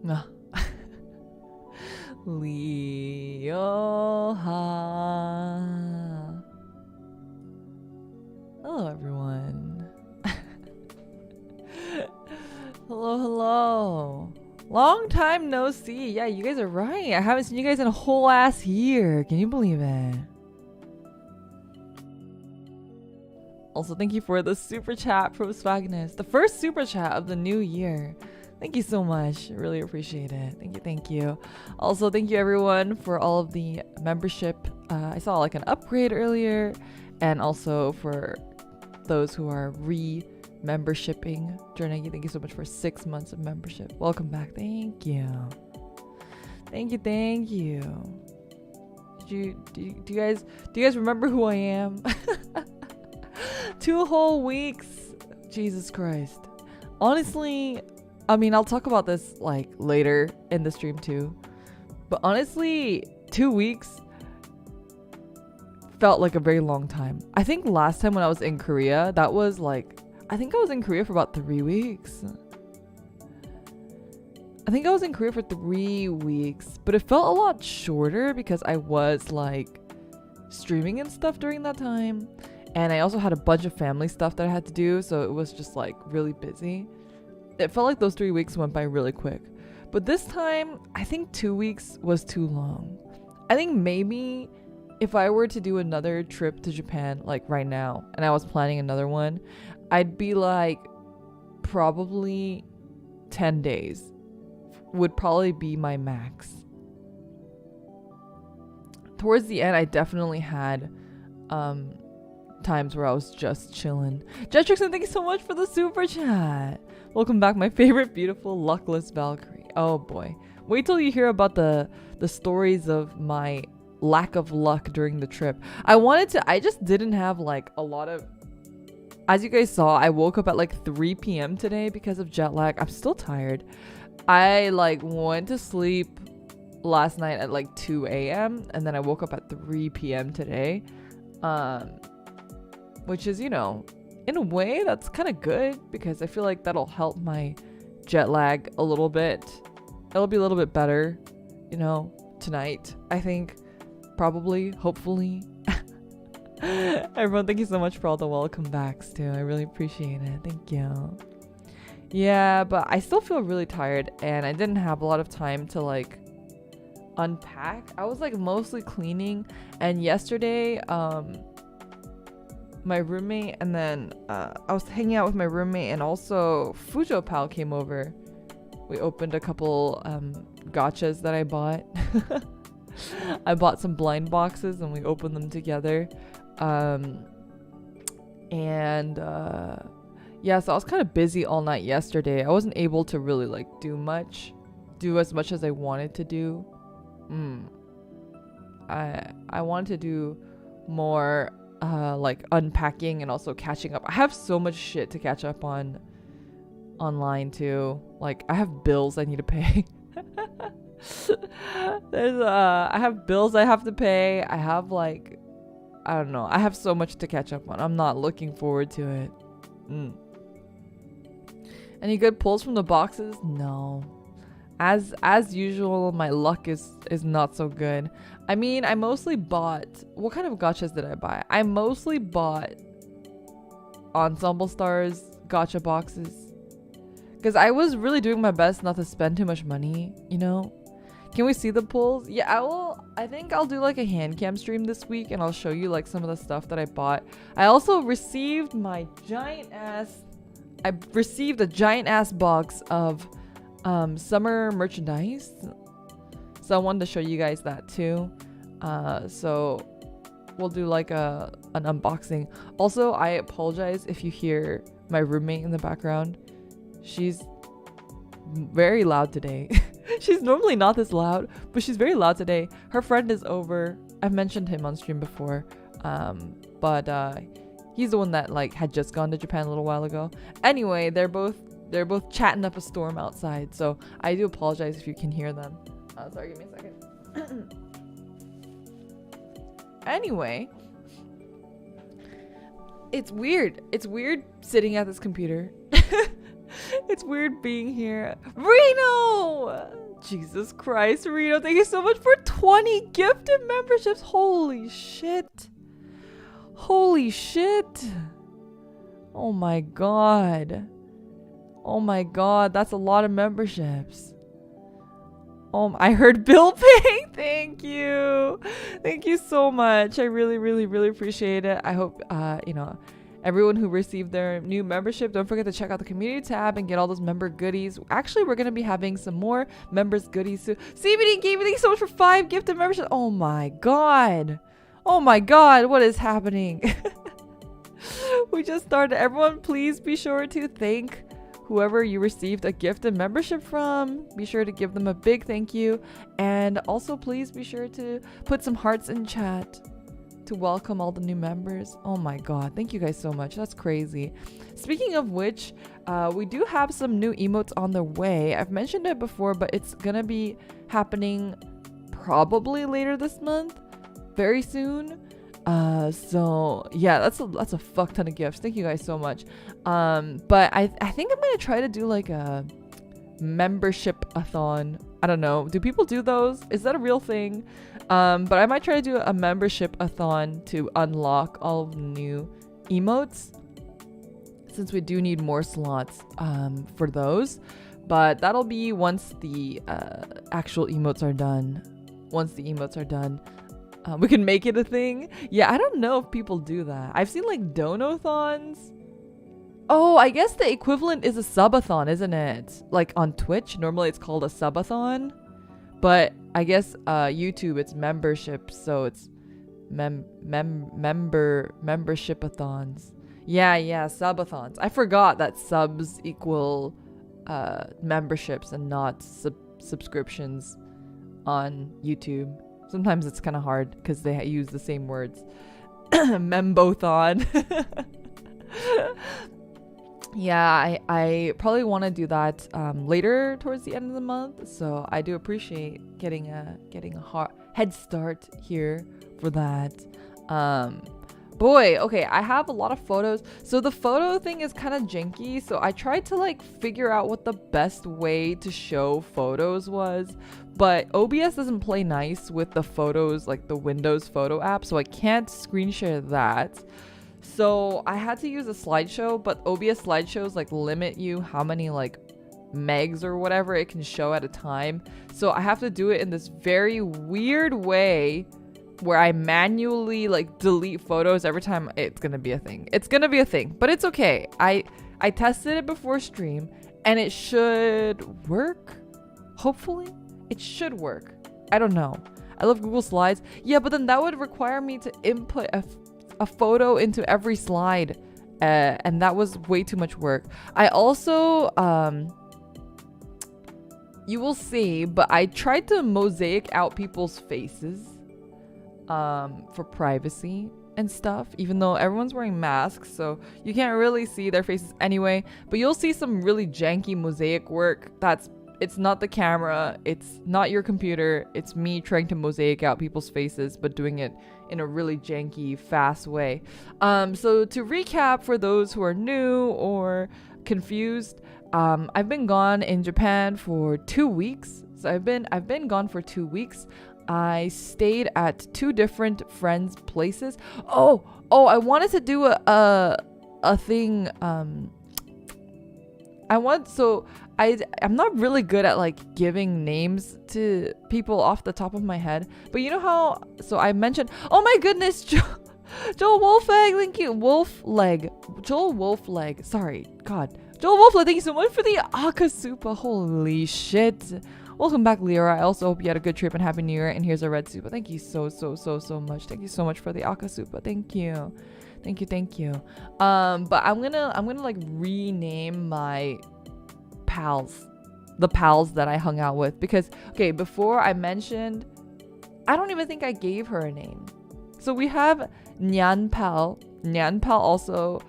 Ah. Lioha. Hello, everyone. Hello. Long time no see. Yeah, you guys are right. I haven't seen you guys in a whole ass year. Can you believe it? Also, thank you for the super chat from Swagness. The first super chat of the new year. Thank you so much. Really appreciate it. Thank you. Also, thank you everyone for all of the membership. I saw like an upgrade earlier, and also for those who are membershipping. Journey, thank you so much for 6 months of membership. Welcome back. Thank you. Thank you. Do you guys remember who I am? 2 whole weeks. Jesus Christ. Honestly, I mean, I'll talk about this like later in the stream too. But honestly, 2 weeks felt like a very long time. I think last time when I was in Korea, that was like, I think I was in Korea for about 3 weeks. I think I was in Korea for 3 weeks, but it felt a lot shorter because I was like streaming and stuff during that time. And I also had a bunch of family stuff that I had to do, so it was just like really busy. It felt like those 3 weeks went by really quick. But this time, I think 2 weeks was too long. I think maybe if I were to do another trip to Japan, like right now, and I was planning another one, I'd be like, probably 10 days would probably be my max. Towards the end, I definitely had times where I was just chilling. Jetrixon, thank you so much for the super chat. Welcome back, my favorite beautiful luckless Valkyrie. Oh boy. Wait till you hear about the stories of my lack of luck during the trip. I just didn't have like a lot of, as you guys saw, I woke up at like 3 p.m. today because of jet lag. I'm still tired. I like went to sleep last night at like 2 a.m. and then I woke up at 3 p.m. today. Which is, you know, in a way that's kind of good because I feel like that'll help my jet lag a little bit. It'll be a little bit better, you know, tonight, I think. Probably, hopefully. Everyone, thank you so much for all the welcome backs too. I really appreciate it. Thank you. Yeah, but I still feel really tired and I didn't have a lot of time to like unpack. I was like mostly cleaning, and yesterday my roommate and then I was hanging out with my roommate, and also Fujo Pal came over. We opened a couple gachas that I bought. I bought some blind boxes and we opened them together. Yeah, so I was kind of busy all night yesterday. I wasn't able to really like do as much as I wanted to do. I wanted to do more like unpacking and also catching up. I have so much shit to catch up on online too. Like I have bills I need to pay. I have bills I have to pay. I have like, I don't know. I have so much to catch up on. I'm not looking forward to it. Any good pulls from the boxes? No. As usual, my luck is not so good. I mean, I mostly bought, what kind of gachas did I buy? I mostly bought Ensemble Stars gacha boxes because I was really doing my best not to spend too much money, you know. Can we see the pulls? Yeah, I think I'll do like a hand cam stream this week and I'll show you like some of the stuff that I bought. I also received a giant ass box of summer merchandise, so I wanted to show you guys that too. So we'll do like an unboxing. Also, I apologize if you hear my roommate in the background. She's very loud today. She's normally not this loud, but she's very loud today. Her friend is over. I've mentioned him on stream before, but he's the one that like had just gone to Japan a little while ago. Anyway, they're both chatting up a storm outside, so I do apologize if you can hear them. Sorry, give me a second. Anyway, it's weird sitting at this computer It's weird being here. Reno! Jesus Christ, Reno, thank you so much for 20 gifted memberships. Holy shit. Holy shit. Oh my god. Oh my god, that's a lot of memberships. I heard bill paying. Thank you. Thank you so much. I really, really, really appreciate it. I hope, everyone who received their new membership, don't forget to check out the community tab and get all those member goodies. Actually, we're going to be having some more members goodies soon. CBD Gaming, thank you so much for 5 gifted memberships. Oh my god. Oh my god, what is happening? We just started. Everyone, please be sure to thank whoever you received a gift and membership from. Be sure to give them a big thank you. And also, please be sure to put some hearts in chat to welcome all the new members. Oh my god, thank you guys so much. That's crazy. Speaking of which, we do have some new emotes on the way. I've mentioned it before, but it's gonna be happening probably later this month, very soon. So yeah, that's a fuck ton of gifts. Thank you guys so much. But I think I'm gonna try to do like a membership-a-thon. I don't know, do people do those? Is that a real thing? But I might try to do a membership-a-thon to unlock all of the new emotes, since we do need more slots for those. But that'll be once the actual emotes are done. Once the emotes are done, we can make it a thing. Yeah, I don't know if people do that. I've seen like dono-thons. Oh, I guess the equivalent is a subathon, isn't it? Like on Twitch, normally it's called a subathon. But I guess YouTube, it's membership, so it's membership-a-thons. Yeah, subathons. I forgot that subs equal memberships and not subscriptions on YouTube. Sometimes it's kind of hard because they use the same words. Membothon. Yeah, I probably want to do that later towards the end of the month. So I do appreciate getting a head start here for that. Boy, okay, I have a lot of photos. So the photo thing is kind of janky. So I tried to like figure out what the best way to show photos was. But OBS doesn't play nice with the photos, like the Windows photo app. So I can't screen share that. So I had to use a slideshow, but OBS slideshows like limit you how many like megs or whatever it can show at a time. So I have to do it in this very weird way where I manually like delete photos every time. It's gonna be a thing. It's gonna be a thing, but it's okay. I tested it before stream and it should work. Hopefully it should work. I don't know. I love Google Slides. Yeah, but then that would require me to input a photo into every slide, and that was way too much work. I also you will see, but I tried to mosaic out people's faces for privacy and stuff, even though everyone's wearing masks, so you can't really see their faces anyway. But you'll see some really janky mosaic work. It's not the camera, it's not your computer, it's me trying to mosaic out people's faces, but doing it in a really janky, fast way. So to recap for those who are new or confused, I've been gone in Japan for 2 weeks. So I've been gone for 2 weeks. I stayed at 2 different friends' places. Oh, I wanted to do a thing. I'm not really good at like giving names to people off the top of my head, but you know how, so I mentioned, oh my goodness, Joel Wolfleg, thank you. Joel Wolfleg, sorry, God. Joel Wolfleg, thank you so much for the Akasupa, holy shit. Welcome back, Lyra. I also hope you had a good trip and Happy New Year, and here's a red super. Thank you so much. Thank you so much for the Akasupa, thank you. Thank you. But I'm gonna like rename my pals, the pals that I hung out with, because okay, before I mentioned, I don't even think I gave her a name. So we have Nyan Pal. Nyan Pal also,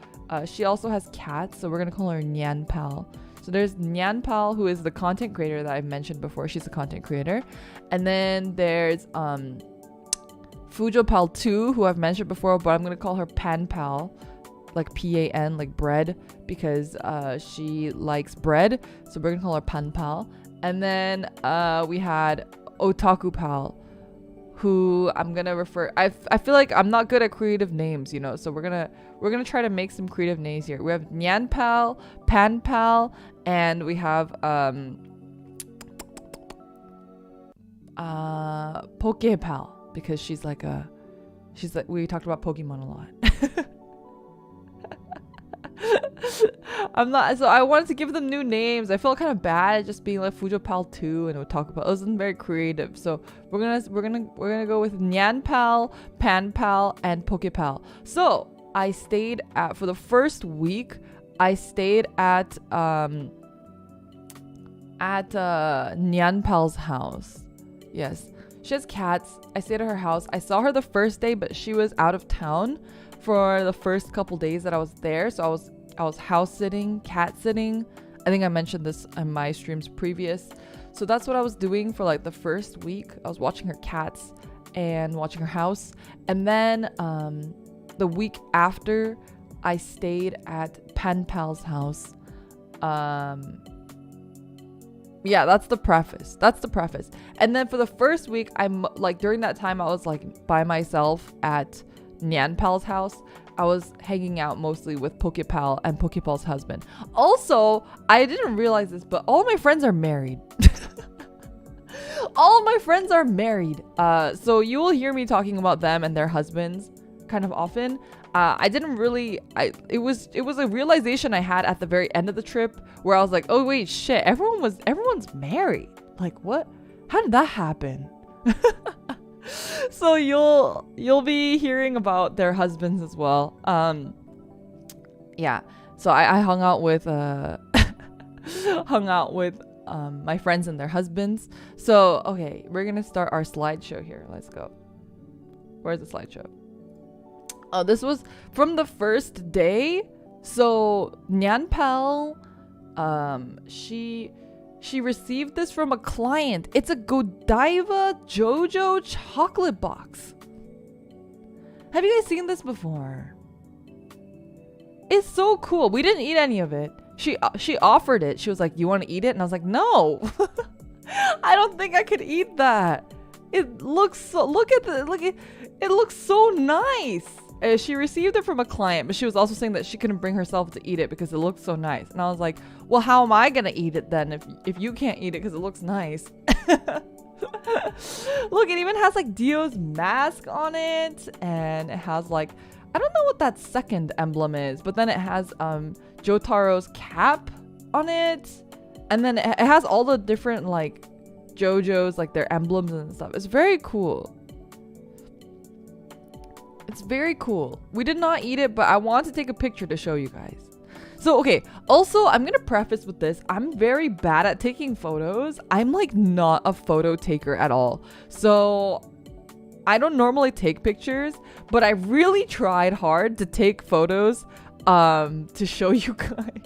she also has cats, so we're gonna call her Nyan Pal. So there's Nyan Pal, who is the content creator that I've mentioned before. She's a content creator, and then there's Fujo Pal 2, who I've mentioned before, but I'm gonna call her Pan Pal. like Pan, like bread, because she likes bread. So we're gonna call her Pan Pal. And then we had Otaku Pal, who I'm gonna refer. I feel like I'm not good at creative names, you know. So we're gonna try to make some creative names here. We have Nyan Pal, Pan Pal, and we have Poke Pal, because she's like we talked about Pokemon a lot. So I wanted to give them new names. I felt kind of bad just being like Fujo Pal 2 and Otaku Pal. It wasn't very creative. So we're gonna go with Nyan Pal, Pan Pal, and Poke Pal. So I stayed for the first week. I stayed at Nyan Pal's house. Yes, she has cats. I stayed at her house. I saw her the first day, but she was out of town for the first couple days that I was there. So I was house sitting, cat sitting. I think I mentioned this in my streams previous. So that's what I was doing for like the first week. I was watching her cats and watching her house. And then the week after, I stayed at Pan Pal's house. Yeah, that's the preface. And then for the first week, I'm like, during that time, I was like by myself at Nyan Pal's house. I was hanging out mostly with Poke Pal and Poke Pal's husband. Also, I didn't realize this, but all my friends are married. All my friends are married. So you will hear me talking about them and their husbands kind of often. It was a realization I had at the very end of the trip where I was like, oh wait, shit, everyone's married. Like, what? How did that happen? So you'll be hearing about their husbands as well. Yeah. So I hung out with my friends and their husbands. So okay, we're gonna start our slideshow here. Let's go. Where's the slideshow? Oh, this was from the first day. So Nyan Pal, she received this from a client. It's a Godiva JoJo chocolate box. Have you guys seen this before? It's so cool. We didn't eat any of it. She offered it. She was like, "You want to eat it?" And I was like, "No." I don't think I could eat that. It looks so it looks so nice. She received it from a client, but she was also saying that she couldn't bring herself to eat it because it looked so nice. And I was like, well, how am I gonna eat it then if you can't eat it because it looks nice? Look, it even has like Dio's mask on it, and it has like, I don't know what that second emblem is, but then it has Jotaro's cap on it, and then it has all the different like JoJo's, like their emblems and stuff. It's very cool. It's very cool. We did not eat it, but I want to take a picture to show you guys. So, okay. Also, I'm going to preface with this. I'm very bad at taking photos. I'm like not a photo taker at all. So, I don't normally take pictures, but I really tried hard to take photos to show you guys.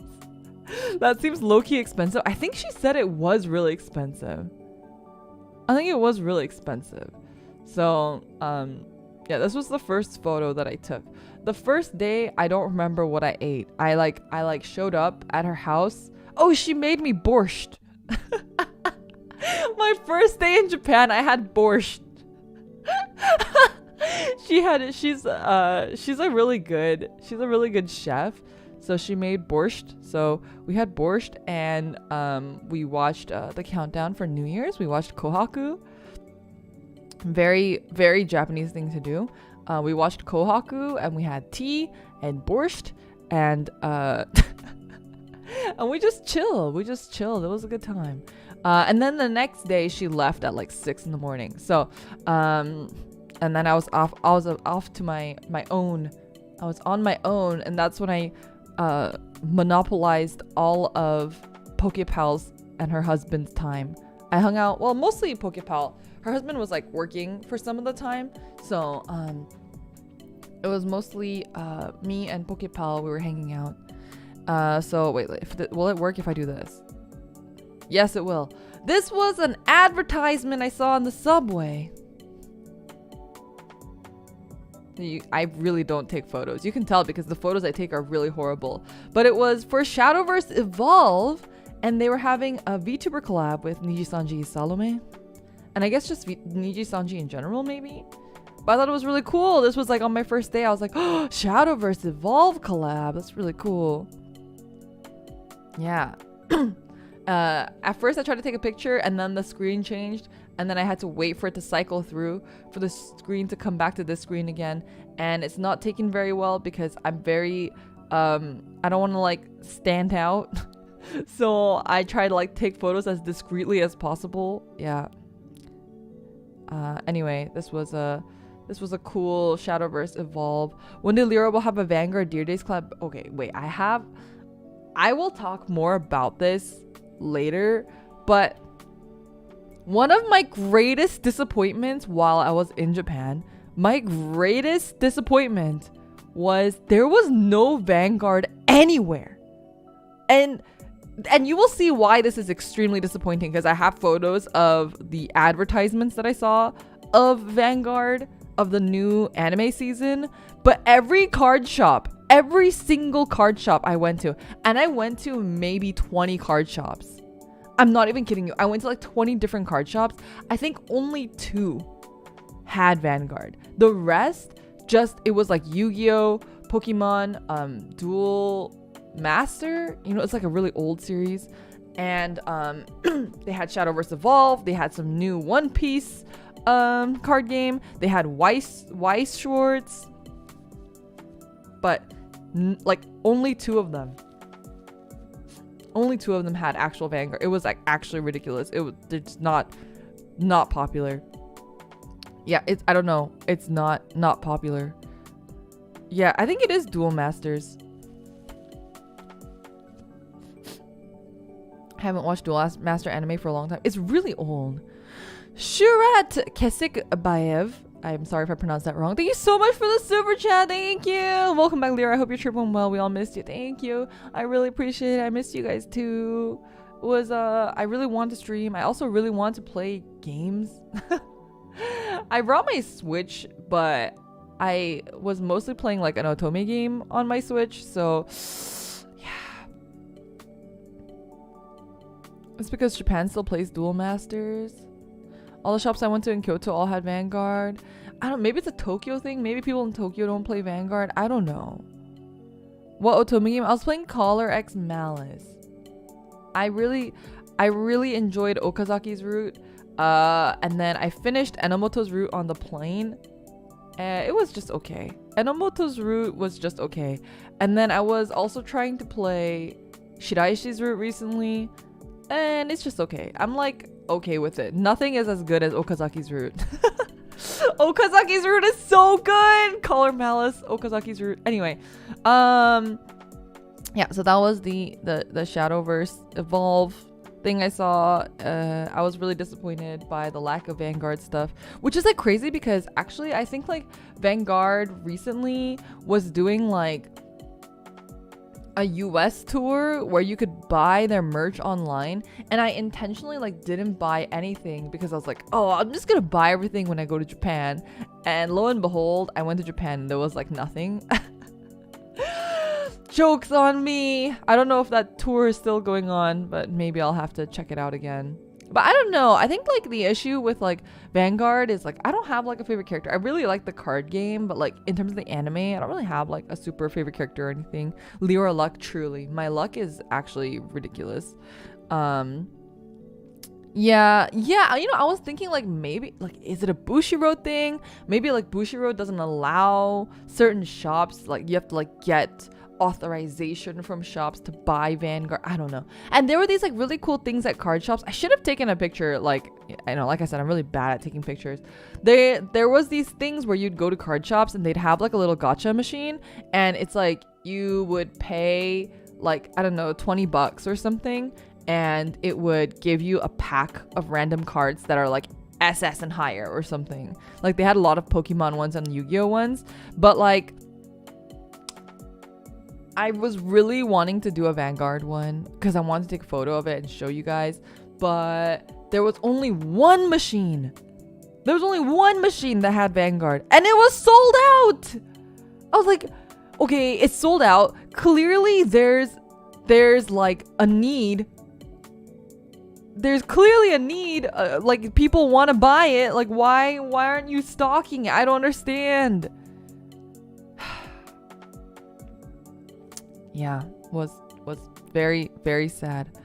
That seems low-key expensive. I think she said it was really expensive. I think it was really expensive. So, yeah, this was the first photo that I took. The first day, I don't remember what I ate. I showed up at her house. Oh, she made me borscht. My first day in Japan, I had borscht. She's a really good chef. So she made borscht. So we had borscht, and we watched the countdown for New Year's. We watched Kohaku. Very, very Japanese thing to do. We watched Kohaku, and we had tea and borscht, and and we just chilled. It was a good time. And then the next day she left at like 6 a.m. So and then I was off to my own. I was on my own, and that's when I monopolized all of Poke Pal's and her husband's time. I hung out, well, mostly Poke Pal. Her husband was like working for some of the time, so it was mostly me and Poke Pal. We were hanging out. So wait, will it work if I do this? Yes, it will. This was an advertisement I saw on the subway. I really don't take photos. You can tell because the photos I take are really horrible. But it was for Shadowverse Evolve, and they were having a VTuber collab with Niji-Sanji Salome. And I guess just Niji-Sanji in general, maybe? But I thought it was really cool. This was like on my first day. I was like, oh, Shadowverse Evolve collab. That's really cool. Yeah. At first I tried to take a picture and then the screen changed. And then I had to wait for it to cycle through for the screen to come back to this screen again. And it's not taken very well because I'm very, I don't want to like stand out. So I try to like take photos as discreetly as possible. Yeah. Anyway, this was a cool Shadowverse Evolve. When did Lyra will have a Vanguard Dear Days collab? Okay, wait, I will talk more about this later, but one of my greatest disappointments while I was in Japan, was there was no Vanguard anywhere. And you will see why this is extremely disappointing, because I have photos of the advertisements that I saw of Vanguard, of the new anime season, but every single card shop I went to, and I went to maybe 20 card shops. I'm not even kidding you. I went to like 20 different card shops. I think only 2 had Vanguard. The rest, it was like Yu-Gi-Oh, Pokemon, Duel Master. You know, it's like a really old series. And they had Shadowverse Evolve. They had some new One Piece card game. They had Weiss Schwartz. But like only 2 of them. Only 2 of them had actual Vanguard. It was like actually ridiculous. It's not popular. Yeah, I don't know. It's not popular. Yeah, I think it is Duel Masters. Haven't watched Duel Master anime for a long time. It's really old. Shurat Kesikbayev. I'm sorry if I pronounced that wrong. Thank you so much for the super chat. Thank you. Welcome back, Lyra. I hope your trip went well. We all missed you. Thank you. I really appreciate it. I missed you guys too. I really want to stream. I also really want to play games. I brought my Switch, but I was mostly playing like an Otome game on my Switch. So yeah. It's because Japan still plays Duel Masters. All the shops I went to in Kyoto all had Vanguard. Maybe it's a Tokyo thing. Maybe people in Tokyo don't play Vanguard. I don't know. What Otome game? I was playing Caller X Malice. I really enjoyed Okazaki's route. And then I finished Enomoto's route on the plane. It was just okay. Enomoto's route was just okay. And then I was also trying to play Shiraishi's route recently. And it's just okay. I'm like okay with it. Nothing is as good as Okazaki's route. Okazaki's route is so good. Caller Malice, Okazaki's route. Anyway, yeah, so that was the Shadowverse Evolve thing I saw. I was really disappointed by the lack of Vanguard stuff, which is like crazy because actually I think like Vanguard recently was doing like a US tour where you could buy their merch online, and I intentionally like didn't buy anything because I was like, oh, I'm just gonna buy everything when I go to Japan. And lo and behold, I went to Japan and there was like nothing. Joke's on me. I don't know if that tour is still going on, but maybe I'll have to check it out again. But I don't know. I think like the issue with like Vanguard is like I don't have like a favorite character. I really like the card game, but like in terms of the anime, I don't really have like a super favorite character or anything. Lyra luck, truly. My luck is actually ridiculous. Yeah, you know, I was thinking like maybe like is it a Bushiroad thing? Maybe like Bushiroad doesn't allow certain shops, like you have to like get authorization from shops to buy Vanguard. I don't know. And there were these like really cool things at card shops. I should have taken a picture. Like I know, like I said, I'm really bad at taking pictures. There was these things where you'd go to card shops and they'd have like a little gacha machine, and it's like you would pay like I don't know $20 or something, and it would give you a pack of random cards that are like SS and higher or something. Like they had a lot of Pokemon ones and Yu-Gi-Oh ones, but like I was really wanting to do a Vanguard one because I wanted to take a photo of it and show you guys, but there was only one machine. There was only one machine that had Vanguard, and it was sold out. I was like, okay, it's sold out. Clearly, there's like a need. There's clearly a need. Like people want to buy it. Like why aren't you stocking it? I don't understand. Yeah, was very, very sad.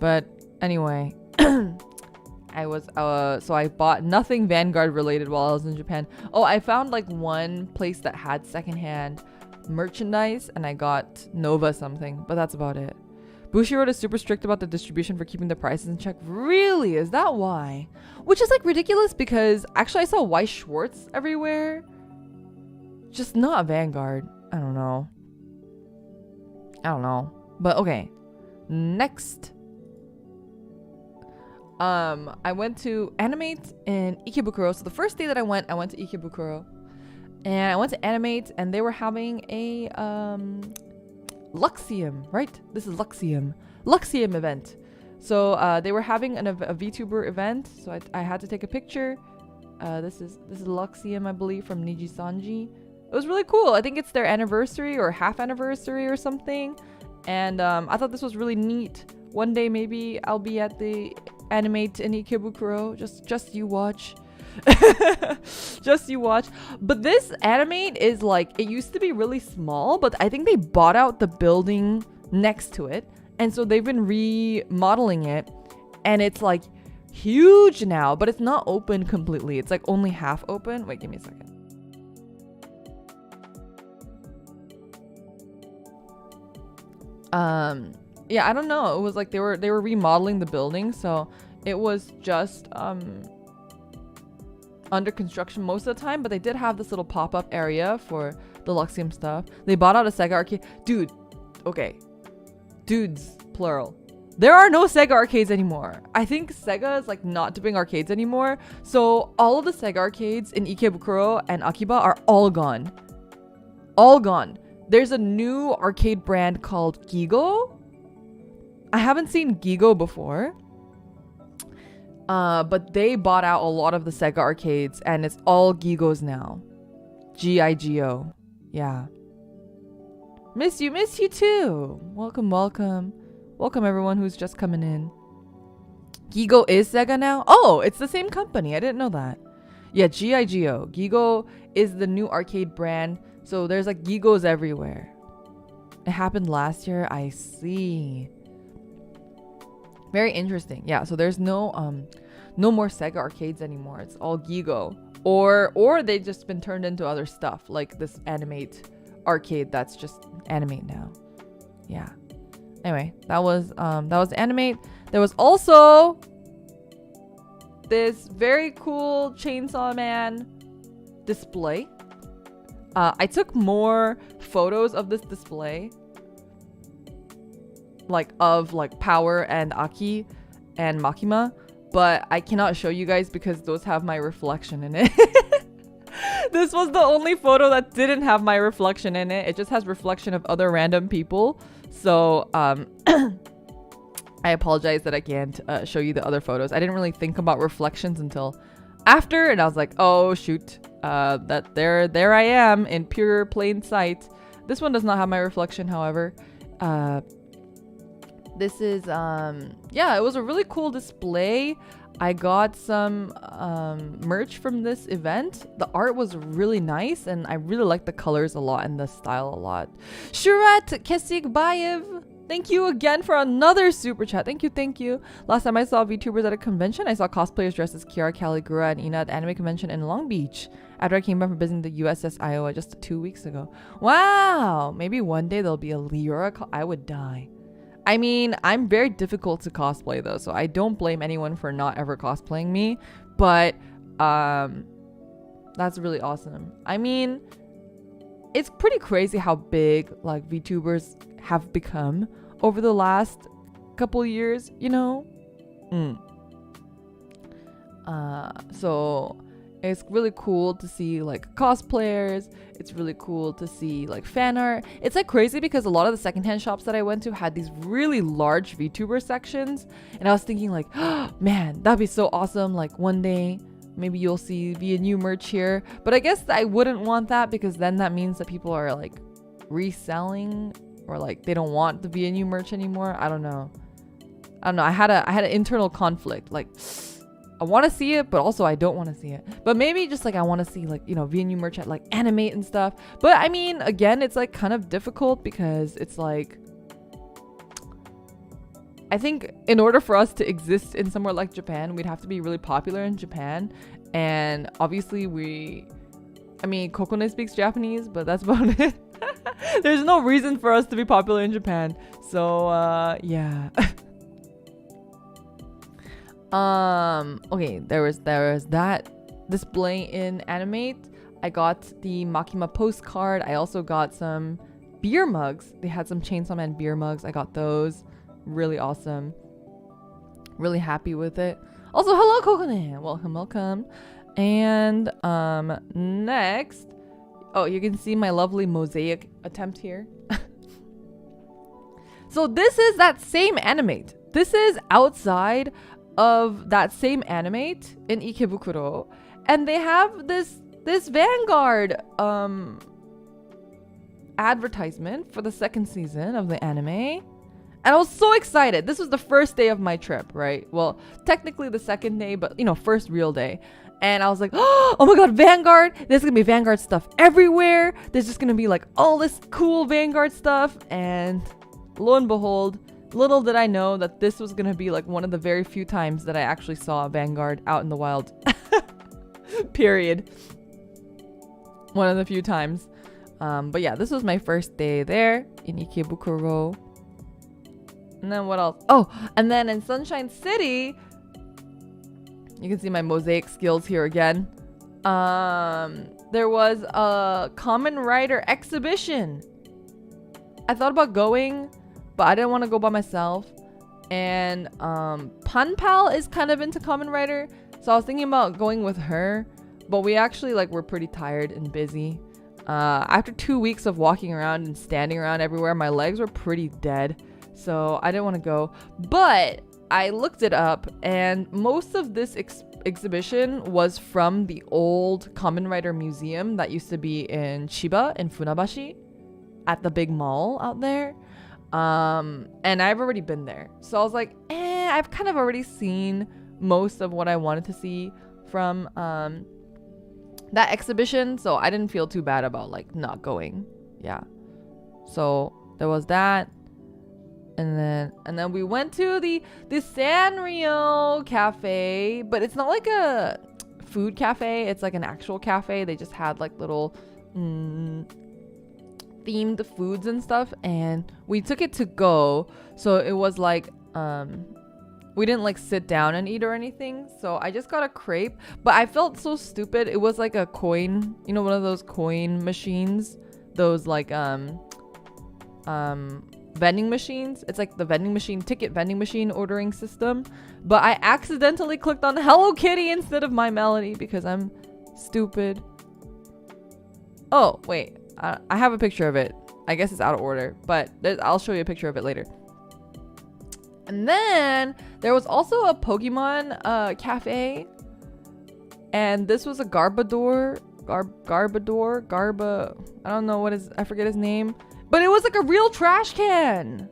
But anyway, so I bought nothing Vanguard related while I was in Japan. Oh, I found like one place that had secondhand merchandise, and I got Nova something, but that's about it. Bushiroad is super strict about the distribution for keeping the prices in check. Really? Is that why? Which is like ridiculous, because actually I saw Weiss Schwarz everywhere. Just not Vanguard. I don't know. But okay. Next. I went to Animate in Ikebukuro. So the first day that I went to Ikebukuro. And I went to Animate, and they were having a Luxium, right? This is Luxium event. So they were having a VTuber event, so I had to take a picture. This is Luxium, I believe, from Niji Sanji. It was really cool. I think it's their anniversary or half anniversary or something, and I thought this was really neat. One day maybe I'll be at the Animate in Ikebukuro. Just you watch. Just you watch. But this Animate is like, it used to be really small, but I think they bought out the building next to it, and so they've been remodeling it, and it's like huge now, but it's not open completely. It's like only half open. Wait, give me a second. Yeah, I don't know. It was like they were remodeling the building, so it was just under construction most of the time, but they did have this little pop-up area for the Luxium stuff. They bought out a Sega arcade. Dude, okay. Dudes, plural. There are no Sega arcades anymore. I think Sega is like not doing arcades anymore. So all of the Sega arcades in Ikebukuro and Akiba are all gone. All gone. There's a new arcade brand called Gigo. I haven't seen Gigo before. But they bought out a lot of the Sega arcades, and it's all Gigos now. Gigo. Yeah. Miss you too. Welcome everyone who's just coming in. Gigo is Sega now? Oh, it's the same company. I didn't know that. Yeah, Gigo. Gigo is the new arcade brand. So there's like Gigos everywhere. It happened last year. I see. Very interesting. Yeah, so there's no more Sega arcades anymore. It's all Gigo. Or they've just been turned into other stuff, like this Animate arcade that's just Animate now. Yeah. Anyway, that was Animate. There was also this very cool Chainsaw Man display. I took more photos of this display, like of like Power and Aki and Makima, but I cannot show you guys because those have my reflection in it. This was the only photo that didn't have my reflection in it. It just has reflection of other random people. So I apologize that I can't show you the other photos. I didn't really think about reflections until after, and I was like, oh shoot, that there I am in pure plain sight. This one does not have my reflection, however. This is yeah, it was a really cool display. I got some merch from this event. The art was really nice, and I really liked the colors a lot and the style a lot. Shurat Kesikbayev, thank you again for another super chat. Thank you. Last time I saw VTubers at a convention, I saw cosplayers dressed as Kiara, Caligura, and Ina at the anime convention in Long Beach after I came back from visiting the USS Iowa just 2 weeks ago. Wow, maybe one day there'll be a Leora. I would die. I mean, I'm very difficult to cosplay though, so I don't blame anyone for not ever cosplaying me, but that's really awesome. I mean, it's pretty crazy how big like VTubers have become over the last couple years, you know? So it's really cool to see like cosplayers. It's really cool to see like fan art. It's like crazy because a lot of the secondhand shops that I went to had these really large VTuber sections, and I was thinking like, oh, man, that'd be so awesome. Like one day maybe you'll see VNU merch here. But I guess I wouldn't want that, because then that means that people are like reselling, or like they don't want the VNU merch anymore. I don't know. I had an internal conflict. Like, I want to see it, but also I don't want to see it. But maybe just like I want to see, like, you know, VNU merch at like Animate and stuff. But I mean, again, it's like kind of difficult, because it's like, I think in order for us to exist in somewhere like Japan, we'd have to be really popular in Japan. And obviously Kokone speaks Japanese, but that's about it. There's no reason for us to be popular in Japan. So, yeah. Okay, there was that display in Animate. I got the Makima postcard. I also got some beer mugs. They had some Chainsaw Man beer mugs. I got those. Really awesome. Really happy with it. Also, hello Kokone. Welcome. And next, oh, you can see my lovely mosaic attempt here. So this is that same Animate. This is outside of that same Animate in Ikebukuro, and they have this Vanguard advertisement for the second season of the anime. And I was so excited. This was the first day of my trip, right? Well, technically the second day, but, you know, first real day. And I was like, oh my god, Vanguard! There's gonna be Vanguard stuff everywhere. There's just gonna be like all this cool Vanguard stuff. And lo and behold, little did I know that this was gonna be like one of the very few times that I actually saw Vanguard out in the wild. Period. One of the few times. But yeah, this was my first day there in Ikebukuro. And then what else? Oh, and then in Sunshine City, you can see my mosaic skills here again. There was a Kamen Rider exhibition. I thought about going, but I didn't want to go by myself. And Panpal is kind of into Kamen Rider, so I was thinking about going with her. But we actually were pretty tired and busy. After 2 weeks of walking around and standing around everywhere, my legs were pretty dead. So I didn't want to go, but I looked it up, and most of this exhibition was from the old Kamen Rider museum that used to be in Chiba in Funabashi at the big mall out there. And I've already been there. So I was like, I've kind of already seen most of what I wanted to see from that exhibition. So I didn't feel too bad about not going. Yeah. So there was that. And then we went to the Sanrio cafe, but it's not like a food cafe. It's like an actual cafe. They just had little themed foods and stuff, and we took it to go. So it was we didn't sit down and eat or anything. So I just got a crepe, but I felt so stupid. It was like a coin, one of those coin machines, those vending machines. It's like the ticket vending machine ordering system, but I accidentally clicked on Hello Kitty instead of My Melody because I'm stupid. Oh wait, I have a picture of it. I guess it's out of order, but I'll show you a picture of it later. And then there was also a Pokemon cafe, and this was a Garbodor. I don't know I forget his name. But it was like a real trash can.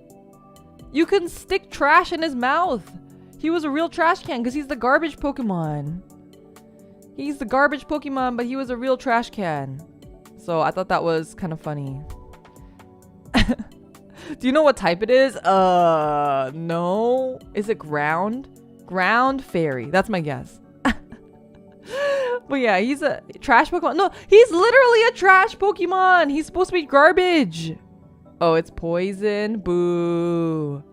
You can stick trash in his mouth. He was a real trash can because he's the garbage Pokemon. He's the garbage Pokemon, but he was a real trash can. So I thought that was kind of funny. Do you know what type it is? No. Is it ground? Ground fairy. That's my guess. But yeah, he's a trash Pokemon. No, he's literally a trash Pokemon. He's supposed to be garbage. Oh, it's poison. Boo.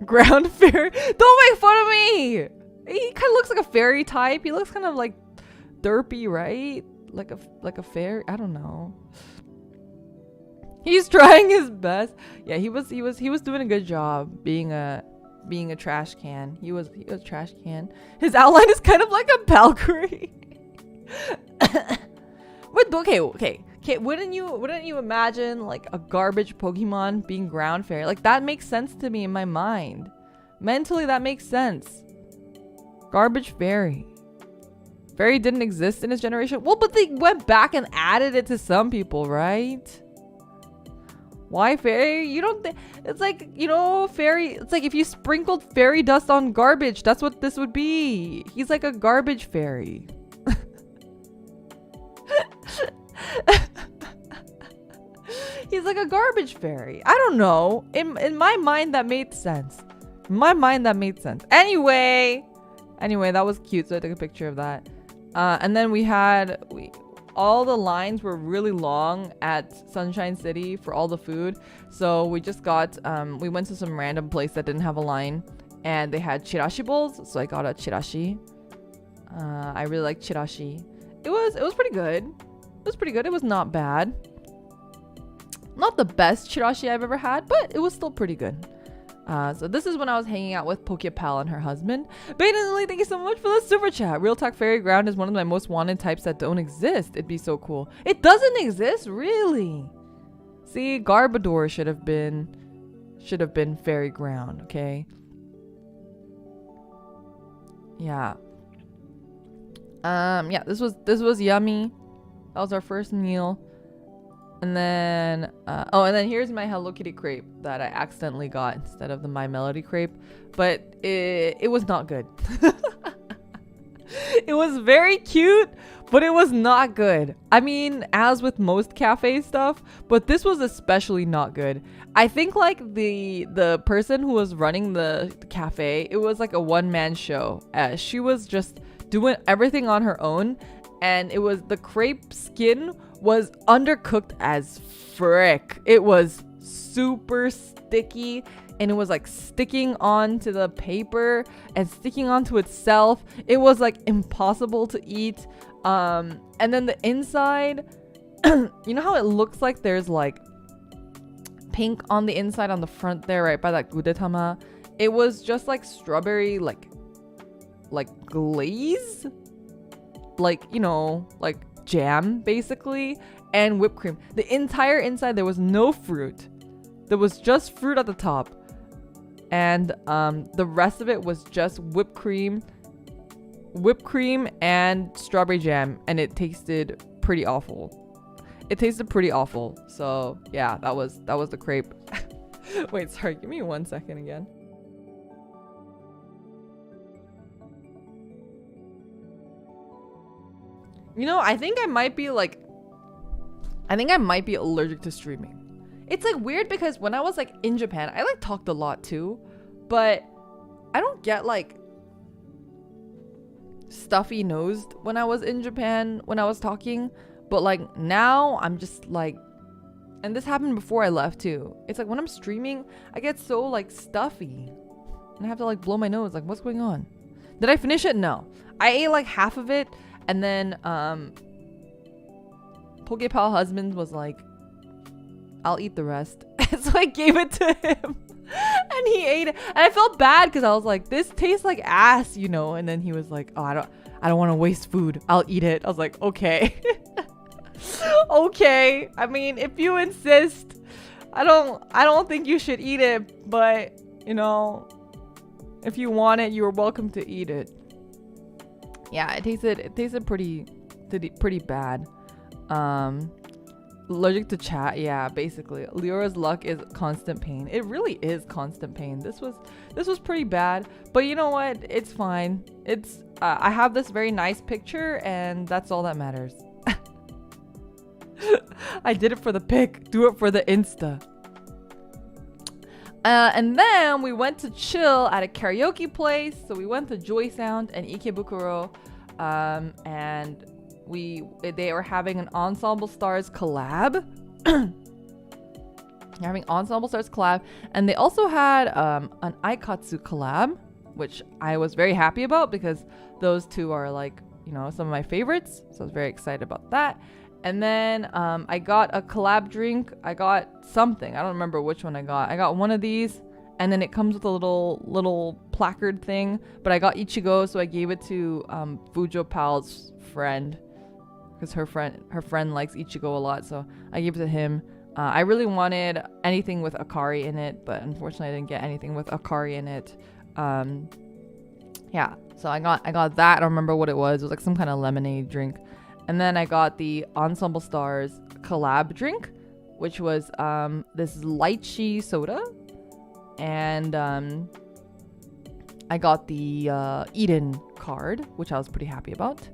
Ground fairy. Don't make fun of me. He kind of looks like a fairy type. He looks kind of like derpy, right? Like a fairy. I don't know. He's trying his best. Yeah, he was doing a good job being a trash can. He was a trash can. His outline is kind of like a Valkyrie. But okay. Wouldn't you imagine a garbage Pokemon being ground fairy? That makes sense to me in my mind. Mentally, that makes sense. Garbage fairy. Fairy didn't exist in his generation. Well, but they went back and added it to some people, right? Why fairy? You don't think it's like, you know, fairy. It's like if you sprinkled fairy dust on garbage, that's what this would be. He's like a garbage fairy. He's like a garbage fairy. I don't know. In my mind, that made sense. In my mind, that made sense. Anyway, that was cute. So I took a picture of that. And then all the lines were really long at Sunshine City for all the food. So we just got, we went to some random place that didn't have a line, and they had chirashi bowls. So I got a chirashi. I really like chirashi. It was pretty good. It was pretty good. It was not bad. Not the best chirashi I've ever had, but it was still pretty good. So this is when I was hanging out with Pokepal and her husband. Baden, thank you so much for the super chat. Real Talk Fairy Ground is one of my most wanted types that don't exist. It'd be so cool. It doesn't exist, really. See, Garbodor should have been Fairy Ground, okay? Yeah. Yeah, this was yummy. That was our first meal. And then, and then here's my Hello Kitty crepe that I accidentally got instead of the My Melody crepe. But it was not good. It was very cute, but it was not good. I mean, as with most cafe stuff, but this was especially not good. I think like the person who was running the cafe, it was like a one-man show. She was just doing everything on her own, and it was the crepe skin was undercooked as frick. It was super sticky, and it was like sticking onto the paper and sticking onto itself. It was like impossible to eat. And then the inside, you know how it looks like there's like pink on the inside on the front there, right by that gudetama? It was just like strawberry, like glaze, like, you know, like jam basically, and whipped cream. The entire inside, there was no fruit. There was just fruit at the top, and the rest of it was just whipped cream and strawberry jam, and it tasted pretty awful. So yeah, that was the crepe. Wait, sorry, give me 1 second again. You know, I think I might be allergic to streaming. It's like weird because when I was like in Japan, I like talked a lot too, but I don't get like stuffy nosed when I was in Japan when I was talking, but like now I'm just like, and this happened before I left too. It's like when I'm streaming, I get so like stuffy and I have to like blow my nose. Like, what's going on? Did I finish it? No, I ate like half of it. And then Pokepal husband was like, I'll eat the rest. So I gave it to him and he ate it. And I felt bad because I was like, this tastes like ass, you know. And then he was like, oh, I don't want to waste food. I'll eat it. I was like, okay. Okay. I mean, if you insist, I don't think you should eat it, but you know, if you want it, you're welcome to eat it. Yeah, it tasted pretty bad. Allergic to chat, yeah, basically. Leora's luck is constant pain. It really is constant pain. This was pretty bad, but you know what? It's fine. It's I have this very nice picture, and that's all that matters. I did it for the pic. Do it for the Insta. And then we went to chill at a karaoke place. So we went to Joy Sound and Ikebukuro, and they were having an Ensemble Stars collab. They're having Ensemble Stars collab, and they also had an Aikatsu collab, which I was very happy about because those two are like, you know, some of my favorites. So I was very excited about that. And then I got a collab drink. I got something. I don't remember which one I got. I got one of these, and then it comes with a little placard thing. But I got Ichigo, so I gave it to Fujo Pal's friend, because her friend likes Ichigo a lot. So I gave it to him. I really wanted anything with Akari in it, but unfortunately I didn't get anything with Akari in it. Yeah, so I got that. I don't remember what it was. It was like some kind of lemonade drink. And then I got the Ensemble Stars collab drink, which was this lychee soda. And I got the Eden card, which I was pretty happy about.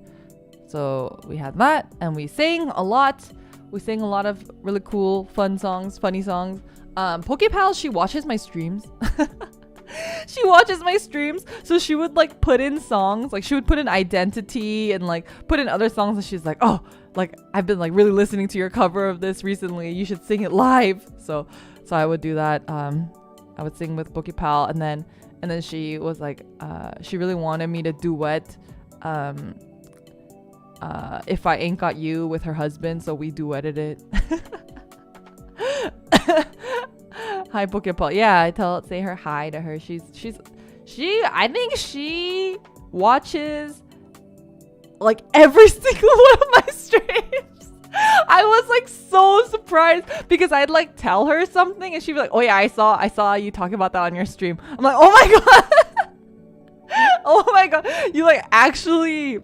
So we had that, and we sang a lot. We sang a lot of really cool, fun songs, funny songs. PokePal, she watches my streams. She watches my streams, so she would like put in songs, like she would put in Identity and like put in other songs, and she's like, oh, like I've been like really listening to your cover of this recently, you should sing it live. So I would do that. I would sing with PokePal, and then she was like, she really wanted me to duet If I Ain't Got You with her husband, so we duetted it. Hi, PokePal. Yeah, say her hi to her. I think she watches like every single one of my streams. I was like so surprised because I'd like tell her something and she'd be like, oh yeah, I saw you talking about that on your stream. I'm like, oh my god. Oh my god. You actually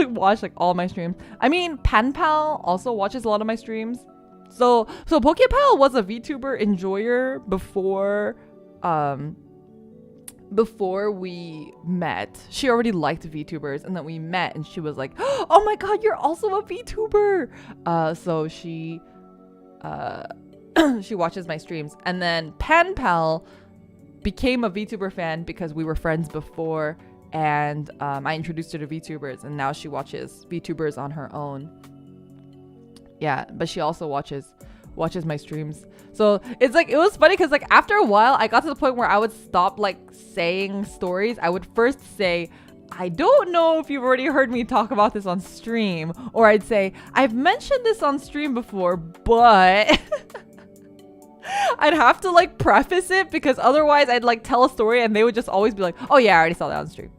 watch like all my streams. I mean, PanPal also watches a lot of my streams. So PokePal was a VTuber enjoyer before we met. She already liked VTubers, and then we met and she was like, oh my god, you're also a VTuber. So she she watches my streams. And then PanPal became a VTuber fan because we were friends before, and I introduced her to VTubers, and now she watches VTubers on her own. Yeah, but she also watches my streams. So it's like, it was funny because like after a while I got to the point where I would stop like saying stories. I would first say, I don't know if you've already heard me talk about this on stream, or I'd say, I've mentioned this on stream before, but I'd have to like preface it, because otherwise I'd like tell a story and they would just always be like, oh yeah, I already saw that on stream.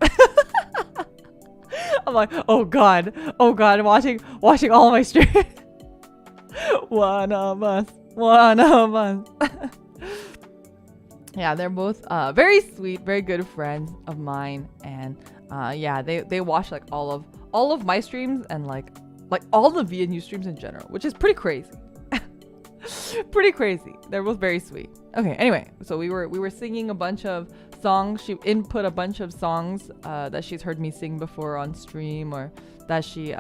I'm like, oh god, watching all my streams. One of us. Yeah, they're both very sweet, very good friends of mine, and yeah, they watch like all of my streams and like all the VNU streams in general, which is pretty crazy. Pretty crazy. They're both very sweet. Okay, anyway, so we were singing a bunch of songs. She input a bunch of songs that she's heard me sing before on stream, or that she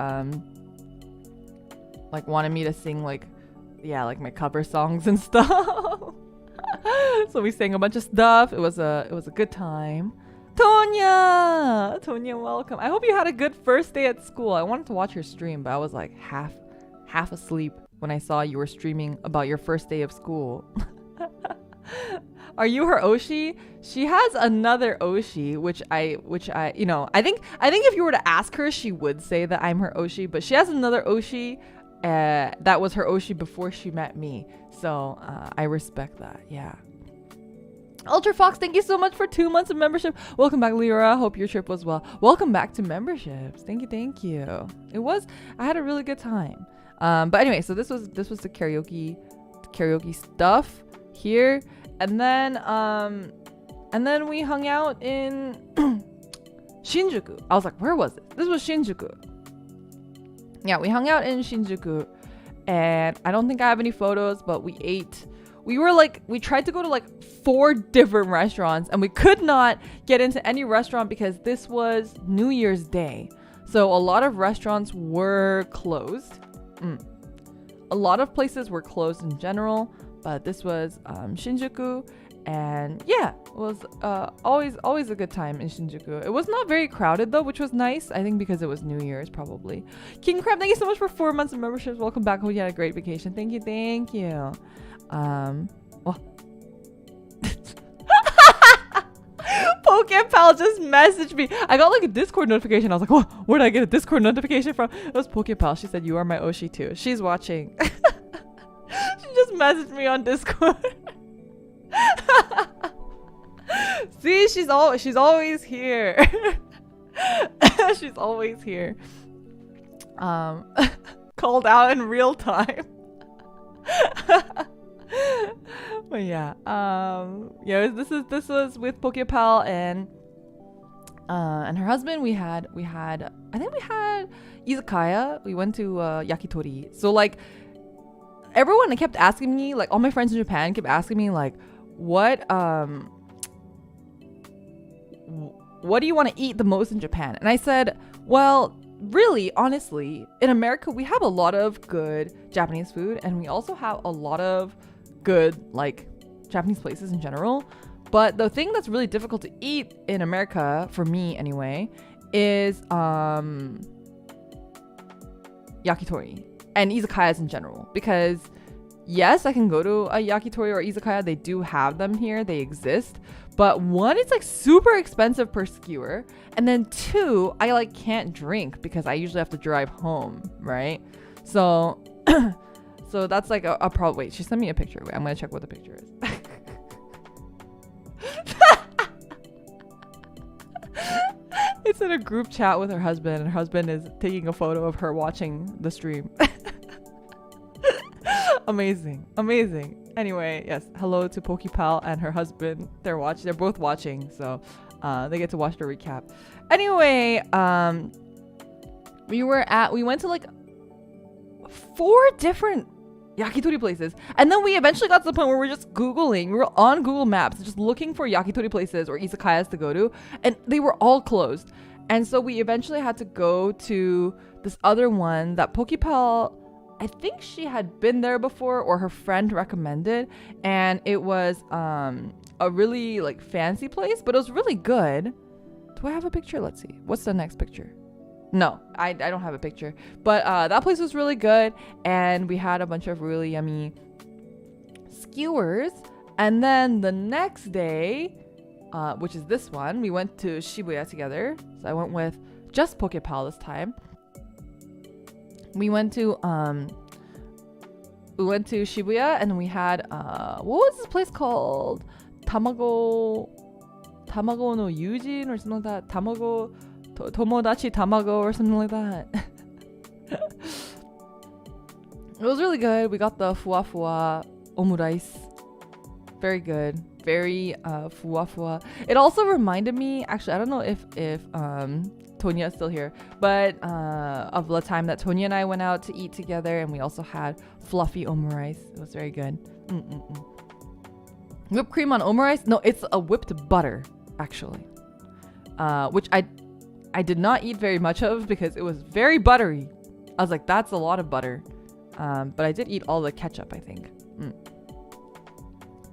like wanted me to sing, like, yeah, like my cover songs and stuff. So we sang a bunch of stuff. It was a good time. Tonya, welcome. I hope you had a good first day at school. I wanted to watch your stream, but I was like half asleep when I saw you were streaming about your first day of school. Are you her Oshi? She has another Oshi, which I you know, I think if you were to ask her, she would say that I'm her Oshi, but she has another Oshi that was her Oshi before she met me. So I respect that. Yeah. Ultra Fox, thank you so much for 2 months of membership. Welcome back, Lyra. Hope your trip was well. Welcome back to memberships. Thank you. I had a really good time. But anyway, so this was the karaoke stuff here, and then we hung out in Shinjuku. I was like, where was it? This was Shinjuku. Yeah, we hung out in Shinjuku, and I don't think I have any photos, but we ate. We tried to go to like 4 different restaurants, and we could not get into any restaurant because this was New Year's Day. So a lot of restaurants were closed. A lot of places were closed in general, but this was Shinjuku, and yeah, it was always a good time in Shinjuku. It was not very crowded though, which was nice. I think because it was New Year's probably. King Crab, thank you so much for 4 months of memberships. Welcome back. Hope you had a great vacation. Thank you. Well. PokePal just messaged me. I got like a Discord notification. I was like, oh, where did I get a Discord notification from? It was PokePal. She said, you are my Oshi too. She's watching. She just messaged me on Discord. See, she's always here. She's always here. Called out in real time. But yeah, this was with PokePal, and And her husband, we had I think we had izakaya. We went to Yakitori. So like everyone kept asking me, like all my friends in Japan kept asking me like, what do you want to eat the most in Japan? And I said, well, really, honestly, in America, we have a lot of good Japanese food, and we also have a lot of good, like, Japanese places in general. But the thing that's really difficult to eat in America, for me anyway, is yakitori and izakayas in general. Because yes, I can go to a yakitori or izakaya. They do have them here. They exist. But one, it's like super expensive per skewer. And then two, I like can't drink because I usually have to drive home, right? So so that's like a problem. Wait, she sent me a picture. Wait, I'm going to check what the picture is. It's in a group chat with her husband, and her husband is taking a photo of her watching the stream. Amazing. Anyway, yes, hello to Pokepal and her husband. They're both watching, so they get to watch the recap. Anyway, we went to like 4 different yakitori places, and then we eventually got to the point where we're just Googling. We were on Google Maps just looking for yakitori places or izakayas to go to, and they were all closed. And so we eventually had to go to this other one that Pokepal, I think she had been there before, or her friend recommended, and it was a really like fancy place, but it was really good. Do I have a picture? Let's see. What's the next picture? No, I don't have a picture. But that place was really good, and we had a bunch of really yummy skewers. And then the next day, which is this one, we went to Shibuya together. So I went with just Pokepal this time. We went to Shibuya, and we had what was this place called? Tamago no Yujin or something like that. Tomodachi Tamago or something like that. It was really good. We got the fuwa omurice. Very good. Very fuwa. It also reminded me, actually, I don't know if Tonya is still here, but of the time that Tonya and I went out to eat together, and we also had fluffy omurice. It was very good. Whipped cream on omurice? No, it's a whipped butter, actually. Which I did not eat very much of because it was very buttery. I was like, that's a lot of butter. But I did eat all the ketchup, I think. It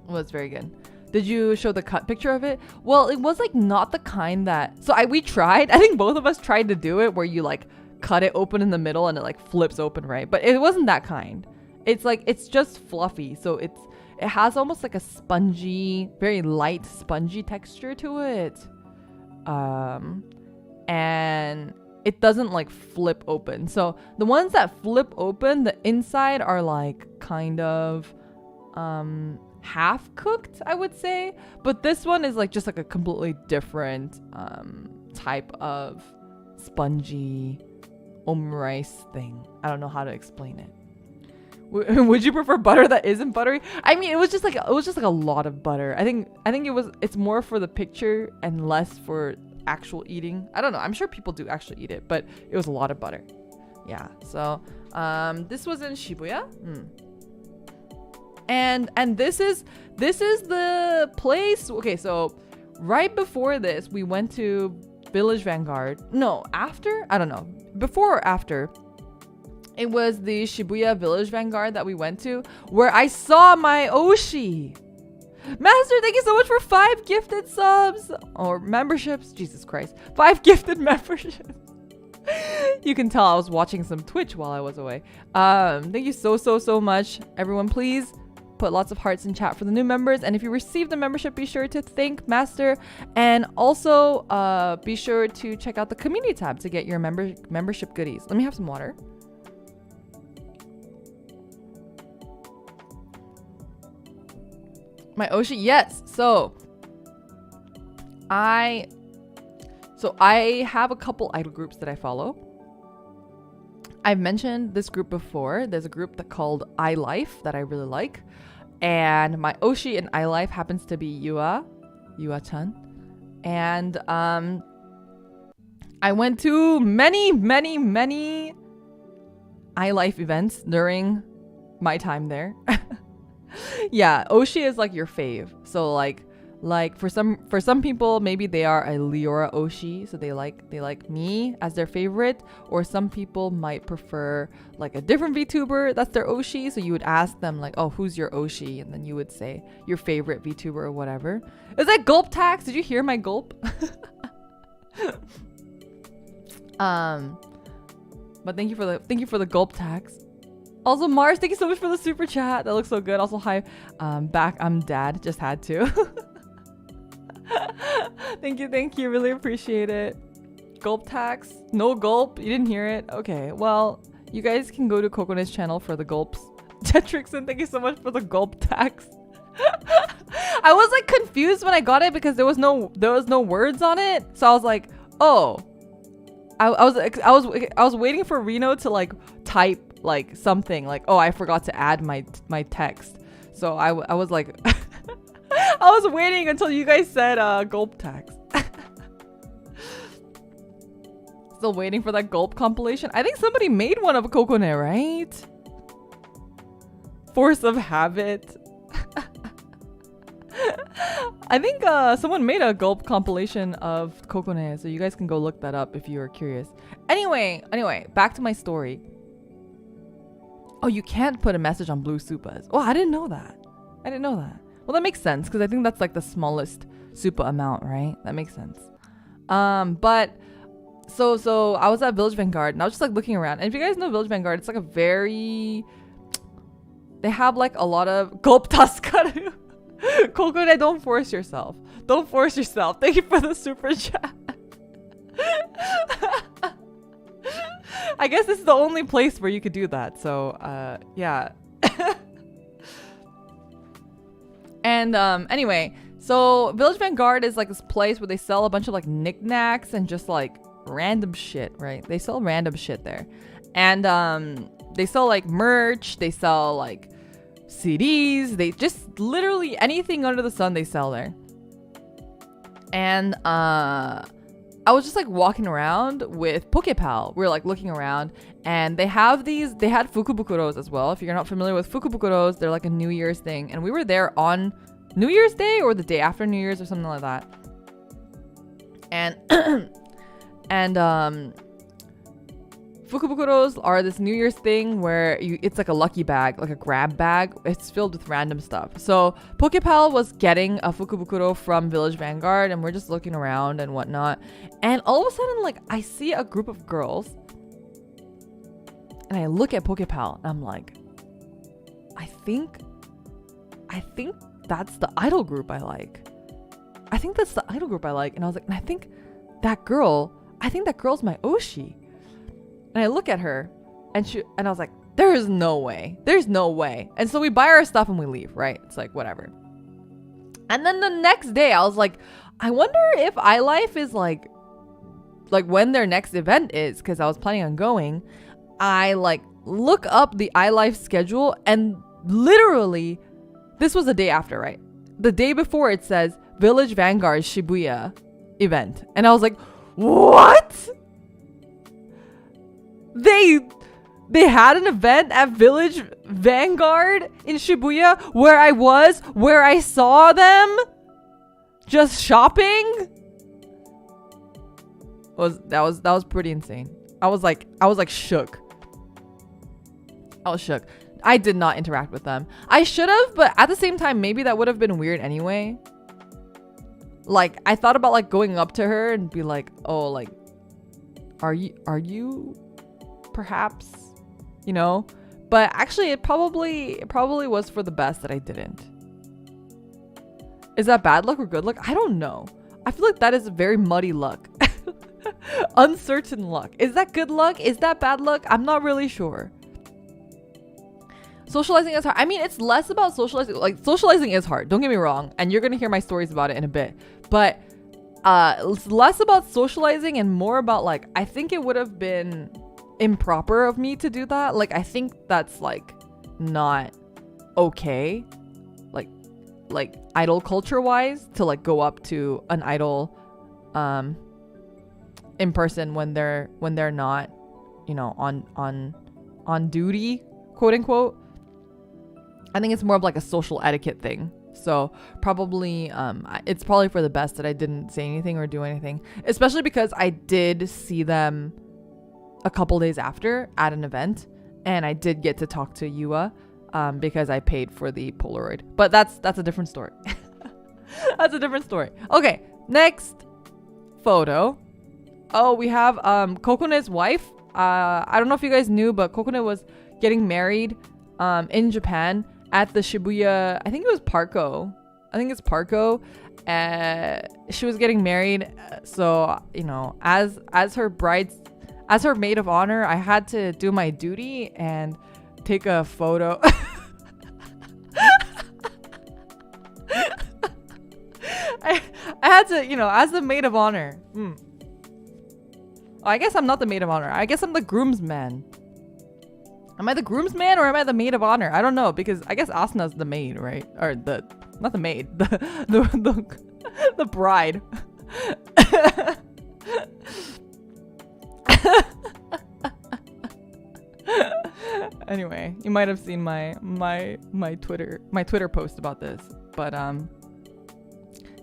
was very good. Did you show the cut picture of it? Well, it was like not the kind that... So we tried. I think both of us tried to do it where you like cut it open in the middle and it like flips open, right? But it wasn't that kind. It's like, it's just fluffy. So it has almost like a spongy, very light spongy texture to it. And it doesn't like flip open. So the ones that flip open, the inside are like kind of half cooked, I would say. But this one is like just like a completely different type of spongy omurice thing. I don't know how to explain it. Would you prefer butter that isn't buttery? I mean, it was just like a lot of butter. I think it's more for the picture and less for actual eating. I don't know. I'm sure people do actually eat it, but it was a lot of butter. Yeah. So this was in Shibuya. And this is the place. Okay, so right before this, we went to Village Vanguard. No, after? I don't know. Before or after? It was the Shibuya Village Vanguard that we went to, where I saw my Oshi. Master, thank you so much for 5 gifted subs or memberships. Jesus Christ, 5 gifted memberships. You can tell I was watching some Twitch while I was away. Thank you so much, everyone. Please put lots of hearts in chat for the new members, and if you receive the membership, be sure to thank Master, and also be sure to check out the community tab to get your membership goodies. Let me have some water. My Oshi, yes. So I have a couple idol groups that I follow. I've mentioned this group before. There's a group called iLife that I really like. And my Oshi in iLife happens to be Yua-chan. And I went to many iLife events during my time there. Yeah, Oshi is like your fave. So like for some people, maybe they are a Leora Oshi, so they like me as their favorite, or some people might prefer like a different VTuber that's their Oshi. So you would ask them like, oh, who's your Oshi? And then you would say your favorite VTuber or whatever. Is that gulp tax? Did you hear my gulp? But thank you for the gulp tax. Also, Mars, thank you so much for the super chat. That looks so good. Also, hi, back. I'm dad. Just had to. Thank you. Really appreciate it. Gulp tax? No gulp? You didn't hear it? Okay. Well, you guys can go to Coconut's channel for the gulps. Tetrixon, thank you so much for the gulp tax. I was like confused when I got it because there was no words on it. So I was like, oh. I was waiting for Reno to like type like something like, oh, I forgot to add my text. So I was like I was waiting until you guys said gulp tax. Still waiting for that gulp compilation. I think somebody made one of Kokone, right? Force of habit. I think someone made a gulp compilation of Kokone, so you guys can go look that up if you are curious. Anyway, back to my story. Oh, you can't put a message on blue supas. Oh, I didn't know that. Well, that makes sense because I think that's like the smallest supa amount, right? That makes sense. But so I was at Village Vanguard and I was just like looking around. And if you guys know Village Vanguard, it's like a very... They have like a lot of gulp taskaru. Kokone, don't force yourself. Thank you for the super chat. I guess this is the only place where you could do that. So, yeah. And anyway, so Village Vanguard is like this place where they sell a bunch of like knickknacks and just like random shit, right? They sell random shit there. And they sell like merch, they sell like CDs, they just literally anything under the sun they sell there. And I was just like walking around with Pokepal. We were like looking around and they had Fukubukuros as well. If you're not familiar with Fukubukuros, they're like a New Year's thing. And we were there on New Year's Day or the day after New Year's or something like that. And Fukubukuros are this New Year's thing where it's like a lucky bag, like a grab bag. It's filled with random stuff. So Pokepal was getting a Fukubukuro from Village Vanguard and we're just looking around and whatnot. And all of a sudden, like, I see a group of girls and I look at Pokepal and I'm like, I think that's the idol group I like. And I was like, and I think that girl's my Oshi. And I look at her and I was like, there's no way. And so we buy our stuff and we leave, right? It's like, whatever. And then the next day I was like, I wonder if iLife is like when their next event is, because I was planning on going. I like look up the iLife schedule and literally this was the day after, right? The day before it says Village Vanguard Shibuya event. And I was like, what? They had an event at Village Vanguard in Shibuya where I saw them just shopping. That was pretty insane. I was like shook. I was shook. I did not interact with them. I should have, but at the same time, maybe that would have been weird anyway. Like, I thought about like going up to her and be like, oh, like, are you perhaps, you know? But actually it probably was for the best that I didn't. Is that bad luck or good luck? I don't know. I feel like that is very muddy luck. Uncertain luck. Is that good luck? Is that bad luck? I'm not really sure. Socializing is hard. I mean, it's less about socializing. Like, socializing is hard. Don't get me wrong. And you're going to hear my stories about it in a bit. But it's less about socializing and more about, like, I think it would have been improper of me to do that. Like, I think that's, like, not okay. Like idol culture-wise, to, like, go up to an idol in person when they're not, you know, on duty, quote unquote. I think it's more of like a social etiquette thing. So probably it's probably for the best that I didn't say anything or do anything, especially because I did see them a couple days after at an event, and I did get to talk to Yua because I paid for the Polaroid. But that's a different story. That's a different story. Okay, next photo. Oh, we have Kokone's wife. I don't know if you guys knew, but Kokone was getting married in Japan at the Shibuya, I think it was Parco. I think it's Parco. She was getting married, so you know, as her maid of honor, I had to do my duty and take a photo. I had to, you know, as the maid of honor. Oh, I guess I'm not the maid of honor. I guess I'm the groomsman. Am I the groomsman or am I the maid of honor? I don't know, because I guess Asuna's the maid, right? Or not the maid, the bride. Anyway, you might have seen my Twitter post about this, but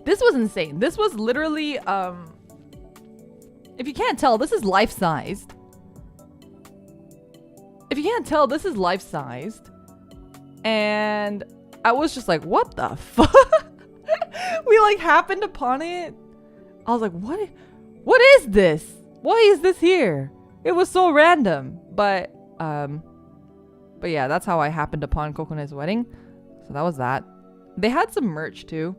this was insane. This was literally if you can't tell, this is life-sized. If you can't tell, this is life-sized. And I was just like, what the fuck? We like happened upon it. I was like, what is this? Why is this here? It was so random. But yeah, that's how I happened upon Kokone's wedding. So that was that. They had some merch too.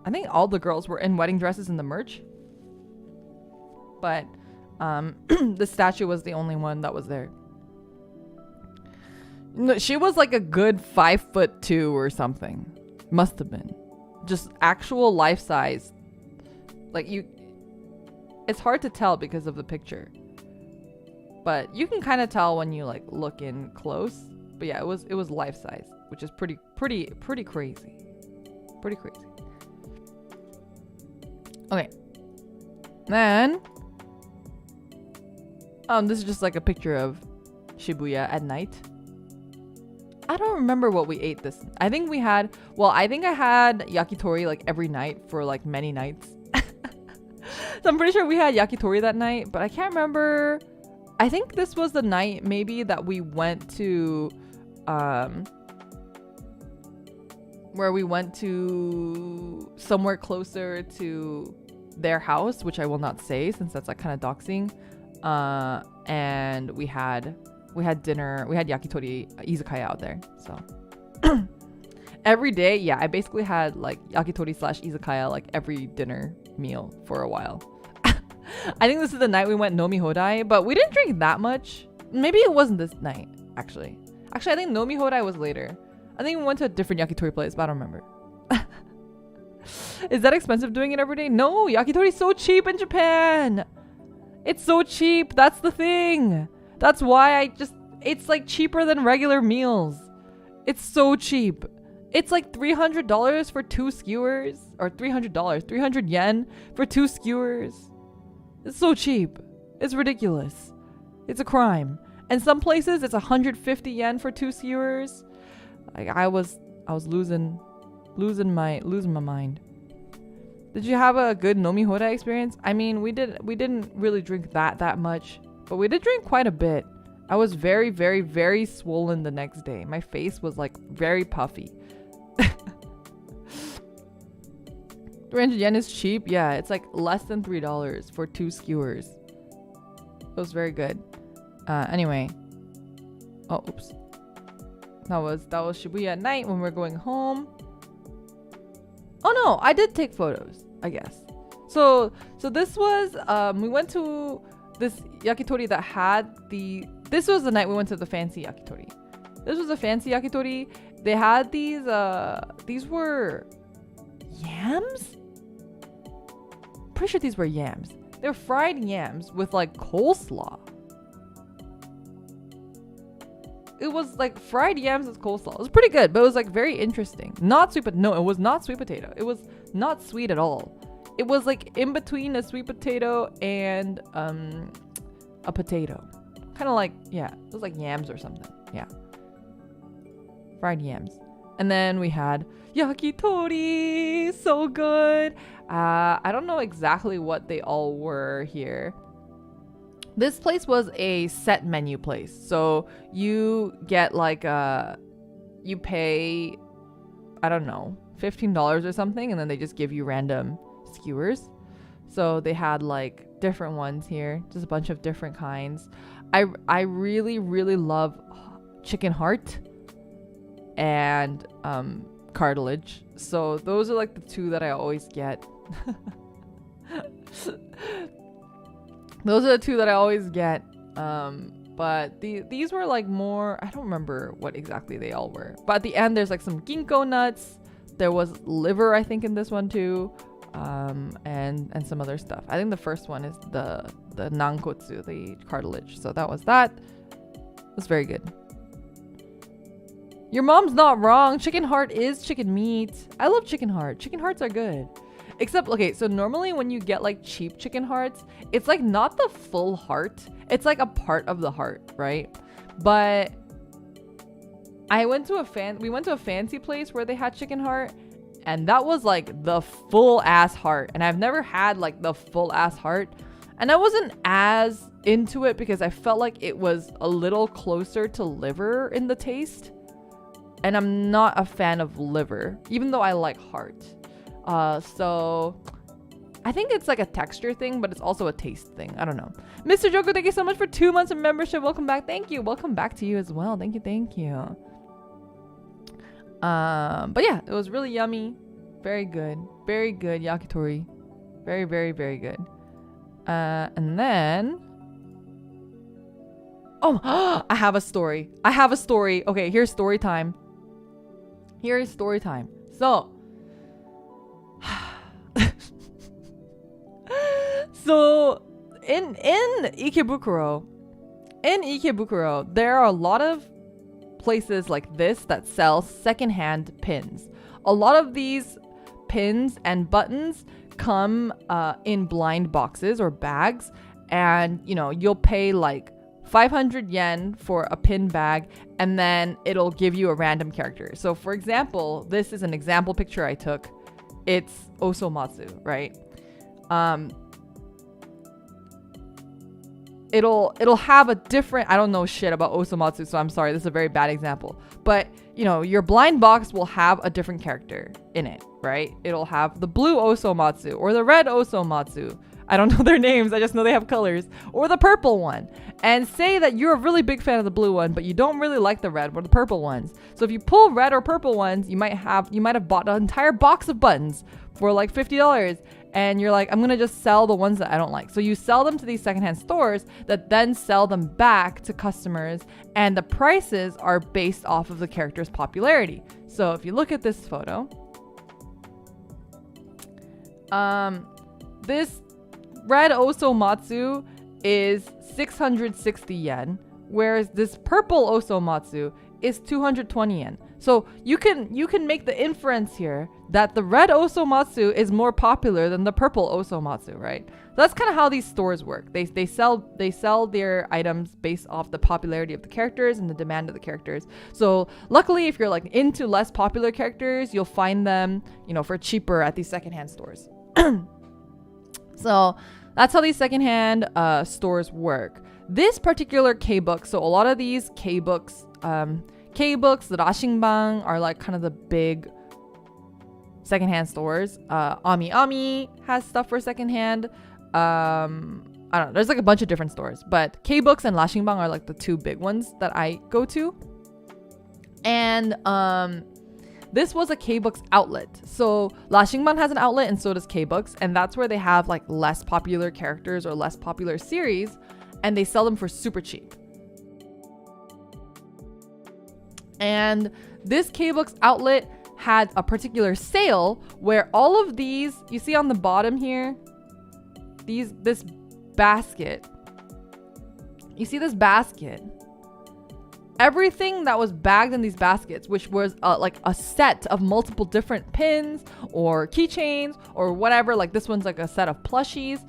I think all the girls were in wedding dresses in the merch. But the statue was the only one that was there. No, she was like a good 5'2" or something. Must have been. Just actual life size. Like it's hard to tell because of the picture. But you can kind of tell when you like look in close. But yeah, it was life size, which is pretty crazy. Pretty crazy. Okay. Then this is just like a picture of Shibuya at night. I don't remember what we ate this. I think I had yakitori like every night for like many nights. So I'm pretty sure we had yakitori that night, but I can't remember. I think this was the night maybe that we went to where we went to somewhere closer to their house, which I will not say since that's like kind of doxing. And we had dinner. We had yakitori izakaya out there. So every day, yeah, I basically had like yakitori / izakaya like every dinner meal for a while. I think this is the night we went Nomi Hodai, but we didn't drink that much. Maybe it wasn't this night, actually. I think Nomi Hodai was later. I think we went to a different yakitori place, but I don't remember. Is that expensive doing it every day? No, yakitori is so cheap in Japan. It's so cheap. That's the thing. That's why it's like cheaper than regular meals. It's so cheap. It's like $300 for 2 skewers, or $300, 300 yen for 2 skewers. It's so cheap. It's ridiculous. It's a crime. And some places it's 150 yen for 2 skewers. Like I was losing my mind. Did you have a good Nomi Hodai experience? I mean, we didn't really drink that much, but we did drink quite a bit. I was very, very, very swollen the next day. My face was like very puffy. 300 yen is cheap. Yeah, it's like less than $3 for 2 skewers. It was very good. Anyway. Oh, oops. That was Shibuya at night when we were going home. Oh no, I did take photos, I guess. So this was we went to this yakitori that had this was the night we went to the fancy yakitori. This was a fancy yakitori. They had these were yams? Pretty sure these were yams. They're fried yams with like coleslaw. It was like fried yams with coleslaw. It was pretty good, but it was like very interesting. Not sweet, but no, it was not sweet potato. It was not sweet at all. it was like in between a sweet potato and a potato. Kind of like, yeah, it was like yams or something. Yeah. Fried yams. And then we had yakitori. So good. I don't know exactly what they all were here. This place was a set menu place. So you get like you pay, I don't know, $15 or something, and then they just give you random skewers. So they had like different ones here, just a bunch of different kinds. I really, really love chicken heart and cartilage. So those are like the two that I always get. Those are the two that I always get. But these were like more, I don't remember what exactly they all were. But at the end, there's like some ginkgo nuts. There was liver, I think, in this one too. And some other stuff. I think the first one is the nankotsu, the cartilage. So that was that. It was very good. Your mom's not wrong. Chicken heart is chicken meat. I love chicken heart. Chicken hearts are good. Except, okay, so normally when you get like cheap chicken hearts, it's like not the full heart. It's like a part of the heart, right? But we went to a fancy place where they had chicken heart, and that was like the full ass heart. And I've never had like the full ass heart. And I wasn't as into it because I felt like it was a little closer to liver in the taste. And I'm not a fan of liver, even though I like heart. So I think it's like a texture thing, but it's also a taste thing. I don't know. Mr. Joker, thank you so much for 2 months of membership. Welcome back. Thank you. Welcome back to you as well. Thank you. Thank you. But yeah, it was really yummy. Very good. Very good yakitori. Very, very, very good. And then... Oh, I have a story. Okay, here's story time. Here's story time. So... So in Ikebukuro, there are a lot of places like this that sell secondhand pins. A lot of these pins and buttons come in blind boxes or bags, and you know, you'll pay like 500 yen for a pin bag, and then it'll give you a random character. So for example, this is an example picture I took. It's Osomatsu, right? It'll have a different, I don't know shit about Osomatsu, so I'm sorry, this is a very bad example. But, you know, your blind box will have a different character in it, right? It'll have the blue Osomatsu or the red Osomatsu. I don't know their names, I just know they have colors. Or the purple one. And say that you're a really big fan of the blue one, but you don't really like the red or the purple ones. So if you pull red or purple ones, you might have bought an entire box of buttons for like $50. And you're like, I'm gonna just sell the ones that I don't like. So you sell them to these secondhand stores that then sell them back to customers, and the prices are based off of the character's popularity. So if you look at this photo, this red Osomatsu is 660 yen, whereas this purple Osomatsu is 220 yen. So you can make the inference here that the red Osomatsu is more popular than the purple Osomatsu, right? So that's kind of how these stores work. They sell their items based off the popularity of the characters and the demand of the characters. So luckily, if you're like into less popular characters, you'll find them, you know, for cheaper at these secondhand stores. So that's how these secondhand stores work. This particular K-book, so a lot of these K-books, the Rashinban are like kind of the big secondhand stores. Ami Ami has stuff for secondhand. I don't know. There's like a bunch of different stores, but K-books and Rashinban are like the two big ones that I go to. And this was a K-books outlet. So Rashinban has an outlet, and so does K-books, and that's where they have like less popular characters or less popular series, and they sell them for super cheap. And this K-books outlet had a particular sale where all of these, you see on the bottom here, this basket. You see this basket? everything that was bagged in these baskets, which was like a set of multiple different pins or keychains or whatever. Like this one's like a set of plushies.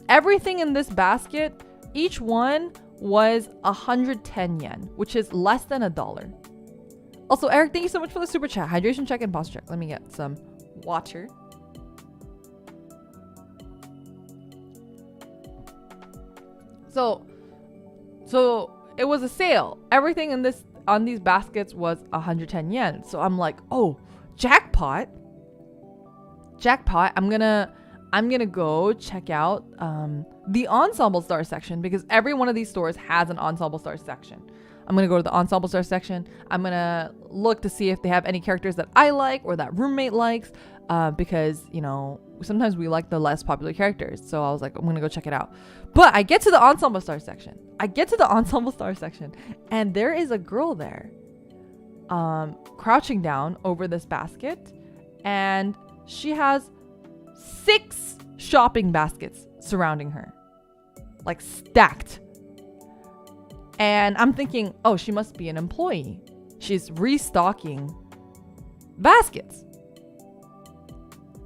Everything in this basket, each one was 110 yen, which is less than $1. Also, Eric, thank you so much for the super chat. Hydration check and posture check. Let me get some water. So it was a sale. Everything on these baskets was 110 yen. So I'm like, oh, jackpot. I'm gonna go check out the Ensemble Star section, because every one of these stores has an Ensemble Star section. I'm gonna go to the Ensemble Star section. I'm gonna look to see if they have any characters that I like or that roommate likes, because, you know, sometimes we like the less popular characters. So I was like, I'm gonna go check it out. But I get to the Ensemble Star section. And there is a girl there, crouching down over this basket, and she has 6 shopping baskets surrounding her, like stacked. And I'm thinking, oh, she must be an employee. She's restocking baskets.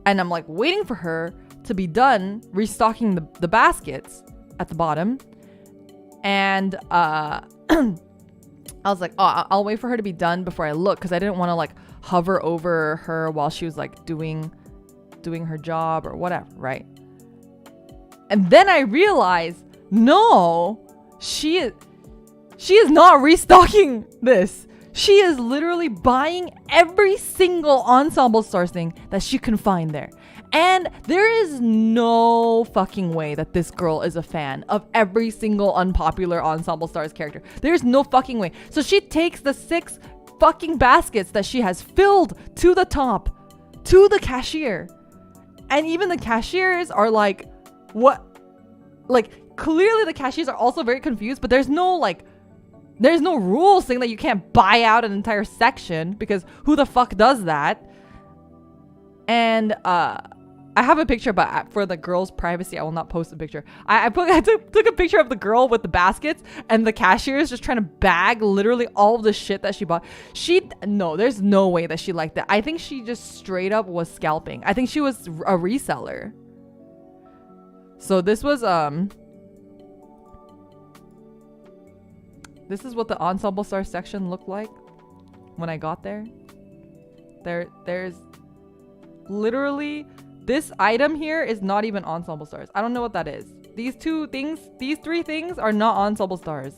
And I'm like waiting for her to be done restocking the baskets at the bottom. And I was like, oh, I'll wait for her to be done before I look, because I didn't want to like hover over her while she was like doing her job or whatever, right? And then I realized, no, she is not restocking this. She is literally buying every single Ensemble Stars thing that she can find there. And there is no fucking way that this girl is a fan of every single unpopular Ensemble Stars character. There's no fucking way. So she takes the 6 fucking baskets that she has filled to the top to the cashier. And even the cashiers are like, what? Like, clearly the cashiers are also very confused, but there's no rule saying that you can't buy out an entire section, because who the fuck does that? And I have a picture, but for the girl's privacy, I will not post a picture. I took a picture of the girl with the baskets, and the cashier is just trying to bag literally all of the shit that she bought. No, there's no way that she liked that. I think she just straight up was scalping. I think she was a reseller. So this was this is what the Ensemble Star section looked like when I got there. There's literally, this item here is not even Ensemble Stars. I don't know what that is. These 3 things are not Ensemble Stars.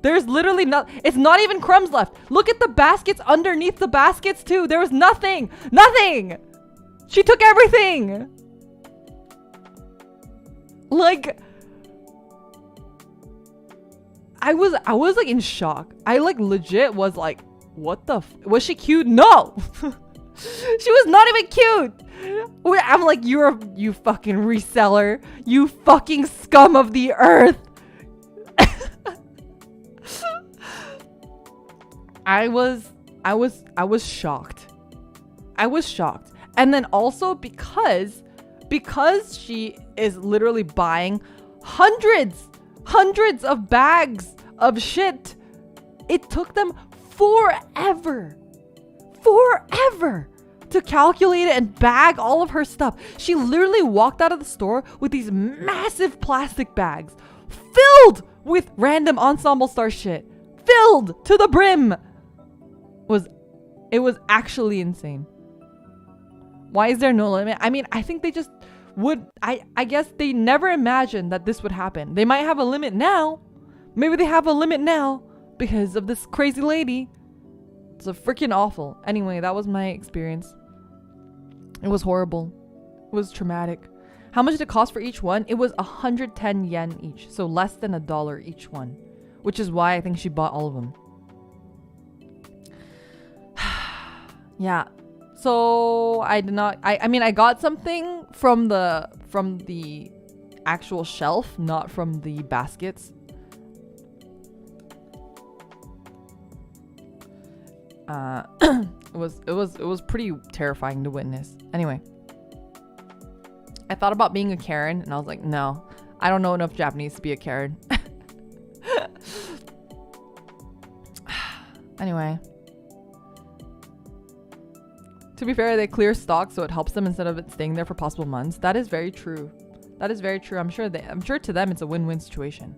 There's literally it's not even crumbs left. Look at the baskets underneath the baskets too. There was nothing. She took everything. Like, I was like in shock. I like legit was like, what the was she cute? No. She was not even cute. I'm like, you fucking reseller, you fucking scum of the earth. I was shocked. And then also because she is literally buying hundreds of bags of shit, it took them forever to calculate it and bag all of her stuff. She literally walked out of the store with these massive plastic bags filled with random Ensemble Star shit, filled to the brim. It was actually insane. Why is there no limit? I mean, I think they just would. I guess they never imagined that this would happen. They might have a limit now. Maybe they have a limit now because of this crazy lady. It's a freaking awful. Anyway, that was my experience. It was horrible. It was traumatic. How much did it cost for each one? It was 110 yen each. So less than $1 each one. Which is why I think she bought all of them. Yeah. So I did not. I mean, I got something from the actual shelf, not from the baskets. It was pretty terrifying to witness. Anyway, I thought about being a Karen, and I was like, no, I don't know enough Japanese to be a Karen. Anyway. To be fair, they clear stock so it helps them instead of it staying there for possible months. That is very true. That is very true. I'm sure to them it's a win-win situation.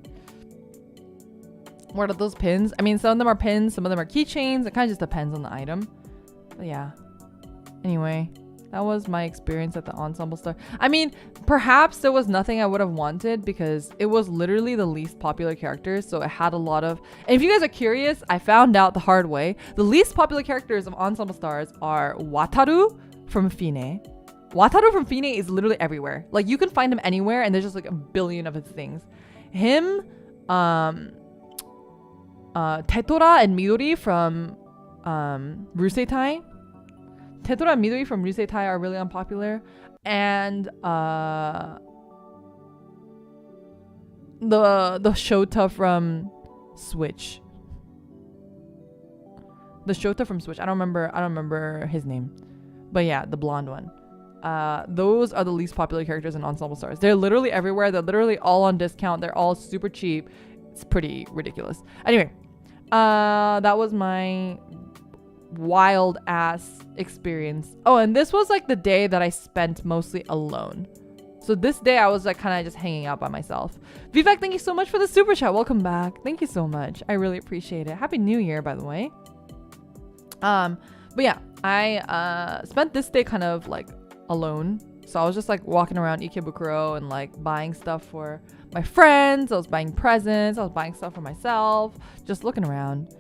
What are those pins? I mean, some of them are pins, some of them are keychains. It kind of just depends on the item. But yeah. Anyway, that was my experience at the Ensemble Star. I mean, perhaps there was nothing I would have wanted because it was literally the least popular characters. So it had a lot of... And if you guys are curious, I found out the hard way. The least popular characters of Ensemble Stars are Wataru from Fine. Wataru from Fine is literally everywhere. Like, you can find him anywhere and there's just like a billion of his things. Him, Tetora and Midori from Ruseitai. Tetora and Midori from Ruseitai are really unpopular. And the Shota from Switch. The Shota from Switch. I don't remember his name. But yeah, the blonde one. Those are the least popular characters in Ensemble Stars. They're literally everywhere. They're literally all on discount. They're all super cheap. It's pretty ridiculous. Anyway, that was my wild ass experience. Oh, and this was like the day that I spent mostly alone. So this day I was like kind of just hanging out by myself. Vivek, thank you so much for the super chat. Welcome back. Thank you so much. I really appreciate it. Happy New Year, by the way. But yeah, I spent this day kind of like alone. So I was just like walking around Ikebukuro and like buying stuff for my friends. I was buying presents. I was buying stuff for myself. Just looking around.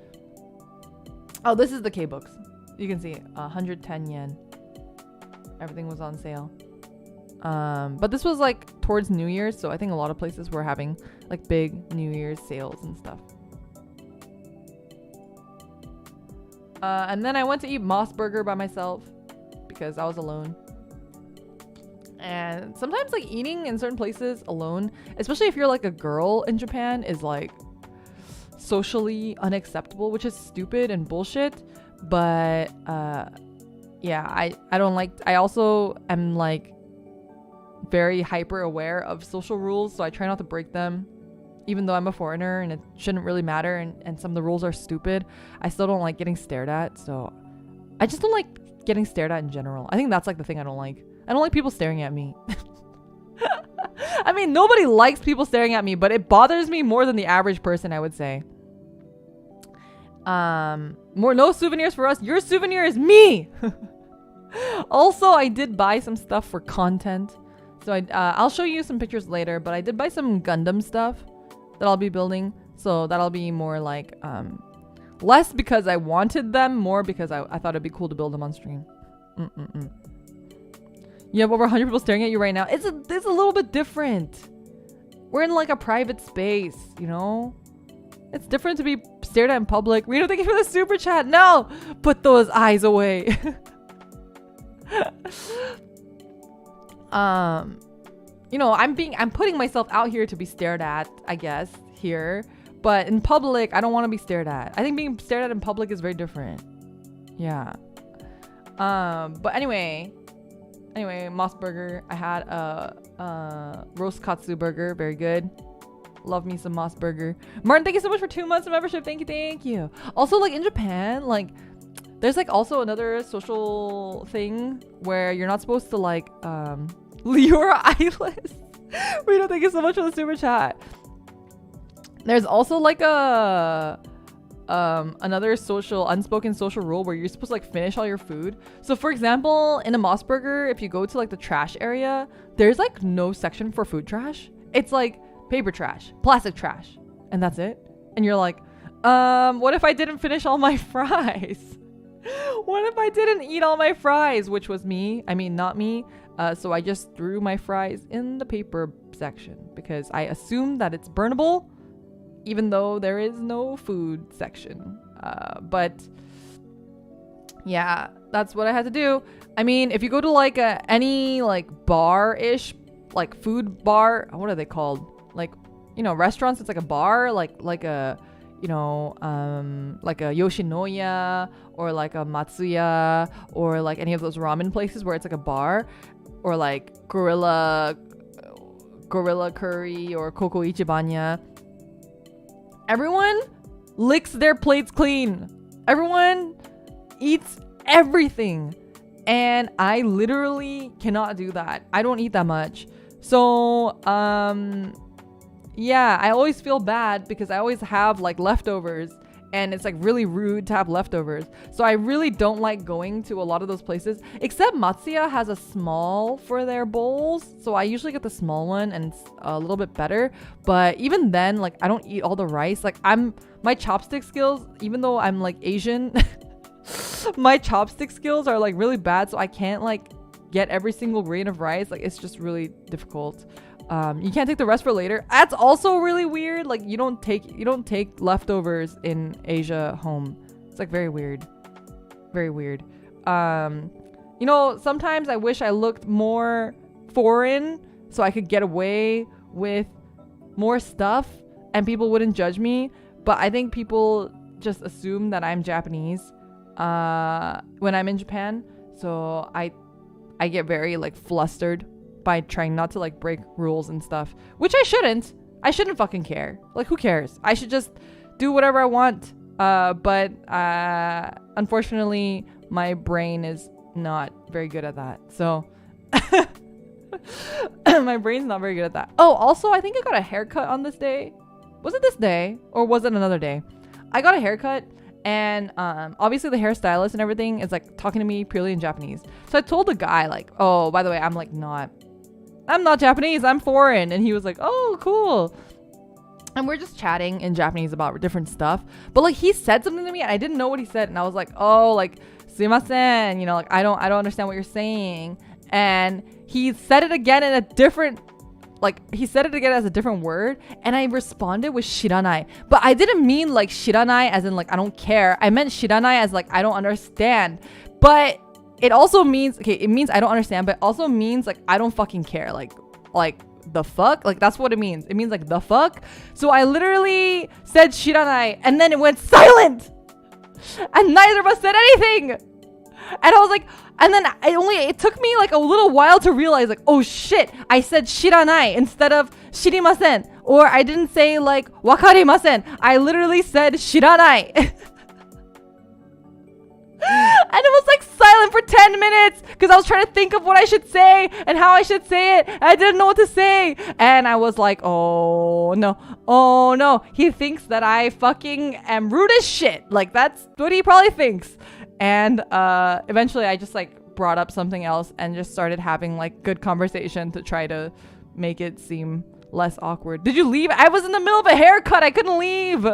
Oh, this is the K-books. You can see 110 yen. Everything was on sale. But this was like towards New Year's, so I think a lot of places were having like big New Year's sales and stuff. And then I went to eat Moss Burger by myself because I was alone. And sometimes like eating in certain places alone, especially if you're like a girl in Japan, is like socially unacceptable, which is stupid and bullshit. But yeah, I don't like... I also am like very hyper aware of social rules, so I try not to break them. Even though I'm a foreigner and it shouldn't really matter, and some of the rules are stupid, I still don't like getting stared at. So I just don't like getting stared at in general. I think that's like the thing I don't like. I don't like people staring at me. I mean, nobody likes people staring at me, but it bothers me more than the average person, I would say. No souvenirs for us. Your souvenir is me. Also, I did buy some stuff for content. So I'll show you some pictures later, but I did buy some Gundam stuff that I'll be building. So that'll be more like, less because I wanted them, more because I thought it'd be cool to build them on stream. You have over 100 people staring at you right now. It's a little bit different. We're in like a private space, you know? It's different to be stared at in public. Reno, thank you for the super chat. No! Put those eyes away. You know, I'm putting myself out here to be stared at, I guess, here. But in public, I don't want to be stared at. I think being stared at in public is very different. Yeah. But anyway, Moss Burger. I had a roast katsu burger. Very good. Love me some Moss Burger. Martin, thank you so much for 2 months of membership. Thank you. Also, like in Japan, like there's like also another social thing where you're not supposed to like lure eyelids. Reno, thank you so much for the super chat. There's also like a another unspoken social rule where you're supposed to like finish all your food. So for example, in a Moss Burger, if you go to like the trash area, there's like no section for food trash. It's like paper trash, plastic trash, and that's it. And you're like, what if I didn't finish all my fries? What if I didn't eat all my fries? Which was me. I mean, not me. So I just threw my fries in the paper section because I assumed that it's burnable, even though there is no food section. But yeah, that's what I had to do. I mean, if you go to like any like bar-ish, like food bar, what are they called? Like, you know, restaurants, it's like a bar, like a, you know, like a Yoshinoya or like a Matsuya or like any of those ramen places where it's like a bar, or like Gorilla Curry or Koko Ichibanya. Everyone licks their plates clean. Everyone eats everything. And I literally cannot do that. I don't eat that much. So, yeah, I always feel bad because I always have like leftovers. And it's like really rude to have leftovers. So I really don't like going to a lot of those places. Except Matsuya has a small for their bowls. So I usually get the small one and it's a little bit better. But even then, like I don't eat all the rice. Like my chopstick skills, even though I'm like Asian, my chopstick skills are like really bad. So I can't like get every single grain of rice. Like it's just really difficult. You can't take the rest for later. That's also really weird. Like you don't take leftovers in Asia home. It's like very weird. Very weird. You know, sometimes I wish I looked more foreign so I could get away with more stuff and people wouldn't judge me. But I think people just assume that I'm Japanese when I'm in Japan. So I get very like flustered by trying not to like break rules and stuff, which I shouldn't fucking care. Like who cares? I should just do whatever I want. But unfortunately my brain is not very good at that. So my brain's not very good at that. Oh, also I think I got a haircut on this day. Was it this day or was it another day? I got a haircut and obviously the hairstylist and everything is like talking to me purely in Japanese. So I told the guy like, oh, by the way, I'm not Japanese, I'm foreign. And he was like, oh, cool. And we're just chatting in Japanese about different stuff. But like he said something to me and I didn't know what he said. And I was like, oh, like, sumimasen, you know, like I don't understand what you're saying. And he said it again in a different, like he said it again as a different word. And I responded with shiranai. But I didn't mean like shiranai as in like I don't care. I meant shiranai as like I don't understand. But it also means, okay, it means I don't understand, but it also means like I don't fucking care. Like the fuck? Like that's what it means. It means like the fuck. So I literally said shiranai and then it went silent. And neither of us said anything. And I was like, and then it took me like a little while to realize like, oh shit, I said shiranai instead of shirimasen. Or I didn't say like wakarimasen. I literally said shiranai. And it was like silent for 10 minutes because I was trying to think of what I should say and how I should say it. I didn't know what to say. And I was like, oh no. He thinks that I fucking am rude as shit. Like that's what he probably thinks. And eventually I just like brought up something else and just started having like good conversation to try to make it seem less awkward. Did you leave? I was in the middle of a haircut. I couldn't leave.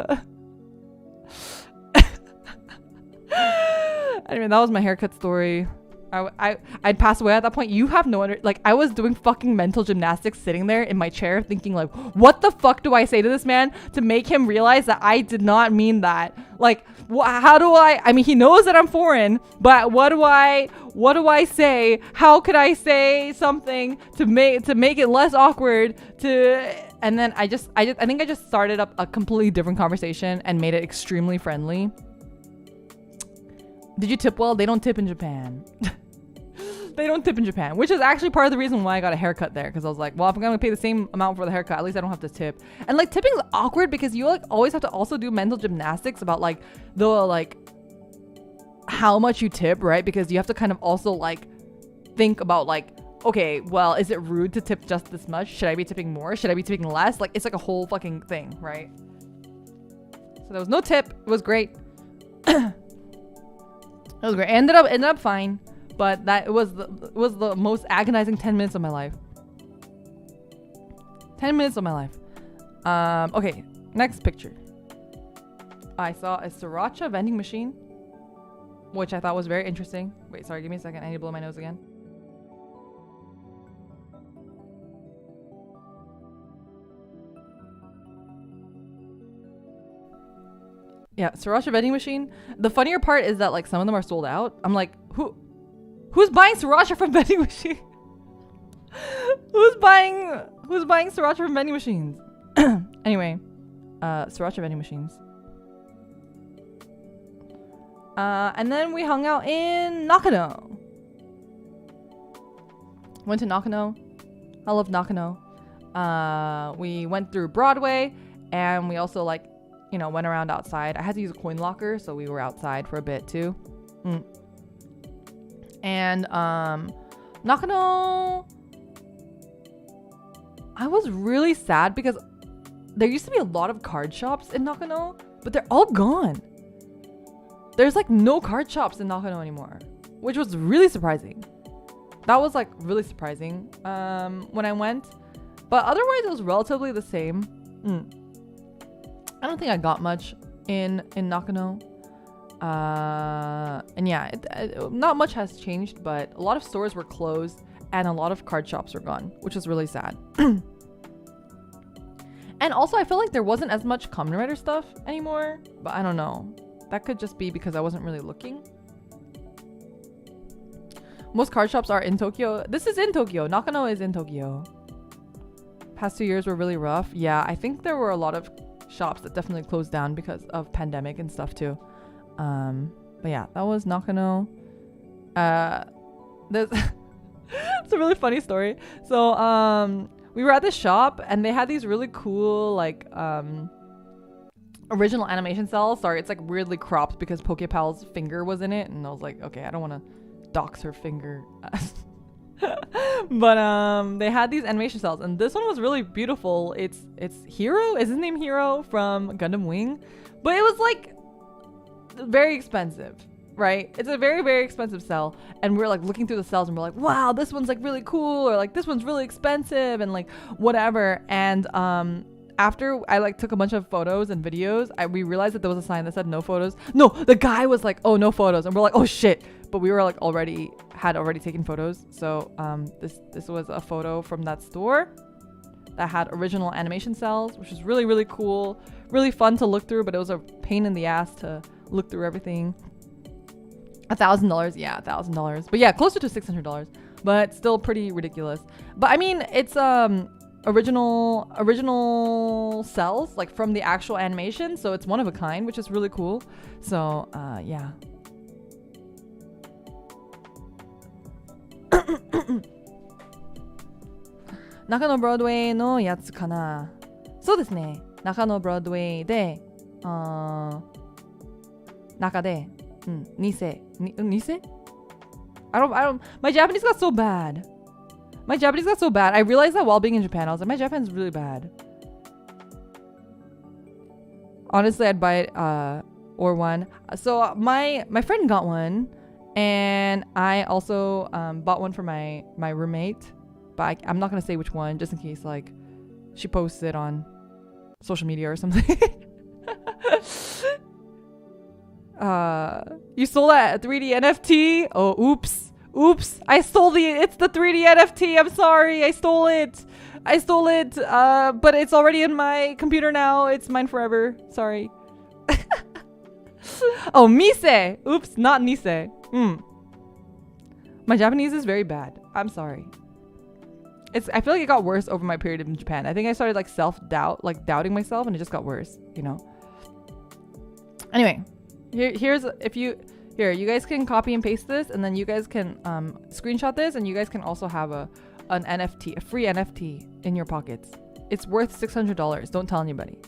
Anyway, that was my haircut story. I'd pass away at that point. You have no like I was doing fucking mental gymnastics sitting there in my chair thinking like, what the fuck do I say to this man to make him realize that I did not mean that? Like how do I mean he knows that I'm foreign, but what do I say? How could I say something to make it less awkward and then I think I just started up a completely different conversation and made it extremely friendly. Did you tip well? They don't tip in Japan. They don't tip in Japan, which is actually part of the reason why I got a haircut there. Because I was like, well, if I'm going to pay the same amount for the haircut, at least I don't have to tip. And like tipping is awkward because you like always have to also do mental gymnastics about like the like how much you tip, right? Because you have to kind of also like think about like, okay, well, is it rude to tip just this much? Should I be tipping more? Should I be tipping less? Like it's like a whole fucking thing, right? So there was no tip. It was great. It was great. Ended up fine, but that was the most agonizing 10 minutes of my life. 10 minutes of my life. Okay, next picture. I saw a sriracha vending machine, which I thought was very interesting. Wait, sorry, give me a second. I need to blow my nose again. Yeah, sriracha vending machine. The funnier part is that like some of them are sold out. I'm like, who's buying sriracha from vending machine? who's buying sriracha from vending machines? Anyway, sriracha vending machines. And then we hung out in Nakano. Went to Nakano. I love Nakano. We went through Broadway and we also like you know, went around outside. I had to use a coin locker, so we were outside for a bit too. And Nakano, I was really sad because there used to be a lot of card shops in Nakano, but they're all gone. There's like no card shops in Nakano anymore, which was really surprising. That was like really surprising when I went, but otherwise it was relatively the same. I don't think I got much in Nakano. And yeah, not much has changed, but a lot of stores were closed and a lot of card shops were gone, which was really sad. And also I feel like there wasn't as much Kamen Rider stuff anymore, but I don't know. That could just be because I wasn't really looking. Most card shops are in Tokyo. This is in Tokyo. Nakano is in Tokyo. Past 2 years were really rough. Yeah, I think there were a lot of shops that definitely closed down because of pandemic and stuff too. But yeah, that was Nakano. There's it's a really funny story. So we were at this shop and they had these really cool like original animation cells. Sorry, it's like weirdly cropped because Pokepal's finger was in it, and I was like, okay, I don't want to dox her finger. But they had these animation cells, and this one was really beautiful. It's Hero. Is his name Hero from Gundam Wing? But it was like very expensive, right? It's a very, very expensive cell, and we're like looking through the cells and we're like, wow, this one's like really cool, or like this one's really expensive, and like whatever. And after I like took a bunch of photos and videos, we realized that there was a sign that said no photos. No, the guy was like, oh, no photos, and we're like, oh shit. But we were like already taken photos. So this was a photo from that store that had original animation cells, which was really, really cool, really fun to look through, but it was a pain in the ass to look through everything. $1,000, yeah, $1,000. But yeah, closer to $600, but still pretty ridiculous. But I mean, it's original cells like from the actual animation, so it's one of a kind, which is really cool. So yeah. Nakano Broadway のやつかな。そうですね。Nakano Broadway で、中で、2世。I don't, my Japanese got so bad. My Japanese got so bad. I realized that while being in Japan, I was like, my Japanese is really bad. Honestly, I'd buy it, or one. So my friend got one, and I also bought one for my roommate, but I'm not gonna say which one, just in case like she posts it on social media or something. You stole that 3D NFT? Oh, oops. I stole it's the 3D NFT. I'm sorry. I stole it. But it's already in my computer now. It's mine forever. Sorry. Oh, mise. Oops, not nise. My Japanese is very bad. I'm sorry. I feel like it got worse over my period in Japan. I think I started like self-doubt, like doubting myself, and it just got worse, you know. Anyway, here's you guys can copy and paste this, and then you guys can screenshot this, and you guys can also have an NFT, a free NFT in your pockets. It's worth $600. Don't tell anybody.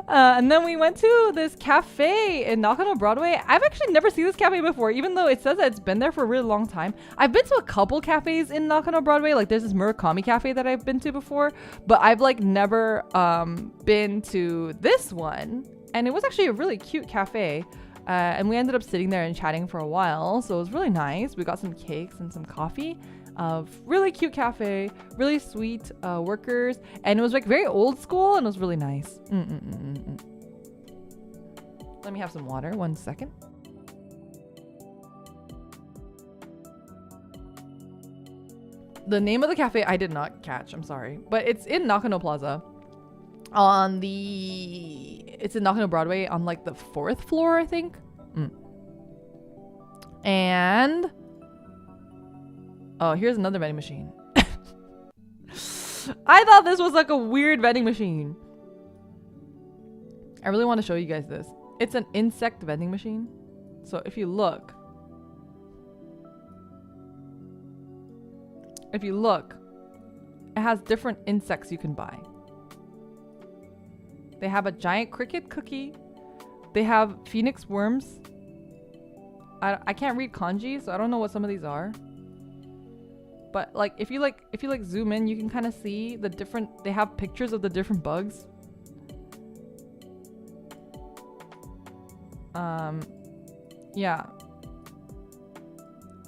And then we went to this cafe in Nakano Broadway. I've actually never seen this cafe before, even though it says that it's been there for a really long time. I've been to a couple cafes in Nakano Broadway. Like there's this Murakami cafe that I've been to before, but I've like never been to this one. And it was actually a really cute cafe. And we ended up sitting there and chatting for a while. So it was really nice. We got some cakes and some coffee. Really cute cafe, really sweet workers, and it was like very old school, and it was really nice. Let me have some water, 1 second. The name of the cafe I did not catch, I'm sorry, but it's in Nakano Plaza. It's in Nakano Broadway on like the 4th floor, I think. And oh, here's another vending machine. I thought this was like a weird vending machine. I really want to show you guys this. It's an insect vending machine. So if you look, it has different insects you can buy. They have a giant cricket cookie. They have phoenix worms. I can't read kanji, so I don't know what some of these are. But like if you zoom in, you can kind of see the different, they have pictures of the different bugs. Yeah.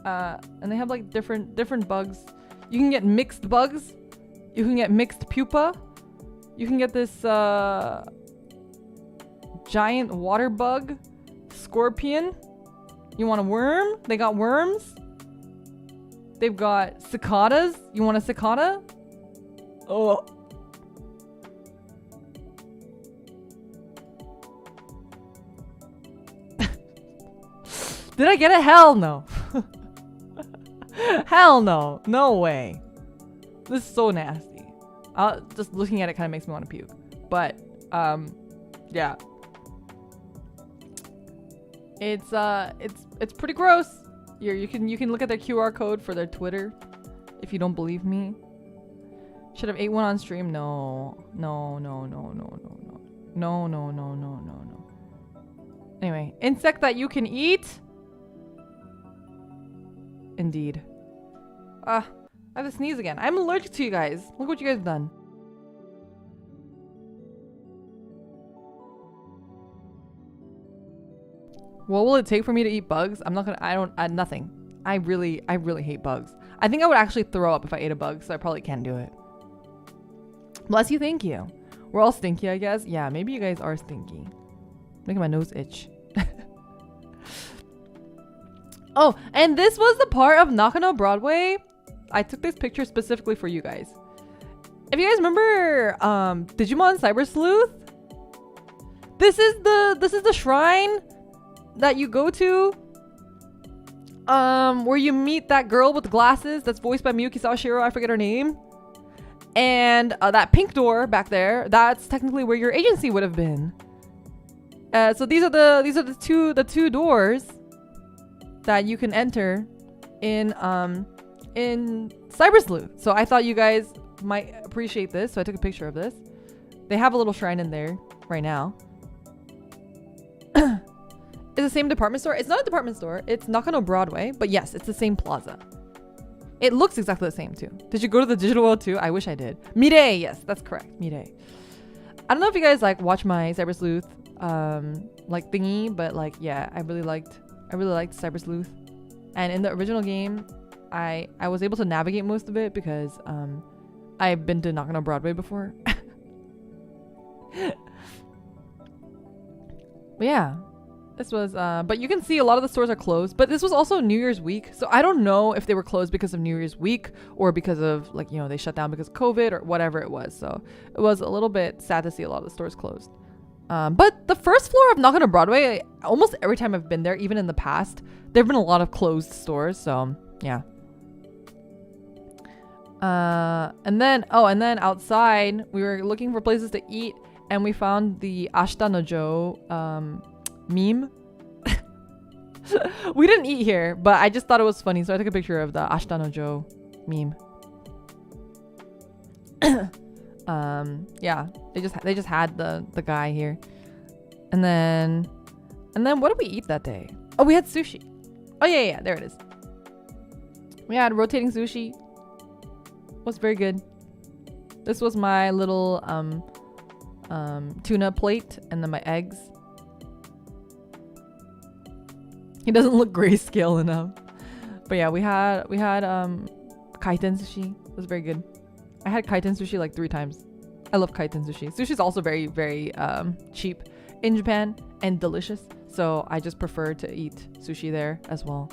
And they have like different bugs. You can get mixed bugs. You can get mixed pupa. You can get this giant water bug scorpion. You want a worm? They got worms. They've got cicadas. You want a cicada? Oh. Did I get it? Hell no. Hell no. No way. This is so nasty. Just looking at it kind of makes me want to puke. But, yeah. It's pretty gross. You can look at their QR code for their Twitter if you don't believe me. Should have ate one on stream. No. Anyway, insect that you can eat. Indeed. I have to sneeze again. I'm allergic to you guys. Look what you guys have done. What will it take for me to eat bugs? Nothing. I really hate bugs. I think I would actually throw up if I ate a bug, so I probably can't do it. Bless you, thank you. We're all stinky, I guess. Yeah, maybe you guys are stinky. Making my nose itch. Oh, and this was the part of Nakano Broadway. I took this picture specifically for you guys. If you guys remember Digimon Cyber Sleuth, this is the shrine that you go to where you meet that girl with the glasses that's voiced by Miyuki Sawashiro. I forget her name. And that pink door back there, that's technically where your agency would have been. So these are the two doors that you can enter in Cyber Sleuth. So I thought you guys might appreciate this, so I took a picture of this. They have a little shrine in there right now. It's the same department store. It's not a department store. It's Nakano Broadway, but yes, it's the same plaza. It looks exactly the same too. Did you go to the digital world too? I wish I did. Mire, yes, that's correct. Mire. I don't know if you guys like watch my Cyber Sleuth like thingy, but like yeah, I really liked Cyber Sleuth. And in the original game, I was able to navigate most of it because I've been to Nakano Broadway before. But yeah, this was but you can see a lot of the stores are closed, but this was also New Year's week, so I don't know if they were closed because of New Year's week or because of like, you know, they shut down because of COVID or whatever it was. So it was a little bit sad to see a lot of the stores closed. But the first floor of Nakano Broadway, almost every time I've been there, even in the past, there have been a lot of closed stores. So yeah. And then outside we were looking for places to eat, and we found the Ashita no Joe meme. We didn't eat here, but I just thought it was funny, so I took a picture of the Ashita no Joe meme. Yeah, they just had the guy here. And then what did we eat that day? Oh, we had sushi. Oh yeah, there it is. We had rotating sushi. It was very good. This was my little tuna plate, and then my eggs. He doesn't look grayscale enough. But yeah, we had kaiten sushi. It was very good. I had kaiten sushi like 3 times. I love kaiten sushi. Sushi is also very, very cheap in Japan and delicious. So I just prefer to eat sushi there as well.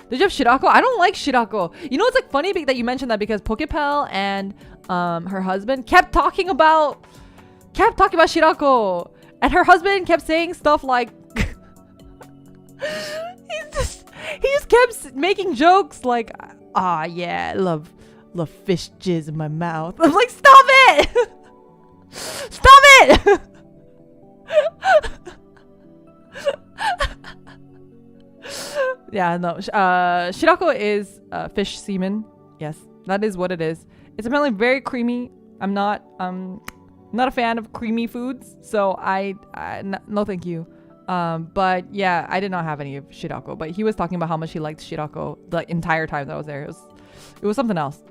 Did you have shirako? I don't like shirako. You know, it's like funny that you mentioned that because Pokepel and her husband kept talking about shirako, and her husband kept saying stuff like he just kept making jokes like, yeah, I love fish jizz in my mouth. I'm like, stop it! Stop it! Yeah, no. Shirako is fish semen. Yes, that is what it is. It's apparently very creamy. I'm not Not a fan of creamy foods, so no thank you. But yeah, I did not have any of Shirako, but he was talking about how much he liked Shirako the entire time that I was there. It was something else.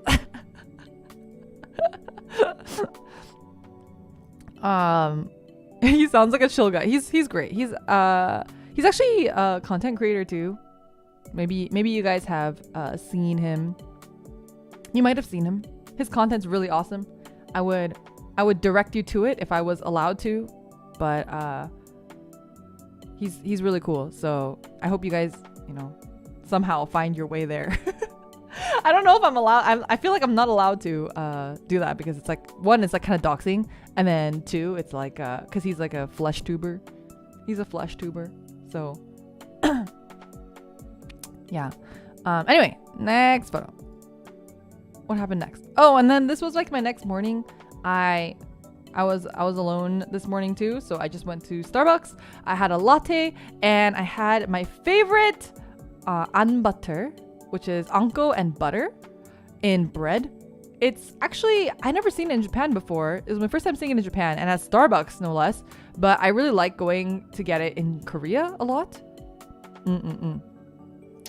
He sounds like a chill guy. He's great. He's actually a content creator too. Maybe you guys have seen him. You might have seen him. His content's really awesome. I would direct you to it if I was allowed to, but he's really cool. So I hope you guys, somehow find your way there. I don't know if I'm allowed. I feel like I'm not allowed to do that because it's like, one, it's like kind of doxing, and then two, it's like because he's like a flesh tuber. He's a flesh tuber. So yeah. Anyway, next photo. What happened next? Oh, and then this was like my next morning. I was alone this morning too, so I just went to Starbucks. I had a latte and I had my favorite an butter, which is anko and butter in bread. It's actually, I never seen it in Japan before. It was my first time seeing it in Japan and at Starbucks no less, but I really like going to get it in Korea a lot.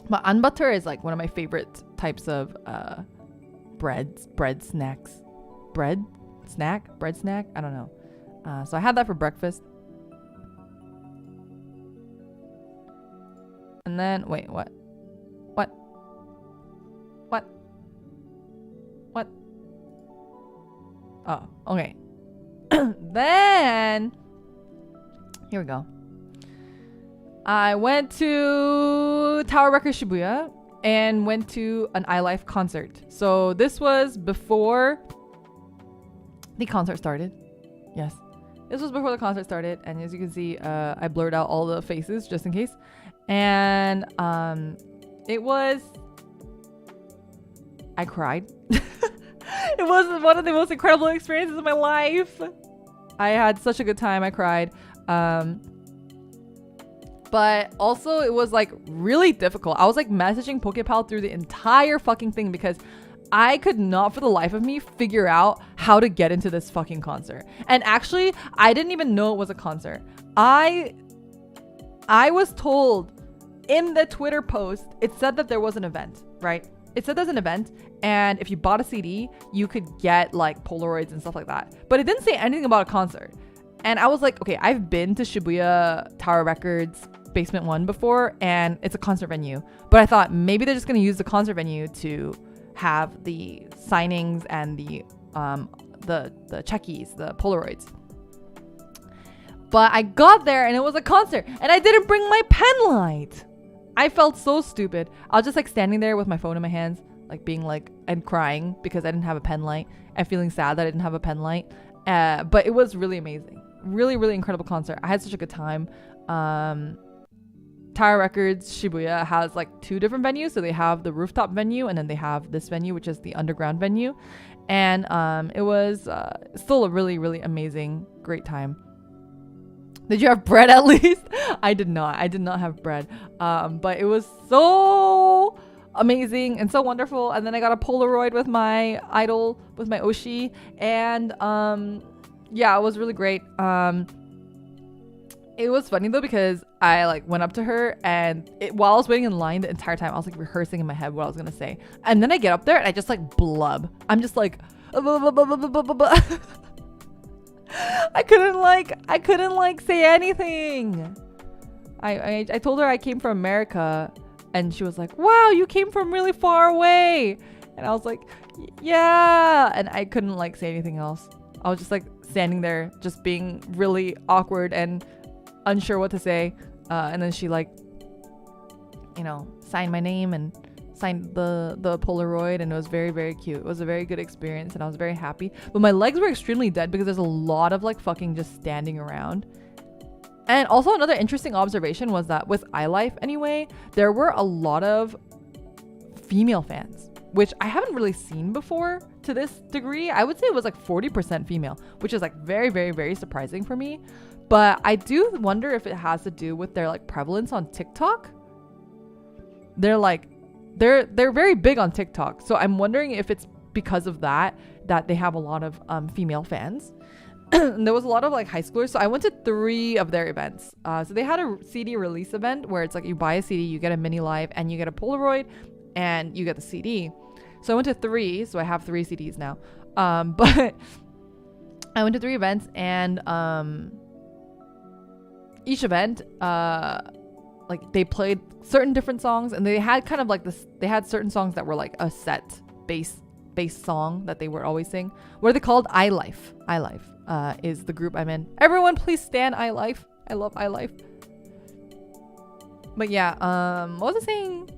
But an butter is like one of my favorite types of bread snack. I don't know. So I had that for breakfast. And then, wait, what? Oh, okay. Then, here we go. I went to Tower Records Shibuya and went to an iLife concert. So this was before the concert started. Yes, this was before the concert started, and as you can see, I blurred out all the faces just in case. And it was, I cried. It was one of the most incredible experiences of my life. I had such a good time. I cried. But also it was like really difficult. I was like messaging PokePal through the entire fucking thing because I could not for the life of me figure out how to get into this fucking concert. And actually, I didn't even know it was a concert. I was told in the Twitter post, it said that there was an event, right? It said there's an event, and if you bought a CD, you could get like Polaroids and stuff like that. But it didn't say anything about a concert. And I was like, okay, I've been to Shibuya Tower Records Basement 1 before, and it's a concert venue. But I thought maybe they're just going to use the concert venue to have the signings and the checkies, the Polaroids. But I got there and it was a concert, and I didn't bring my pen light. I felt so stupid. I was just like standing there with my phone in my hands, like being like, and crying because I didn't have a pen light and feeling sad that I didn't have a pen light. But it was really amazing. Really, really incredible concert. I had such a good time. Tower Records Shibuya has like 2 different venues. So they have the rooftop venue, and then they have this venue, which is the underground venue. And it was still a really, really amazing, great time. Did you have bread at least? I did not. I did not have bread. But it was so amazing and so wonderful. And then I got a Polaroid with my idol, with my Oshi. And yeah, it was really great. It was funny though because I like went up to her, and while I was waiting in line the entire time, I was like rehearsing in my head what I was gonna say. And then I get up there and I just like blub. I'm just like I couldn't say anything. I told her I came from America, and she was like, wow, you came from really far away. And I was like, yeah. And I couldn't like say anything else. I was just like standing there just being really awkward and unsure what to say. And then she like, signed my name and signed the Polaroid, and it was very, very cute. It was a very good experience, and I was very happy. But my legs were extremely dead because there's a lot of like fucking just standing around. And also another interesting observation was that with iLife anyway, there were a lot of female fans, which I haven't really seen before to this degree. I would say it was like 40% female, which is like very, very, very surprising for me. But I do wonder if it has to do with their like prevalence on TikTok. They're very big on TikTok. So I'm wondering if it's because of that they have a lot of female fans. there was a lot of like high schoolers. So I went to 3 of their events. So they had a CD release event where it's like you buy a CD, you get a mini live, and you get a Polaroid, and you get the CD. So I went to 3. So I have 3 CDs now. But I went to 3 events, and each event, like they played certain different songs, and they had kind of like this. They had certain songs that were like a set bass song that they would always sing. What are they called? iLife. iLife is the group I'm in. Everyone, please stand iLife. I love iLife. But yeah, what was I saying?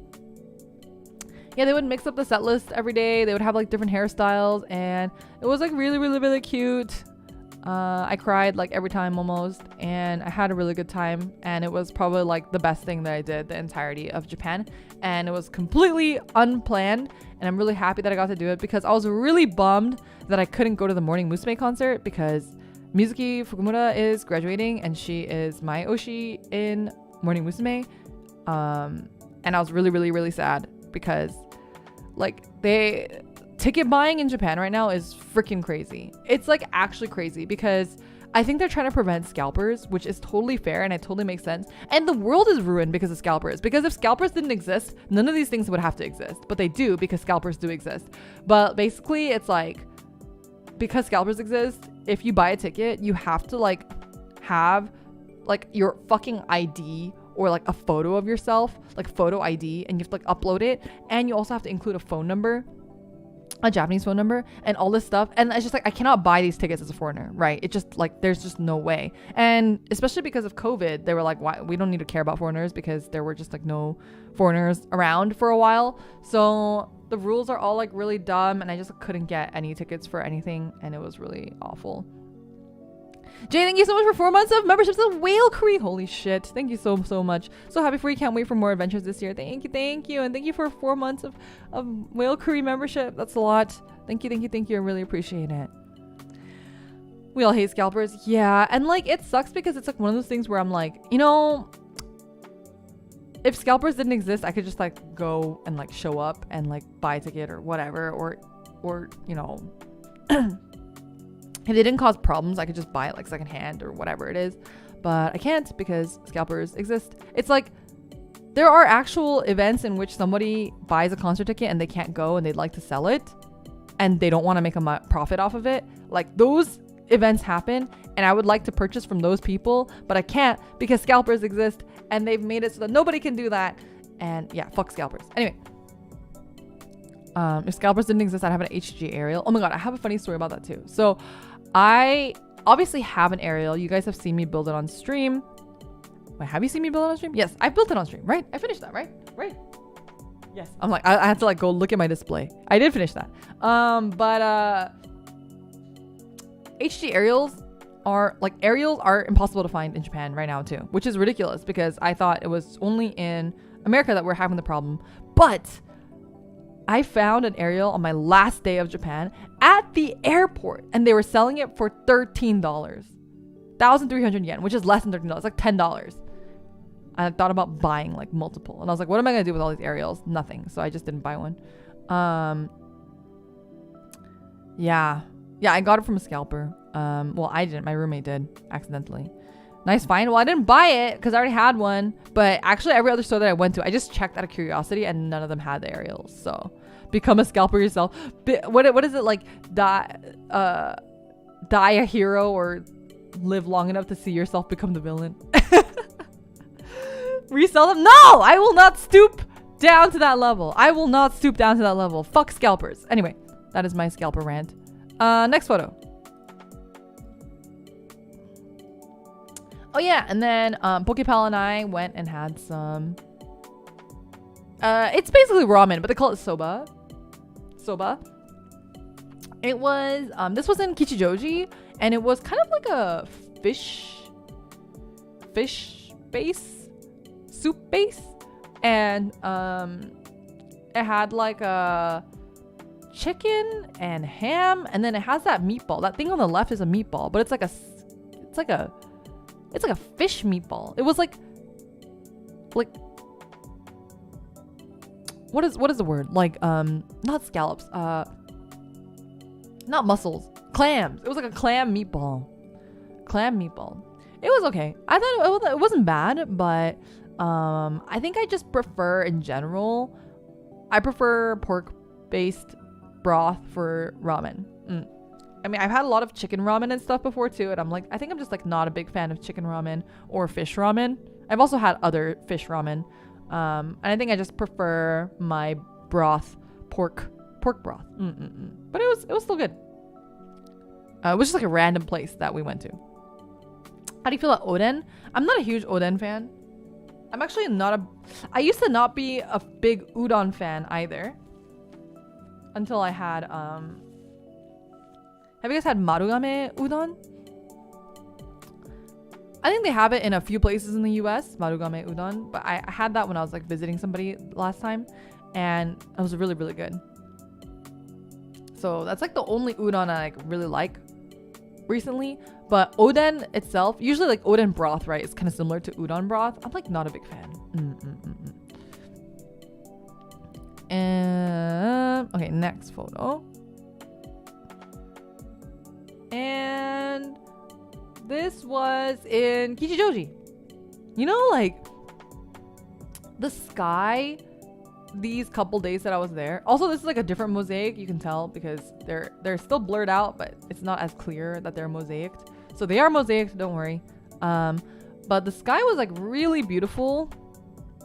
Yeah, they would mix up the set list every day. They would have like different hairstyles, and it was like really, really, really cute. I cried like every time almost, and I had a really good time, and it was probably like the best thing that I did the entirety of Japan, and it was completely unplanned, and I'm really happy that I got to do it because I was really bummed that I couldn't go to the Morning Musume concert because Mizuki Fukumura is graduating, and she is my Oshi in Morning Musume, and I was really, really, really sad because like ticket buying in Japan right now is freaking crazy. It's like actually crazy because I think they're trying to prevent scalpers, which is totally fair and it totally makes sense. And the world is ruined because of scalpers. Because if scalpers didn't exist, none of these things would have to exist. But they do because scalpers do exist. But basically it's like, because scalpers exist, if you buy a ticket, you have to like have like your fucking ID or like a photo of yourself, like photo ID, and you have to like upload it. And you also have to include a phone number, a Japanese phone number, and all this stuff. And it's just like, I cannot buy these tickets as a foreigner, right? It just like, there's just no way. And especially because of COVID, they were like, why? We don't need to care about foreigners because there were just like no foreigners around for a while. So the rules are all like really dumb, and I just couldn't get any tickets for anything, and it was really awful. Jay, thank you so much for 4 months of membership to Whale Creek. Holy shit. Thank you so much. So happy for you. Can't wait for more adventures this year. Thank you. And thank you for 4 months of Whale Creek membership. That's a lot. Thank you. I really appreciate it. We all hate scalpers. Yeah. And like, it sucks because it's like one of those things where I'm like, you know, if scalpers didn't exist, I could just like go and like show up and like buy a ticket or whatever, or you know, if they didn't cause problems, I could just buy it like secondhand or whatever it is. But I can't because scalpers exist. It's like there are actual events in which somebody buys a concert ticket and they can't go and they'd like to sell it and they don't want to make a profit off of it. Like those events happen, and I would like to purchase from those people, but I can't because scalpers exist and they've made it so that nobody can do that. And yeah, fuck scalpers. Anyway. If scalpers didn't exist, I'd have an HG aerial. Oh my god, I have a funny story about that too. So I obviously have an aerial. You guys have seen me build it on stream. Wait, have you seen me build it on stream? Yes, I built it on stream, right? I finished that, right? Yes. I'm like, I have to like go look at my display. I did finish that. But HG aerials are impossible to find in Japan right now too, which is ridiculous because I thought it was only in America that we're having the problem. But I found an aerial on my last day of Japan at the airport, and they were selling it for $13, 1,300 yen, which is less than $13. It's like $10. I thought about buying like multiple, and I was like, what am I gonna do with all these aerials? Nothing. So I just didn't buy one. Yeah, I got it from a scalper. Well, I didn't. My roommate did accidentally. Nice find. Well, I didn't buy it because I already had one, but actually every other store that I went to, I just checked out of curiosity, and none of them had the aerials. So become a scalper yourself. What is it like? Die a hero or live long enough to see yourself become the villain. Resell them? No, I will not stoop down to that level. Fuck scalpers. Anyway, that is my scalper rant. Next photo. Oh yeah, and then Pokepal and I went and had some it's basically ramen, but they call it soba. It was this was in Kichijoji, and it was kind of like a fish base, soup base, and it had like a chicken and ham, and then it has that meatball. That thing on the left is a meatball, but it's like a fish meatball. It was like what is the word? Like not scallops, not mussels, clams. It was like a clam meatball. clam meatball. It was okay. I thought it wasn't bad, but I think I just prefer in general. I prefer pork-based broth for ramen. I mean, I've had a lot of chicken ramen and stuff before too, and I think I'm just like not a big fan of chicken ramen or fish ramen. I've also had other fish ramen, and I think I just prefer my broth, pork broth. But it was still good. It was just like a random place that we went to. How do you feel about Odin? I'm not a huge Odin fan. I'm actually I used to not be a big udon fan either. Until I had, have you guys had marugame udon? I think they have it in a few places in the US, marugame udon. But I had that when I was like visiting somebody last time. And it was really, really good. So that's like the only udon I like really like recently. But Odin itself, usually like Odin broth, right, is kind of similar to udon broth. I'm like not a big fan. And okay, next photo. And this was in Kichijoji. You know, like the sky these couple days that I was there. Also, this is like a different mosaic, you can tell, because they're still blurred out, but it's not as clear that they're mosaicked. So they are mosaicked, don't worry. But the sky was like really beautiful.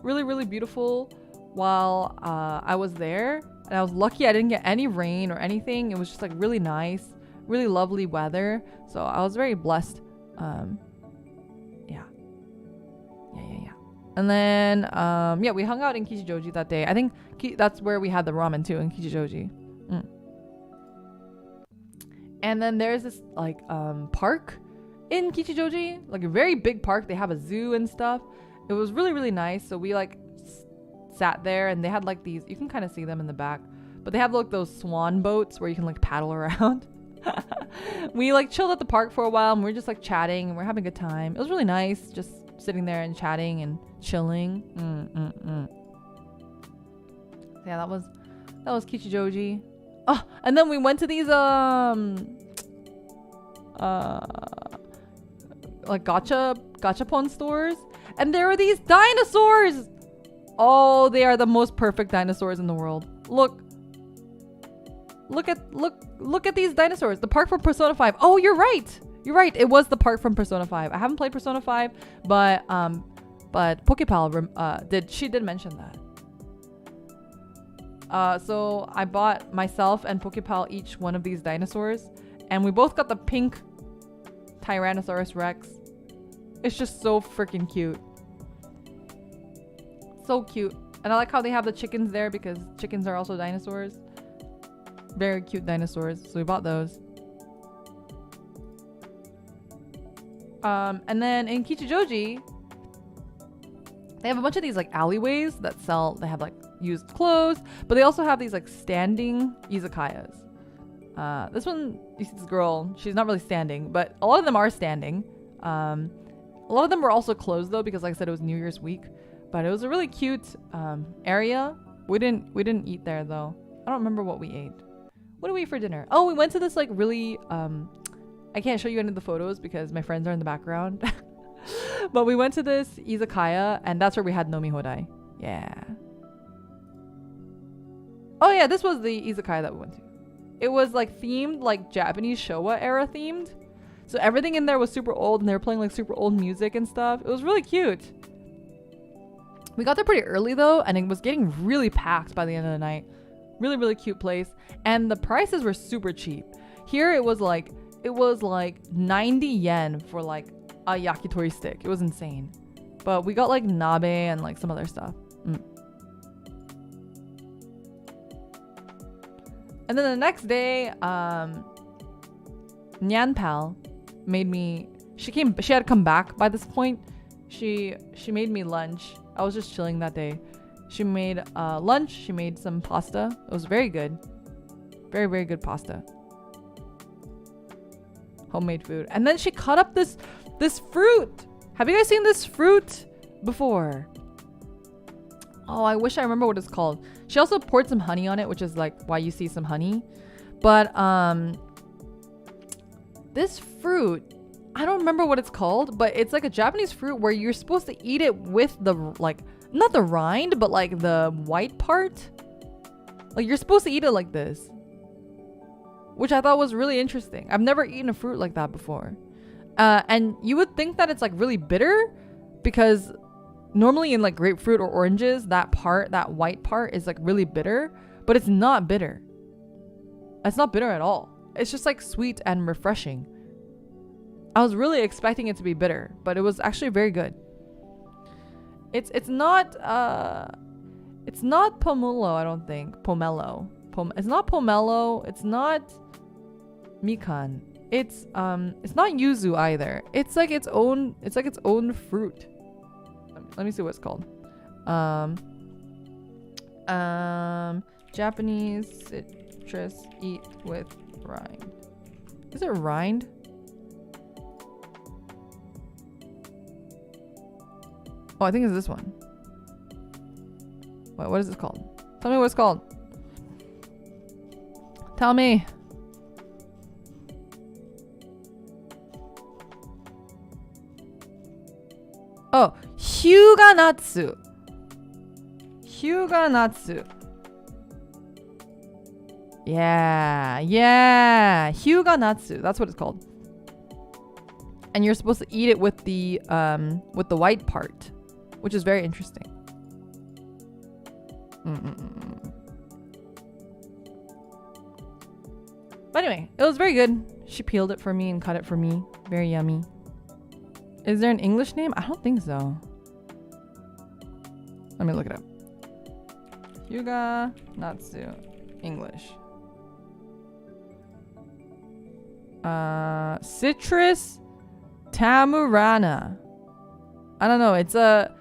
Really, really beautiful while I was there. And I was lucky I didn't get any rain or anything. It was just like really nice, really lovely weather. So I was very blessed. Yeah. And then, yeah, we hung out in Kichijoji that day. I think that's where we had the ramen too, in Kichijoji. And then there's this like park in Kichijoji, like a very big park. They have a zoo and stuff. It was really, really nice. So we like sat there, and they had like these, you can kind of see them in the back, but they have like those swan boats where you can like paddle around. We like chilled at the park for a while, and we were just like chatting, and we're having a good time. It was really nice, just sitting there and chatting and chilling. Yeah, that was Kichijoji. Oh, and then we went to these like gachapon stores, and there were these dinosaurs. Oh, they are the most perfect dinosaurs in the world. Look at these dinosaurs. The park from Persona 5. Oh, you're right. It was the park from Persona 5. I haven't played Persona 5, but Pokepal did mention that. So I bought myself and Pokepal each one of these dinosaurs, and we both got the pink Tyrannosaurus Rex. It's just so freaking cute. So cute. And I like how they have the chickens there, because chickens are also dinosaurs. Very cute dinosaurs. So we bought those. And then in Kichijoji, they have a bunch of these like alleyways that sell, they have like used clothes, but they also have these like standing izakayas. This one, you see this girl, she's not really standing, but a lot of them are standing. A lot of them were also closed though, because like I said, it was New Year's week, but it was a really cute area. We didn't eat there though. I don't remember what we ate. What did we eat for dinner? Oh, we went to this like really, I can't show you any of the photos because my friends are in the background. But we went to this izakaya, and that's where we had nomi hodai. Yeah. Oh yeah, this was the izakaya that we went to. It was like themed like Japanese Showa era themed. So everything in there was super old, and they were playing like super old music and stuff. It was really cute. We got there pretty early though, and it was getting really packed by the end of the night. Really, really cute place. And the prices were super cheap. Here it was like 90 yen for like a yakitori stick. It was insane. But we got like nabe and like some other stuff. And then the next day, Nyan Pal made me, she had come back by this point. She made me lunch. I was just chilling that day. She made lunch. She made some pasta. It was very good. Very, very good pasta. Homemade food. And then she cut up this fruit. Have you guys seen this fruit before? Oh, I wish I remember what it's called. She also poured some honey on it, which is like why you see some honey. But this fruit I don't remember what it's called, but it's like a Japanese fruit where you're supposed to eat it with the, like, not the rind, but like the white part. Like you're supposed to eat it like this, which I thought was really interesting. I've never eaten a fruit like that before. And you would think that it's like really bitter, because normally in like grapefruit or oranges, that part, that white part is like really bitter, but it's not bitter. It's not bitter at all. It's just like sweet and refreshing. I was really expecting it to be bitter, but it was actually very good. It's not pomelo, I don't think. Pomelo. It's not pomelo. It's not mikan. It's not yuzu either. It's like its own fruit. Let me see what it's called. Japanese citrus eat with rind. Is it rind? Oh, I think it's this one. Wait, what is this called? Tell me what it's called. Tell me. Oh, Hyuga-natsu. Hyuga-natsu. Yeah. Hyuga-natsu. That's what it's called. And you're supposed to eat it with the white part, which is very interesting. But anyway, it was very good. She peeled it for me and cut it for me. Very yummy. Is there an English name? I don't think so. Let me look it up. Hyuga Natsu. English. Citrus Tamurana. I don't know. It's a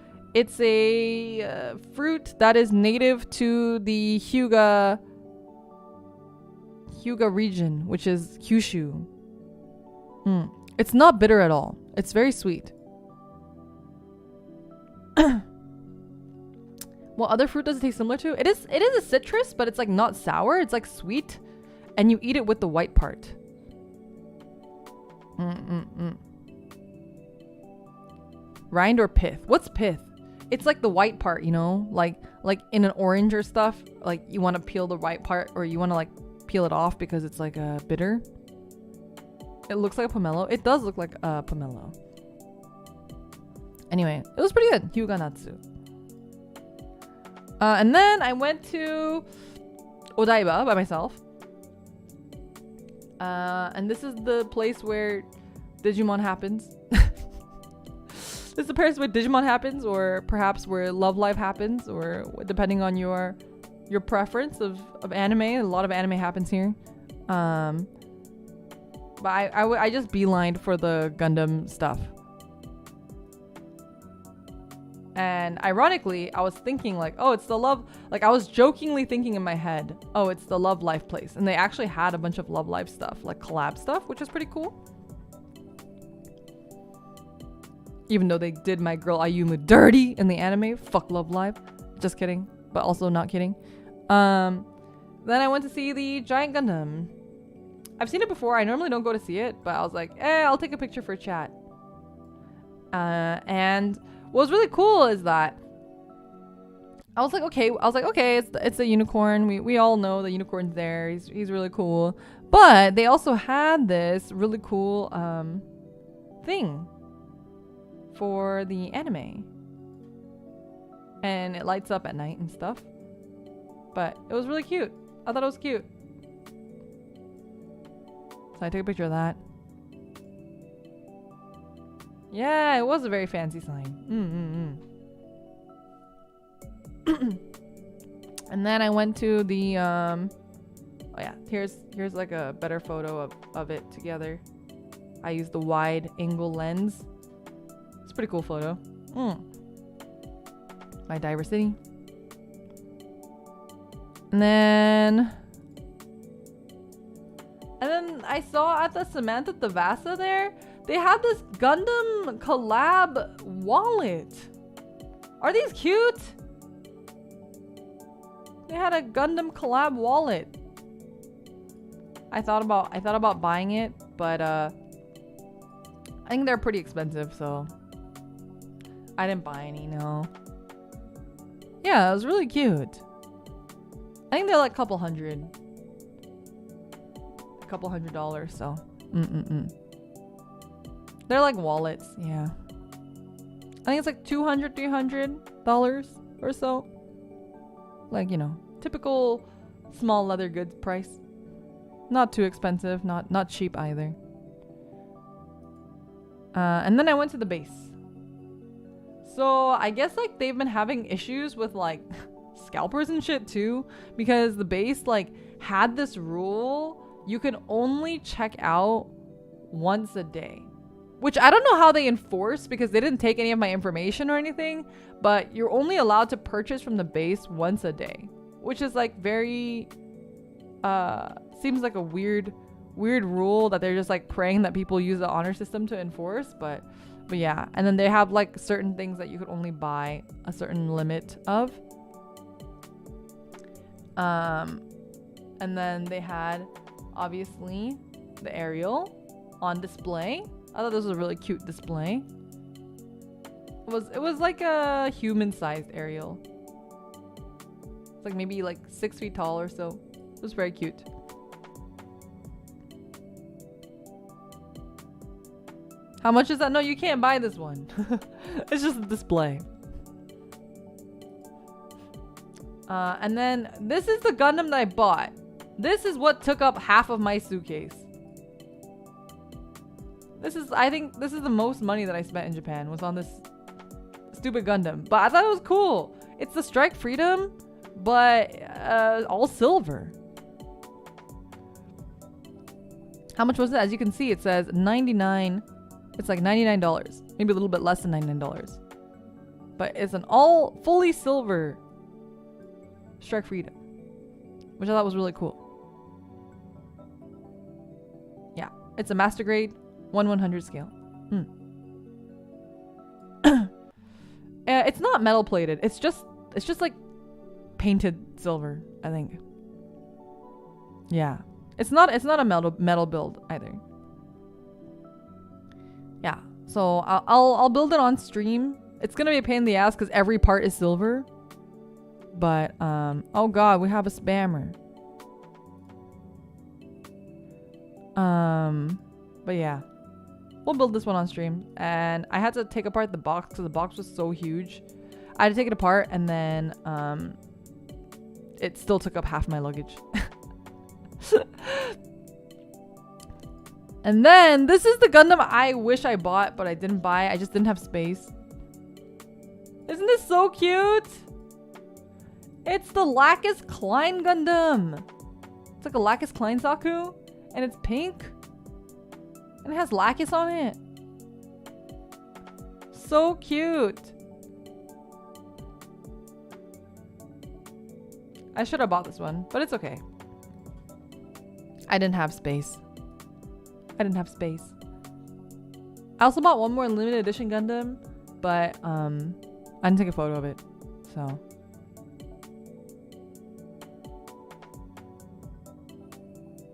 fruit that is native to the Hyuga region, which is Kyushu. It's not bitter at all. It's very sweet. What other fruit does it taste similar to? It is a citrus, but it's like not sour. It's like sweet, and you eat it with the white part. Rind or pith? What's pith? It's like the white part, you know, like in an orange or stuff. Like you want to peel the white part, or you want to like peel it off because it's like bitter. It looks like a pomelo. It does look like a pomelo. Anyway, it was pretty good. Hyuga Natsu. And then I went to Odaiba by myself. And this is the place where Digimon happens. This is the place where Digimon happens, or perhaps where Love Live happens, or depending on your preference of anime. A lot of anime happens here. But I just beelined for the Gundam stuff. And ironically, I was thinking like, oh, it's the Love... Like, I was jokingly thinking in my head, oh, it's the Love Life place. And they actually had a bunch of Love Life stuff, like collab stuff, which is pretty cool. Even though they did my girl Ayumu dirty in the anime. Fuck Love Live. Just kidding. But also not kidding. Then I went to see the Giant Gundam. I've seen it before. I normally don't go to see it, but I was like, I'll take a picture for chat. And what was really cool is that I was like, okay, it's a unicorn. We all know the unicorn's there. He's really cool. But they also had this really cool thing for the anime. And it lights up at night and stuff. But it was really cute. I thought it was cute. So I took a picture of that. Yeah, it was a very fancy sign. And then I went to the oh yeah, here's like a better photo of it together. I used the wide angle lens. It's a pretty cool photo. My diversity. And then I saw at the Samantha Thavasa there, they had this Gundam collab wallet. Are these cute? They had a Gundam collab wallet. I thought about buying it, but I think they're pretty expensive, so I didn't buy any, no. Yeah, it was really cute. I think they're like a couple $100, so. They're like wallets, yeah. I think it's like $200, $300 or so. Like, you know, typical small leather goods price. Not too expensive, not cheap either. And then I went to the base. So I guess like they've been having issues with like scalpers and shit too, because the base like had this rule you can only check out once a day, which I don't know how they enforce because they didn't take any of my information or anything, but you're only allowed to purchase from the base once a day, which is like very seems like a weird rule that they're just like praying that people use the honor system to enforce, but yeah. And then they have like certain things that you could only buy a certain limit of. And then they had obviously the Ariel on display. I thought this was a really cute display. It was like a human-sized Ariel. It's like maybe like 6 feet tall or so. It was very cute. How much is that? No, you can't buy this one. It's just a display. And then this is the Gundam that I bought. This is what took up half of my suitcase. I think this is the most money that I spent in Japan was on this stupid Gundam. But I thought it was cool. It's the Strike Freedom, but all silver. How much was it? As you can see, it says 99. It's like $99. Maybe a little bit less than $99. But it's an all fully silver Strike Freedom, which I thought was really cool. Yeah, it's a master grade 1/100 scale. It's not metal plated. It's just like painted silver, I think. Yeah, it's not a metal build either. Yeah, so I'll build it on stream. It's gonna be a pain in the ass because every part is silver. But oh god, we have a spammer. But yeah, we'll build this one on stream. And I had to take apart the box because the box was so huge. I had to take it apart, and then it still took up half my luggage. And then this is the Gundam I wish I bought, but I didn't buy. I just didn't have space. Isn't this so cute? It's the Lacus Klein Gundam. It's like a Lacus Klein Saku, and it's pink, and it has Lacus on it. So cute. I should have bought this one, but it's okay. I didn't have space. I also bought one more limited edition Gundam, but I didn't take a photo of it, so.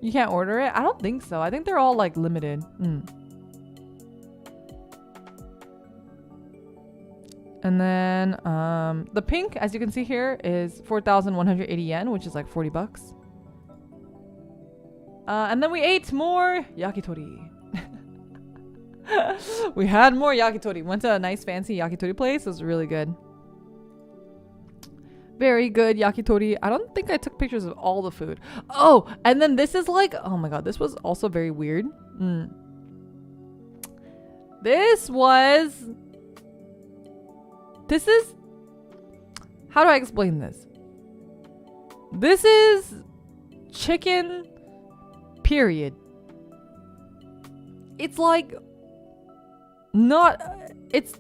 You can't order it? I don't think so. I think they're all like limited. And then the pink, as you can see here, is 4,180 yen, which is like 40 bucks. And then we ate more yakitori. We had more yakitori. Went to a nice fancy yakitori place. It was really good. Very good yakitori. I don't think I took pictures of all the food. Oh, and then this is like, oh my god, this was also very weird. This is, how do I explain this? This is chicken, period. It's like, it's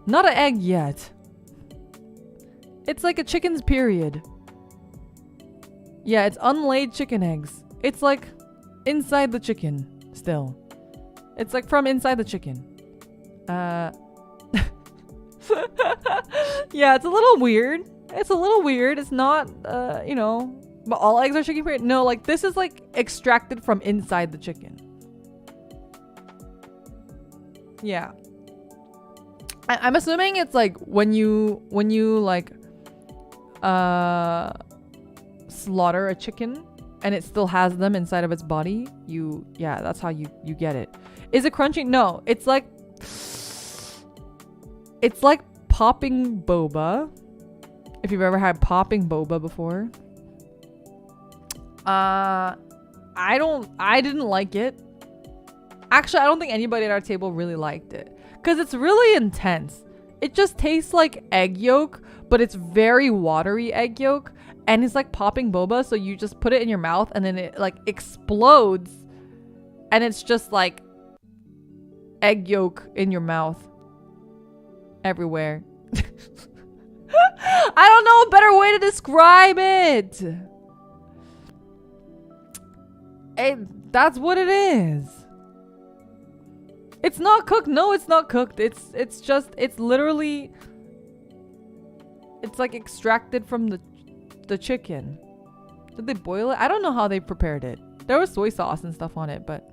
not an egg yet. It's like a chicken's period. Yeah, it's unlaid chicken eggs. It's like inside the chicken still. It's like from inside the chicken. Yeah, it's a little weird. It's not, you know, but all eggs are chicken period. No, like this is like extracted from inside the chicken. Yeah. I'm assuming it's like when you like slaughter a chicken and it still has them inside of its body, yeah, that's how you get it. Is it crunchy? No, it's like popping boba. If you've ever had popping boba before. I didn't like it. Actually, I don't think anybody at our table really liked it because it's really intense. It just tastes like egg yolk, but it's very watery egg yolk, and it's like popping boba. So you just put it in your mouth and then it like explodes, and it's just like egg yolk in your mouth everywhere. I don't know a better way to describe it. That's what it is. It's not cooked. No, it's not cooked. It's literally, it's like extracted from the chicken. Did they boil it? I don't know how they prepared it. There was soy sauce and stuff on it, but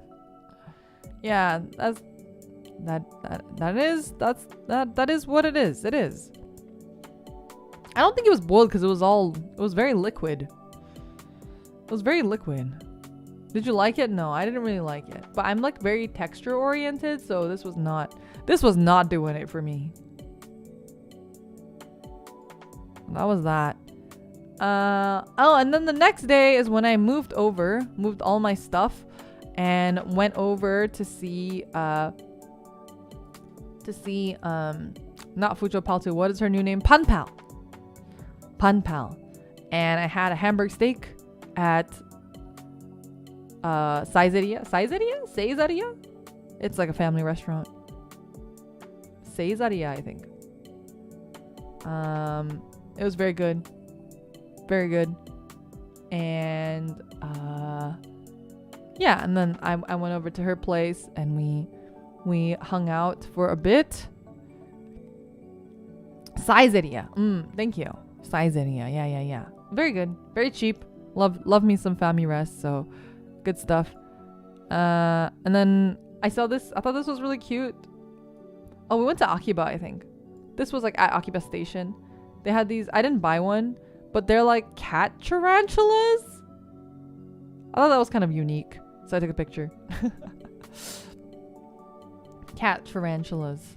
yeah, that is what it is. It is. I don't think it was boiled because it was very liquid. It was very liquid. Did you like it? No, I didn't really like it. But I'm like very texture oriented, so this was not doing it for me. That was that. Oh, and then the next day is when I moved all my stuff and went over to see not Fucho Paltu, what is her new name? Panpal. And I had a hamburg steak at Seizeria? It's like a family restaurant. Seizeria, I think. It was very good. Very good. And yeah, and then I went over to her place and we hung out for a bit. Seizeria. Thank you. Seizeria. Yeah. Very good. Very cheap. Love me some family rest, so good stuff. And then I saw this. I thought this was really cute. Oh, we went to Akiba, I think. This was like at Akiba Station. They had these. I didn't buy one, but they're like cat tarantulas. I thought that was kind of unique, so I took a picture. Cat tarantulas.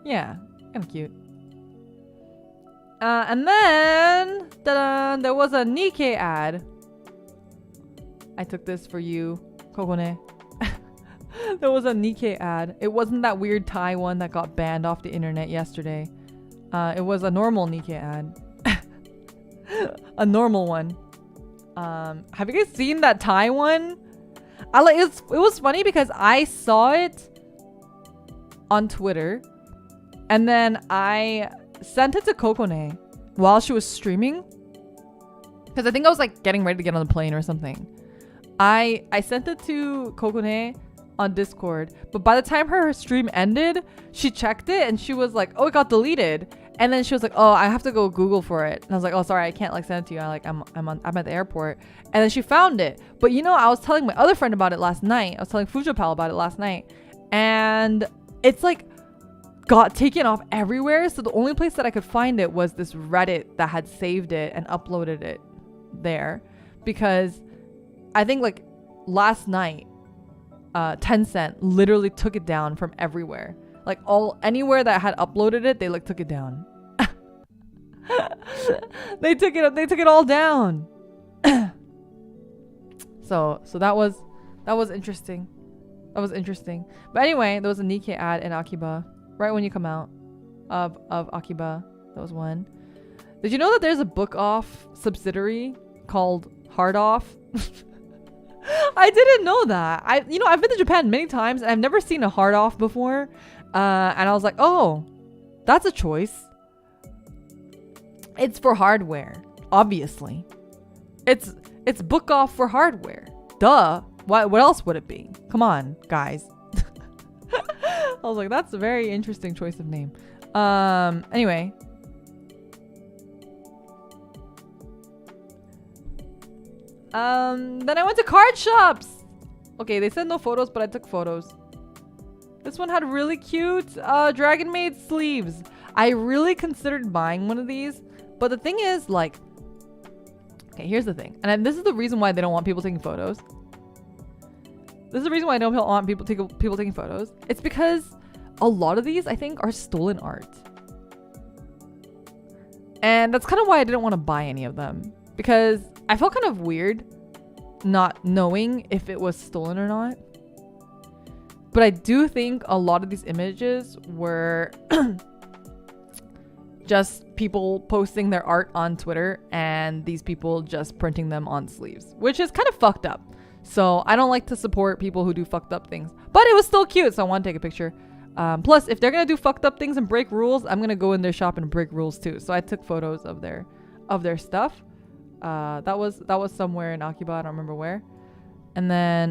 Yeah, kind of cute. And then there was a Nikkei ad. I took this for you, Kokone. There was a Nikkei ad. It wasn't that weird Thai one that got banned off the internet yesterday. It was a normal Nikkei ad. A normal one. Have you guys seen that Thai one? It was funny because I saw it on Twitter, and then I sent it to Kokone while she was streaming, because I think I was like getting ready to get on the plane or something. I sent it to Kokone on Discord, but by the time her stream ended, she checked it and she was like, oh, it got deleted. And then she was like, oh, I have to go Google for it. And I was like, oh, sorry, I can't like send it to you. I'm at the airport. And then she found it. But you know, I was telling my other friend about it last night. I was telling Fujapal about it last night, and it's like got taken off everywhere. So the only place that I could find it was this Reddit that had saved it and uploaded it there, because I think like last night, Tencent literally took it down from everywhere. Like anywhere that had uploaded it, they like took it down. They took it all down. So that was interesting. That was interesting. But anyway, there was a Nikkei ad in Akiba right when you come out of Akiba. That was one. Did you know that there's a book off subsidiary called Hard Off? I didn't know that. I've been to Japan many times and I've never seen a Hard Off before. And I was like, oh, that's a choice. It's for hardware, obviously. It's book off for hardware. Duh. What else would it be? Come on, guys. I was like, that's a very interesting choice of name. Anyway. Then I went to card shops. Okay, they said no photos, but I took photos. This one had really cute Dragon Maid sleeves. I really considered buying one of these, but the thing is, like, okay, here's the thing, and this is the reason why they don't want people taking photos. This is the reason why I don't want people taking photos. It's because a lot of these, I think, are stolen art. And that's kind of why I didn't want to buy any of them, because I felt kind of weird not knowing if it was stolen or not. But I do think a lot of these images were just people posting their art on Twitter and these people just printing them on sleeves, which is kind of fucked up. So I don't like to support people who do fucked up things, but it was still cute, so I want to take a picture. Plus, if they're gonna do fucked up things and break rules, I'm gonna go in their shop and break rules too. So I took photos of their stuff. That was somewhere in Akiba, I don't remember where. And then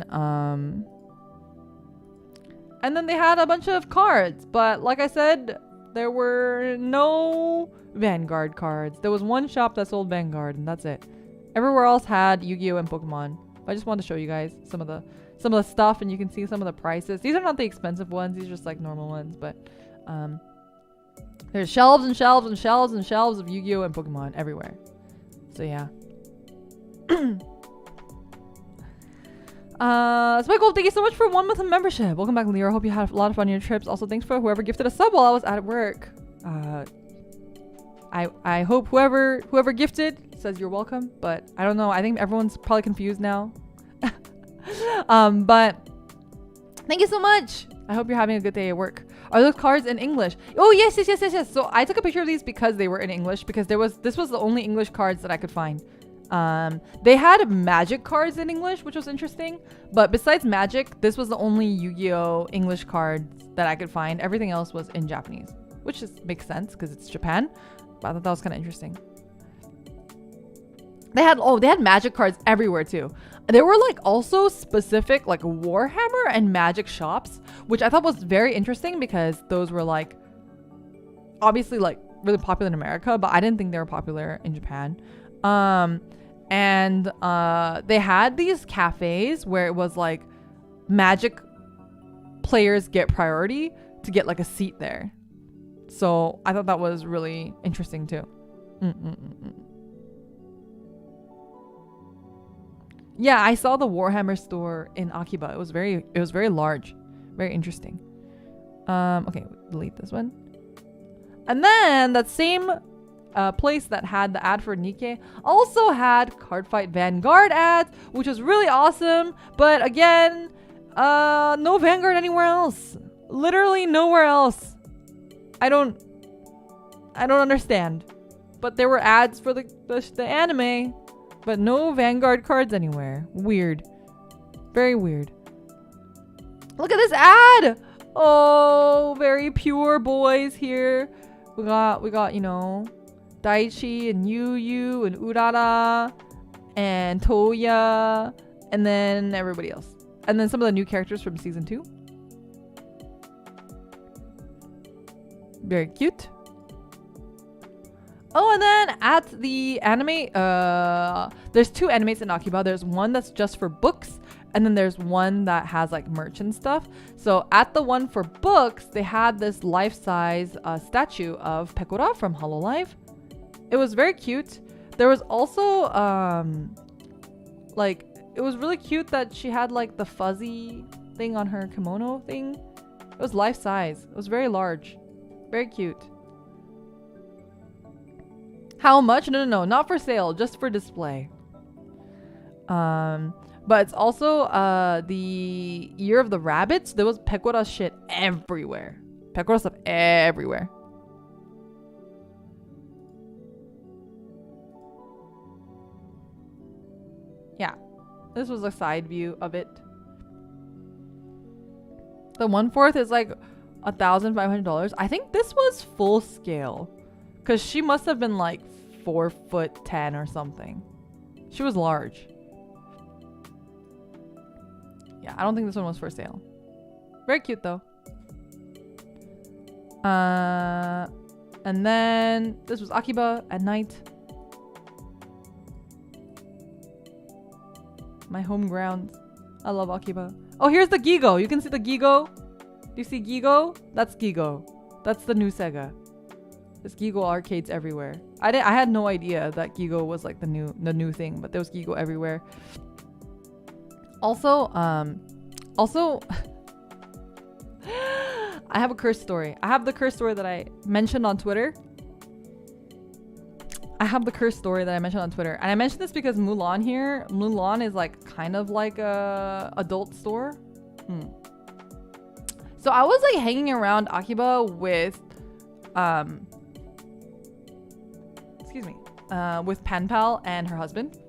they had a bunch of cards, but like I said, there were no Vanguard cards. There was one shop that sold Vanguard, and that's it. Everywhere else had Yu-Gi-Oh and Pokemon. I just wanted to show you guys some of the stuff, and you can see some of the prices. These are not the expensive ones; these are just like normal ones. But there's shelves and shelves and shelves and shelves of Yu-Gi-Oh and Pokemon everywhere. So yeah. Spike, thank you so much for 1 month of membership. Welcome back, Leo. I hope you had a lot of fun on your trips. Also, thanks for whoever gifted a sub while I was at work. I hope whoever gifted says you're welcome, but I don't know. I think everyone's probably confused now. But thank you so much. I hope you're having a good day at work. Are those cards in English? Oh yes. So I took a picture of these because they were in English, because this was the only English cards that I could find. They had magic cards in English, which was interesting, but besides magic, this was the only Yu-Gi-Oh English cards that I could find. Everything else was in Japanese, which just makes sense because it's Japan, but I thought that was kind of interesting. They had magic cards everywhere too. There were like also specific like Warhammer and magic shops, which I thought was very interesting because those were like obviously like really popular in America, but I didn't think they were popular in Japan. And they had these cafes where it was like magic players get priority to get like a seat there. So I thought that was really interesting too. Yeah, I saw the Warhammer store in Akiba. It was very large, very interesting. Okay, delete this one. And then that same place that had the ad for Nikkei also had Cardfight Vanguard ads, which was really awesome. But again, no Vanguard anywhere else. Literally nowhere else. I don't understand. But there were ads for the anime, but no Vanguard cards anywhere. Weird. Very weird. Look at this ad. Oh, very pure boys here. We got, you know, Daichi and Yu and Urara and Toya, and then everybody else. And then some of the new characters from season 2. Very cute. Oh, and then at the anime, there's 2 animes in Akiba. There's one that's just for books, and then there's one that has like merch and stuff. So at the one for books, they had this life-size statue of Pekora from Hololive. It was very cute. There was also like, it was really cute that she had like the fuzzy thing on her kimono thing. It was life-size. It was very large. Very cute. How much? No, not for sale, just for display. But it's also the Year of the Rabbits. There was Pekora shit everywhere. Pekora stuff everywhere. Yeah, this was a side view of it. The 1/4 is like $1,500. I think this was full scale, because she must have been like 4'10" or something. She was large. Yeah, I don't think this one was for sale. Very cute though. And then this was Akiba at night. My home grounds. I love Akiba. Oh, here's the Gigo. You can see the Gigo. Do you see Gigo? That's Gigo. That's the new Sega. There's Gigo arcades everywhere. I had no idea that Gigo was like the new thing, but there was Gigo everywhere. Also, I have a curse story. I have the curse story that I mentioned on Twitter. And I mentioned this because Mulan is like kind of like a adult store. So I was like hanging around Akiba with with Panpal and her husband.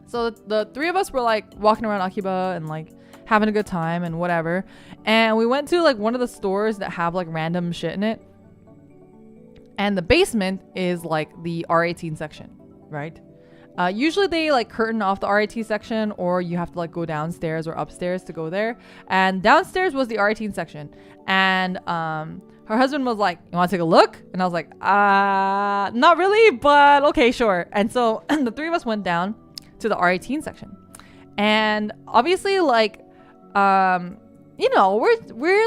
So the three of us were like walking around Akiba and like having a good time and whatever. And we went to like one of the stores that have like random shit in it. And the basement is like the R18 section, right? Usually they like curtain off the R18 section, or you have to like go downstairs or upstairs to go there. And downstairs was the R18 section. And her husband was like, "You want to take a look?" And I was like, not really, but okay, sure. And so the three of us went down to the R18 section. And obviously like, we're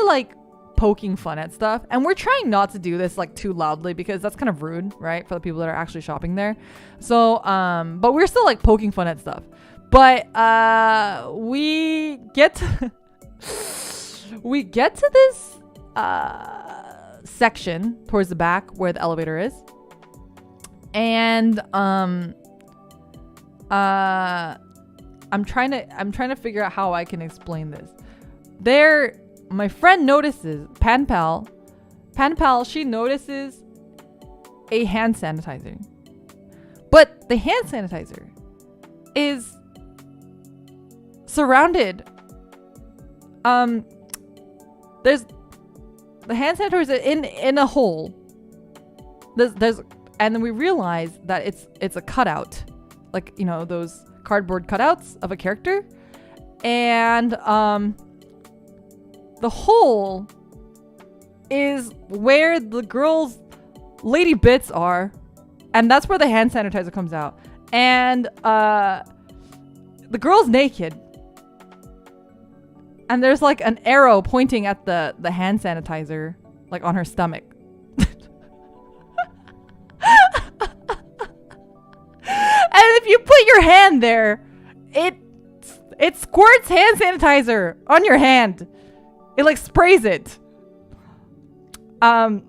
like poking fun at stuff, and we're trying not to do this like too loudly because that's kind of rude, right, for the people that are actually shopping there. So but we're still like poking fun at stuff. But we get to this section towards the back where the elevator is, and I'm trying to figure out how I can explain this. My friend notices, Panpal, she notices a hand sanitizer. But the hand sanitizer is surrounded. There's the hand sanitizer in a hole. There's and then we realize that it's a cutout. Like, you know, those cardboard cutouts of a character. And the hole is where the girl's lady bits are, and that's where the hand sanitizer comes out. And the girl's naked, and there's like an arrow pointing at the hand sanitizer, like on her stomach. And if you put your hand there, it squirts hand sanitizer on your hand. It like sprays it. And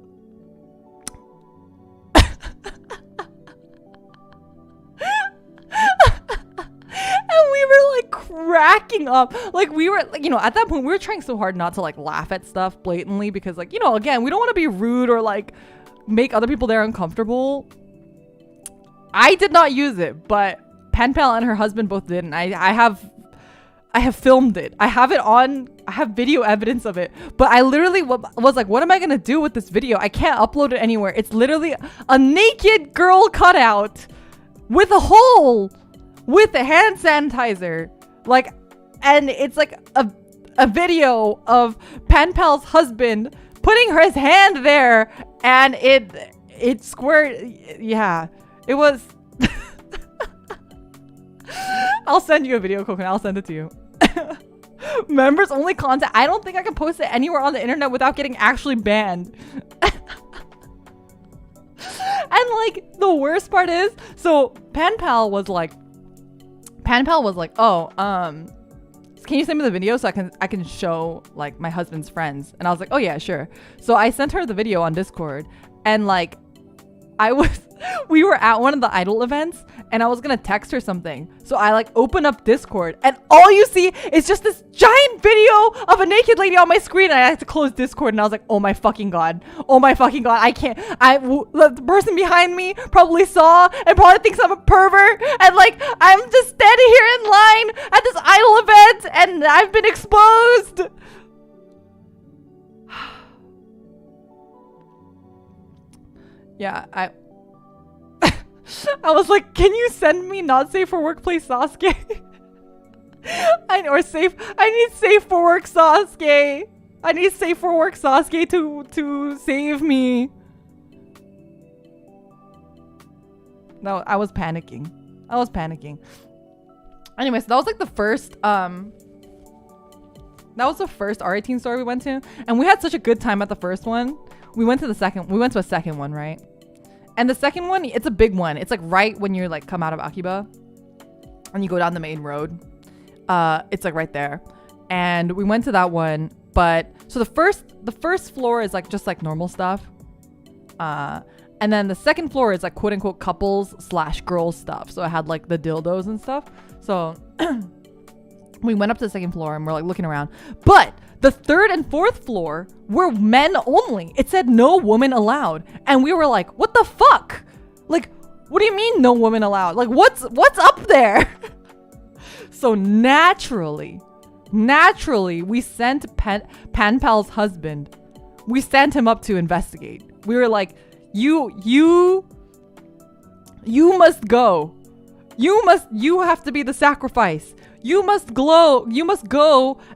we were like cracking up. Like we were, like, you know, at that point we were trying so hard not to like laugh at stuff blatantly because, like, you know, again, we don't want to be rude or like make other people there uncomfortable. I did not use it, but Panpal and her husband both did, and I have filmed it. I have video evidence of it. But I literally was like, what am I going to do with this video? I can't upload it anywhere. It's literally a naked girl cutout with a hole with a hand sanitizer. Like, and it's like a video of Panpal's husband putting his hand there, and it squared. Yeah, it was. I'll send you a video, Coconut. I'll send it to you. Members only content. I don't think I can post it anywhere on the internet without getting actually banned. And like the worst part is, so Panpal was like, oh, can you send me the video so I can show like my husband's friends? And I was like, oh yeah, sure. So I sent her the video on Discord, and like we were at one of the Idol events, and I was gonna text her something. So I like open up Discord, and all you see is just this giant video of a naked lady on my screen, and I had to close Discord, and I was like, oh my fucking god, I can't. The person behind me probably saw and probably thinks I'm a pervert, and like I'm just standing here in line at this Idol event, and I've been exposed. Yeah, I was like, can you send me not safe for workplace Sasuke? I need safe for work Sasuke. I need safe for work Sasuke to save me. No, I was panicking. Anyway, so that was like the first R18 store we went to, and we had such a good time at the first one. We went to a second one, right? And the second one, it's a big one. It's like right when you're like come out of Akiba and you go down the main road. It's like right there. And we went to that one, but so the first floor is like just like normal stuff. And then the second floor is like quote unquote couples / girls stuff. So I had like the dildos and stuff. So we went up to the second floor and we're like looking around. But the third and fourth floor were men only. It said no woman allowed. And we were like, what the fuck? Like, what do you mean no woman allowed? Like, what's up there? So naturally, we sent Panpal's husband. We sent him up to investigate. We were like, you must go. You have to be the sacrifice. You must go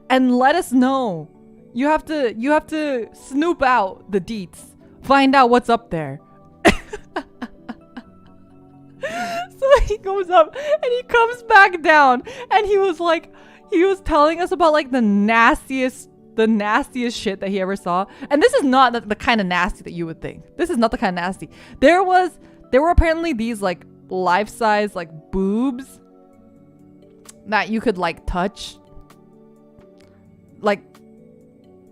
and let us know. You have to snoop out the deets. Find out what's up there. So he goes up and he comes back down and he was telling us about like the nastiest shit that he ever saw. And this is not the kind of nasty that you would think. This is not the kind of nasty. There were apparently these like life-size like boobs that you could like touch. Like,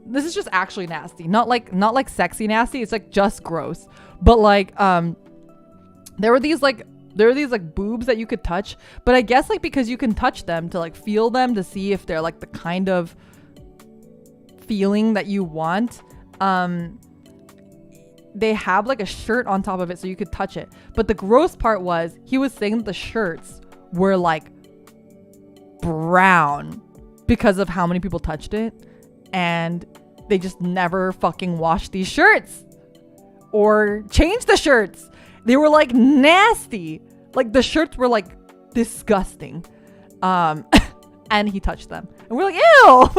this is just actually nasty. Not like sexy nasty. It's like just gross. But like there were these boobs that you could touch, but I guess like because you can touch them to like feel them to see if they're like the kind of feeling that you want. They have like a shirt on top of it so you could touch it. But the gross part was he was saying that the shirts were like brown because of how many people touched it, and they just never fucking washed these shirts or changed the shirts. They were like nasty. Like the shirts were like disgusting. And he touched them. And we're like, ew.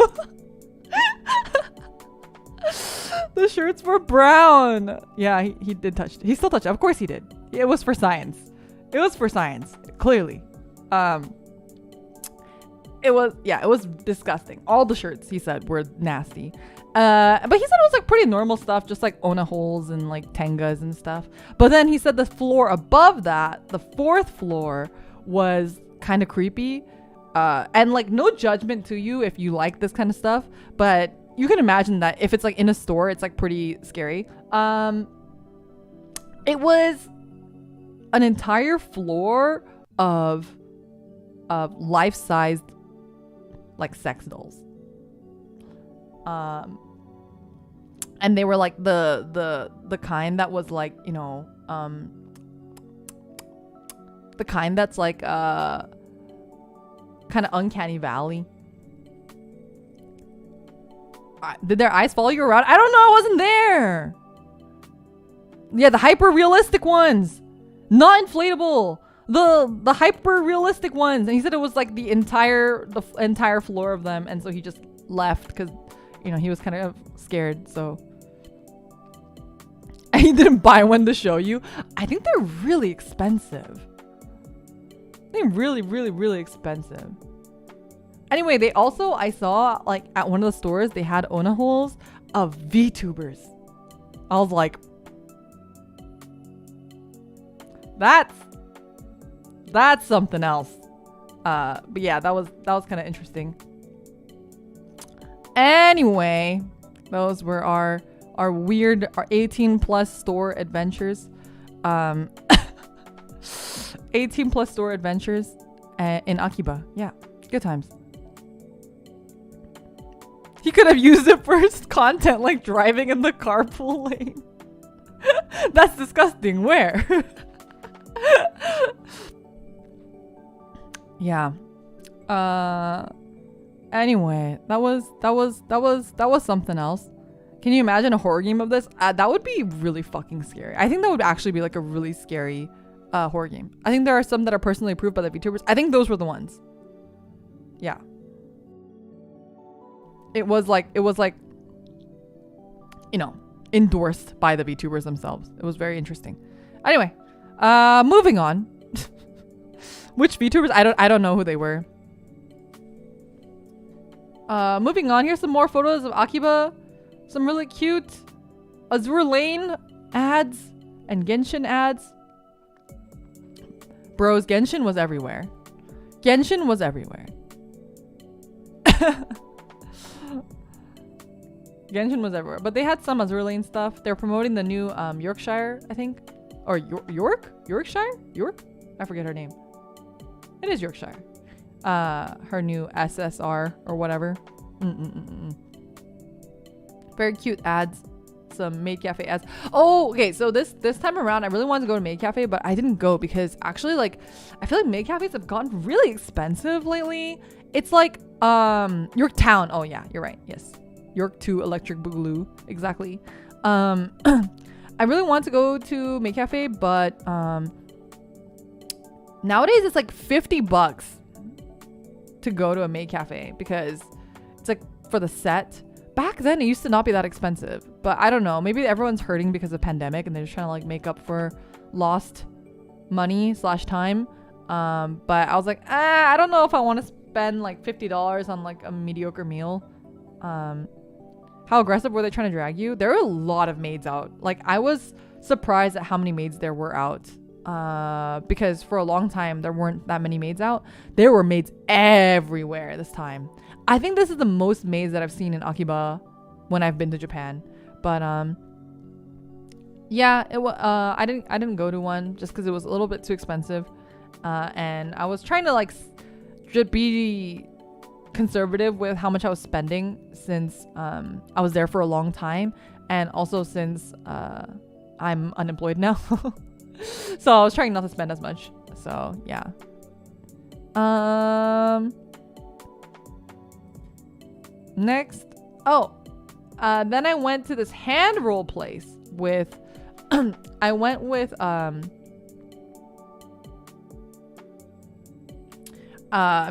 The shirts were brown. Yeah, he did touch it. He still touched it. Of course he did. It was for science. Clearly. It was disgusting. All the shirts, he said, were nasty. But he said it was like pretty normal stuff, just like Ona holes and like tengas and stuff. But then he said the floor above that, the fourth floor, was kind of creepy. And like no judgment to you if you like this kind of stuff, but you can imagine that if it's like in a store, it's like pretty scary. It was an entire floor of life-sized like sex dolls. And they were like the kind that was like, you know, the kind that's like kind of uncanny valley. Did their eyes follow you around? I don't know. I wasn't there. Yeah, the hyper realistic ones, not inflatable. The hyper realistic ones. And he said it was like the entire floor of them, and so he just left because, you know, he was kind of scared. So, and he didn't buy one to show you. I think they're really expensive. They're really, really, really expensive. Anyway, they also, I saw like at one of the stores, they had Ona holes of VTubers. I was like, that's something else. But yeah, that was kind of interesting. Anyway, those were our 18 plus store adventures. 18 plus store adventures in Akiba. Yeah, good times. He could have used it for his content, like driving in the carpool lane. That's disgusting. Where? Yeah. Anyway, that was something else. Can you imagine a horror game of this? That would be really fucking scary. I think that would actually be like a really scary horror game. I think there are some that are personally approved by the VTubers. I think those were the ones. Yeah. It was like, you know, endorsed by the VTubers themselves. It was very interesting. Anyway, moving on. Which VTubers? I don't know who they were. Moving on, here's some more photos of Akiba. Some really cute Azure Lane ads and Genshin ads. Bros, Genshin was everywhere. Genshin was everywhere. Genshin was everywhere. But they had some Azure Lane stuff. They're promoting the new Yorkshire, I think. Or Yorkshire? York? I forget her name. It is Yorkshire. Her new SSR or whatever. Very cute ads. Some Maid Cafe ads. Oh, okay. So this time around, I really wanted to go to Maid Cafe, but I didn't go because actually, like, I feel like Maid Cafes have gotten really expensive lately. It's like Yorktown. Oh yeah, you're right. Yes, York 2 Electric Boogaloo. Exactly. I really want to go to Maid Cafe, but nowadays it's like $50 to go to a Maid Cafe because it's like for the set. Back then it used to not be that expensive, but I don't know, maybe everyone's hurting because of pandemic and they're just trying to like make up for lost money / time. But I was like, I don't know if I want to spend like $50 on like a mediocre meal. How aggressive were they trying to drag you? There were a lot of maids out. Like, I was surprised at how many maids there were out. Because for a long time, there weren't that many maids out. There were maids everywhere this time. I think this is the most maids that I've seen in Akiba when I've been to Japan. But, yeah, I didn't go to one just because it was a little bit too expensive. And I was trying to, like, be conservative with how much I was spending since I was there for a long time, and also since I'm unemployed now. So I was trying not to spend as much. So yeah. Next, then I went to this hand roll place with I went with I'm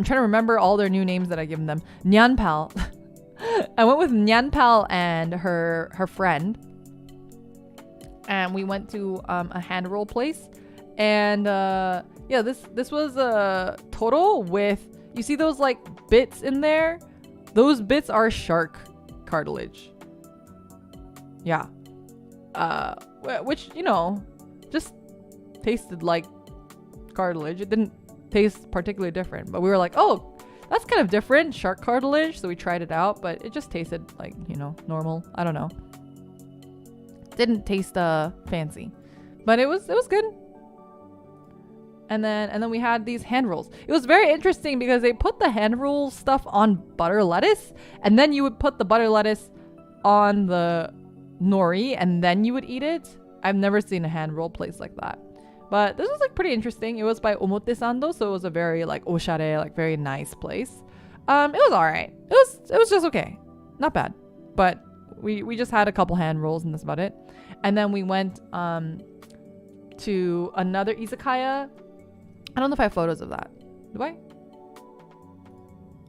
trying to remember all their new names that I given them. Nyanpal. I went with Nyanpal and her friend, and we went to a hand roll place. And yeah, this was a total with, you see those like bits in there? Those bits are shark cartilage. Yeah. Which, you know, just tasted like cartilage. It didn't taste particularly different, but we were like, oh, that's kind of different, shark cartilage. So we tried it out, but it just tasted like, you know, normal. I don't know. Didn't taste fancy, but it was good. And then we had these hand rolls. It was very interesting because they put the hand roll stuff on butter lettuce, and then you would put the butter lettuce on the nori, and then you would eat it. I've never seen a hand roll place like that. But this was like pretty interesting. It was by Omotesando, so it was a very like oshare, like very nice place. It was alright. It was just okay. Not bad. But we just had a couple hand rolls and that's about it. And then we went to another izakaya. I don't know if I have photos of that. Do I?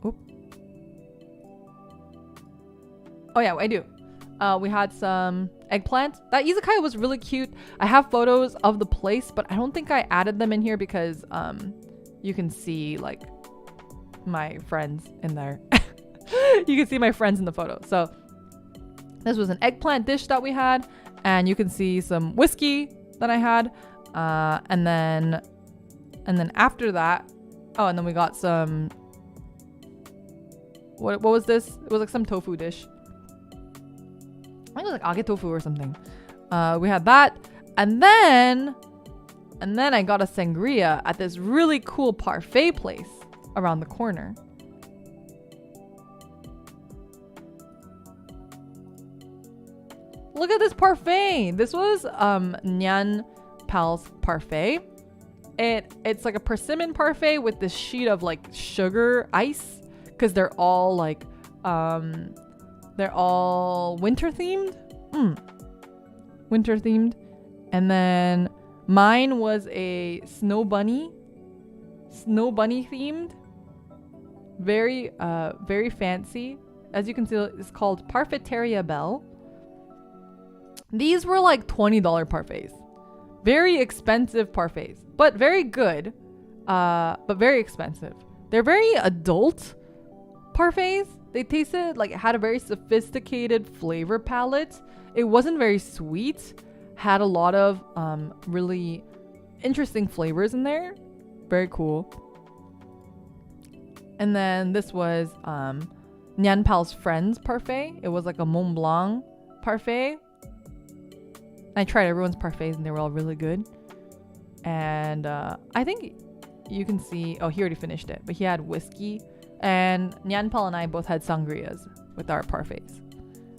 Oop. Oh yeah, I do. We had some eggplant. That izakaya was really cute. I have photos of the place, but I don't think I added them in here because you can see like my friends in there. You can see my friends in the photo. So this was an eggplant dish that we had, and you can see some whiskey that I had, and then after that, and then we got some, what was this? It was like some tofu dish. I think it was like age tofu or something. We had that, and then I got a sangria at this really cool parfait place around the corner. Look at this parfait. This was Nyan Pal's parfait. It's like a persimmon parfait with this sheet of like sugar ice, because they're all like they're all winter themed. Winter themed. And then mine was a snow bunny themed. Very very fancy. As you can see, it's called Parfaiteria Belle. These were like $20 parfaits. Very expensive parfaits, but very good. But very expensive. They're very adult parfaits. They tasted like it had a very sophisticated flavor palette. It wasn't very sweet. Had a lot of really interesting flavors in there. Very cool. And then this was Nyan Pal's Friends parfait. It was like a Mont Blanc parfait. I tried everyone's parfaits and they were all really good. And I think you can see, oh, he already finished it, but he had whiskey. And Nyan Pal and I both had sangrias with our parfaits.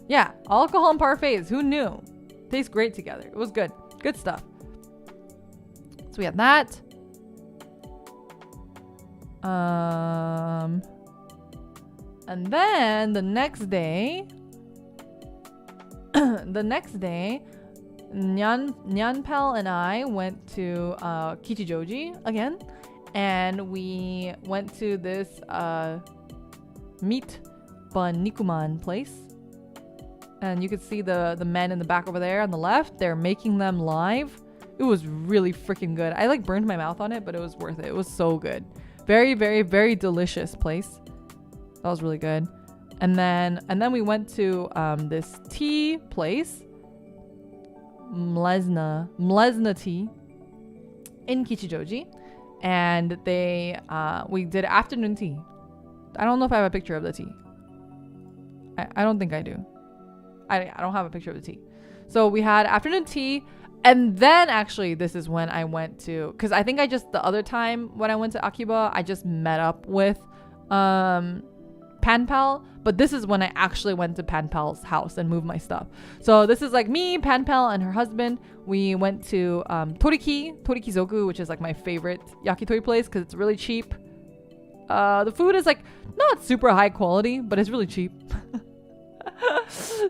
Yeah, alcohol and parfaits. Who knew? Tastes great together. It was good. Good stuff. So we had that. And then the next day, Nyan Pal and I went to Kichijoji again, and we went to this meat bun nikuman place. And you could see the men in the back over there on the left. They're making them live. It was really freaking good. I like burned my mouth on it, but it was worth it. It was so good. Very, very, very delicious place. That was really good. And then we went to this tea place, Mlesna Tea in Kichijoji, and we did afternoon tea. I don't know if I have a picture of the tea. I don't think I do. I don't have a picture of the tea. So we had afternoon tea, and then actually this is when I went to, because I think the other time when I went to Akiba, I just met up with Panpal, but this is when I actually went to Panpal's house and moved my stuff. So this is like me, Panpal, and her husband. We went to Torikizoku, which is like my favorite yakitori place because it's really cheap. The food is like not super high quality, but it's really cheap.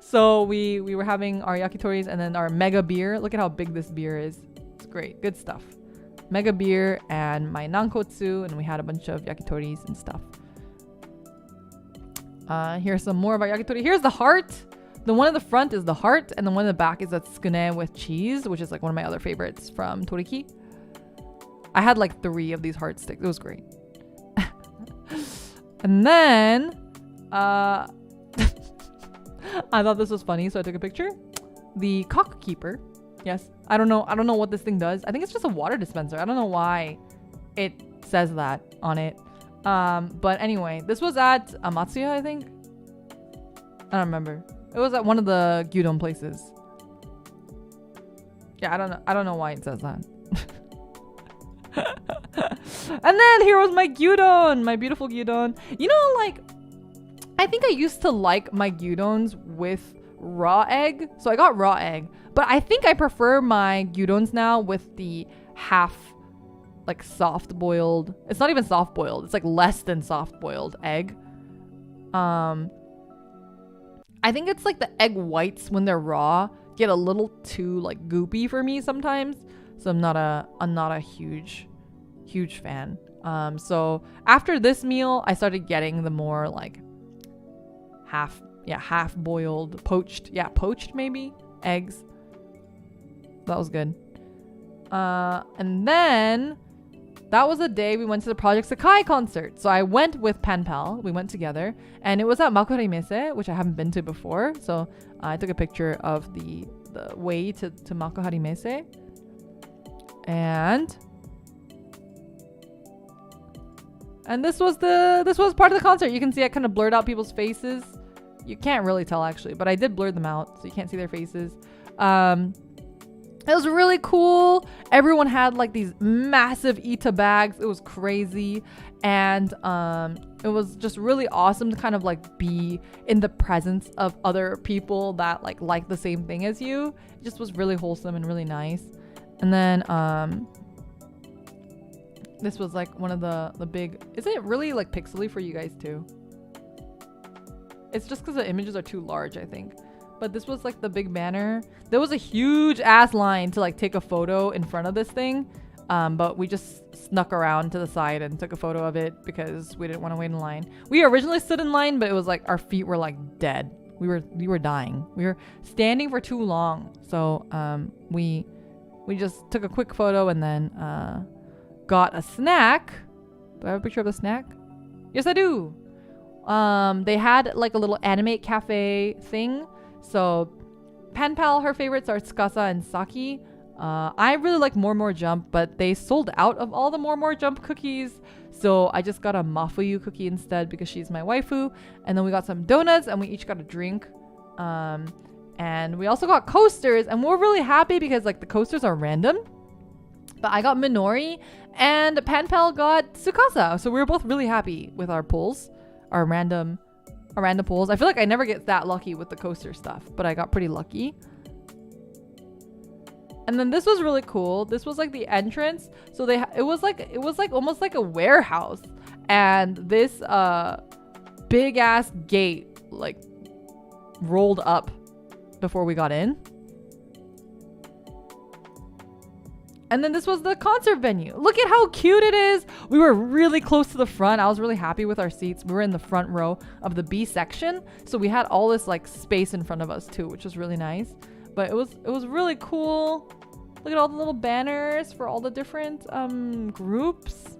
So we were having our yakitoris and then our mega beer. Look at how big this beer is. It's great. Good stuff. Mega beer and my nankotsu, and we had a bunch of yakitoris and stuff. Here's some more of our yakitori. Here's the heart. The one in the front is the heart, and the one in the back is that tsukune with cheese, which is like one of my other favorites from Toriki. I had like 3 of these heart sticks. It was great. And then I thought this was funny, so I took a picture. The cock keeper. Yes. I don't know what this thing does. I think it's just a water dispenser. I don't know why it says that on it. But anyway, this was at Amatsuya, I think. I don't remember. It was at one of the gyudon places. Yeah, I don't know why it says that. And then here was my gyudon, my beautiful gyudon. You know, like, I think I used to like my gyudons with raw egg. So I got raw egg. But I think I prefer my gyudons now with the half, like, soft boiled. It's not even soft boiled. It's like less than soft boiled egg. I think it's like the egg whites when they're raw get a little too like goopy for me sometimes. So I'm not a huge fan. So after this meal, I started getting the more like half boiled, poached maybe eggs. That was good. And then that was the day we went to the Project Sakai concert. So I went with Panpal. We went together, and it was at Makuhari Mese, which I haven't been to before. So I took a picture of the way to Makuhari Mese. And this was part of the concert. You can see I kind of blurred out people's faces. You can't really tell actually, but I did blur them out so you can't see their faces. It was really cool. Everyone had like these massive Ita bags. It was crazy. And it was just really awesome to kind of like be in the presence of other people that like the same thing as you. It just was really wholesome and really nice. And then this was like one of the big, is it really like pixely for you guys too? It's just because the images are too large, I think. But this was like the big banner. There was a huge ass line to like take a photo in front of this thing. But we just snuck around to the side and took a photo of it because we didn't want to wait in line. We originally stood in line, but it was like our feet were like dead. We were dying. We were standing for too long. So we just took a quick photo and then got a snack. Do I have a picture of the snack? Yes, I do. They had like a little anime cafe thing. So Pen Pal, her favorites are Tsukasa and Saki. I really like More Jump, but they sold out of all the More Jump cookies. So I just got a Mafuyu cookie instead because she's my waifu. And then we got some donuts and we each got a drink. And we also got coasters, and we're really happy because like the coasters are random. But I got Minori and Panpel got Tsukasa. So we were both really happy with our pulls, our random pulls. I feel like I never get that lucky with the coaster stuff, but I got pretty lucky. And then this was really cool. This was like the entrance. So it was like almost like a warehouse. And this big ass gate like rolled up before we got in. And then this was the concert venue. Look at how cute it is. We were really close to the front. I was really happy with our seats. We were in the front row of the B section. So we had all this like space in front of us too, which was really nice. But it was really cool. Look at all the little banners for all the different groups.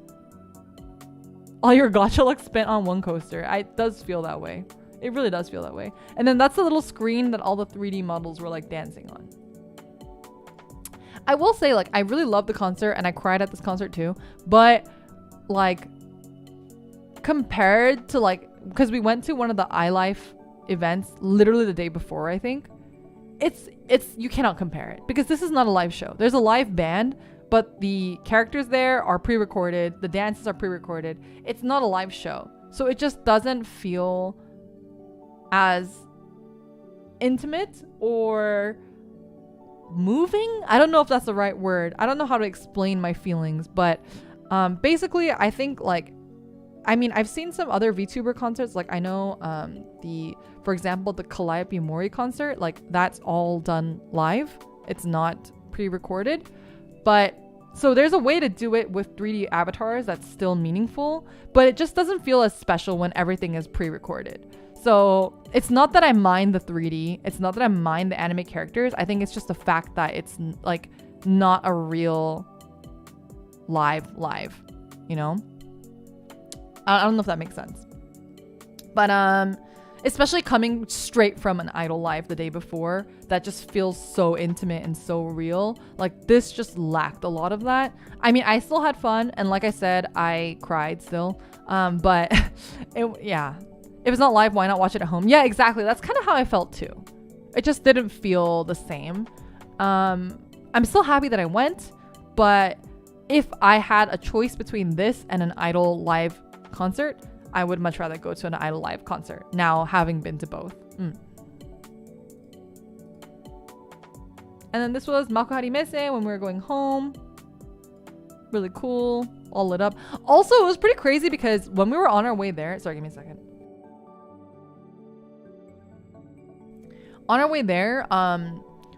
All your gacha looks spent on one coaster. It does feel that way. It really does feel that way. And then that's the little screen that all the 3D models were like dancing on. I will say, like, I really loved the concert and I cried at this concert too. But like compared to like, because we went to one of the iLife events literally the day before, I think. It's you cannot compare it because this is not a live show. There's a live band, but the characters there are pre-recorded. The dances are pre-recorded. It's not a live show. So it just doesn't feel as intimate or moving. I don't know if that's the right word. I don't know how to explain my feelings, but basically I think like, I mean, I've seen some other VTuber concerts. Like I know for example, the Calliope Mori concert, like that's all done live. It's not pre-recorded. But so there's a way to do it with 3D avatars that's still meaningful, but it just doesn't feel as special when everything is pre-recorded. So it's not that I mind the 3D. It's not that I mind the anime characters. I think it's just the fact that it's like not a real live, you know? I don't know if that makes sense. But especially coming straight from an Idol Live the day before, that just feels so intimate and so real. Like this just lacked a lot of that. I mean, I still had fun, and like I said, I cried still. But yeah. If it's not live, why not watch it at home? Yeah, exactly. That's kind of how I felt too. It just didn't feel the same. I'm still happy that I went, but if I had a choice between this and an Idol Live concert, I would much rather go to an Idol Live concert now, having been to both. And then this was Makuhari Mese when we were going home. Really cool, all lit up. Also, it was pretty crazy because when we were on our way there, sorry, give me a second. On our way there,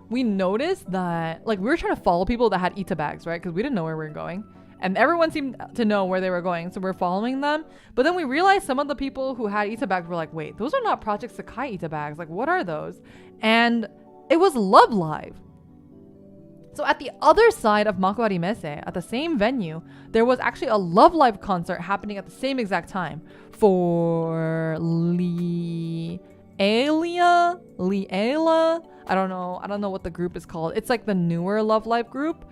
we noticed that like we were trying to follow people that had Ita bags, right? Because we didn't know where we were going. And everyone seemed to know where they were going, so we're following them. But then we realized some of the people who had Ita bags were like, wait, those are not Project Sakai Ita bags. Like, what are those? And it was Love Live. So at the other side of Makuhari Mese, at the same venue, there was actually a Love Live concert happening at the same exact time for Leela. I don't know what the group is called. It's like the newer Love Live group.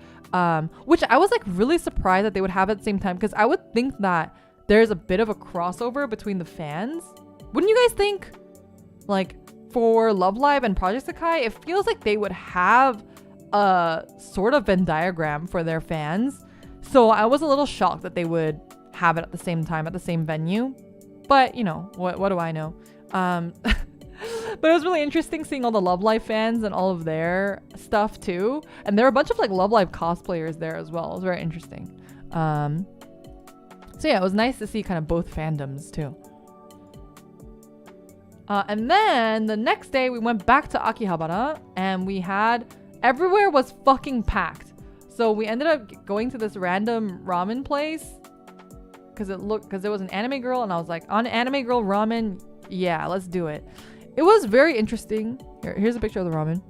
Which I was like really surprised that they would have at the same time, because I would think that there's a bit of a crossover between the fans. Wouldn't you guys think? Like for Love Live and Project Sakai, it feels like they would have a sort of Venn diagram for their fans. So I was a little shocked that they would have it at the same time at the same venue. But you know, what do I know? But it was really interesting seeing all the Love Live fans and all of their stuff too. And there were a bunch of like Love Live cosplayers there as well. It was very interesting. So yeah, it was nice to see kind of both fandoms too. And then the next day we went back to Akihabara and we had, everywhere was fucking packed. So we ended up going to this random ramen place because it was an anime girl, and I was like, on anime girl ramen, yeah, let's do it. It was very interesting. Here's a picture of the ramen.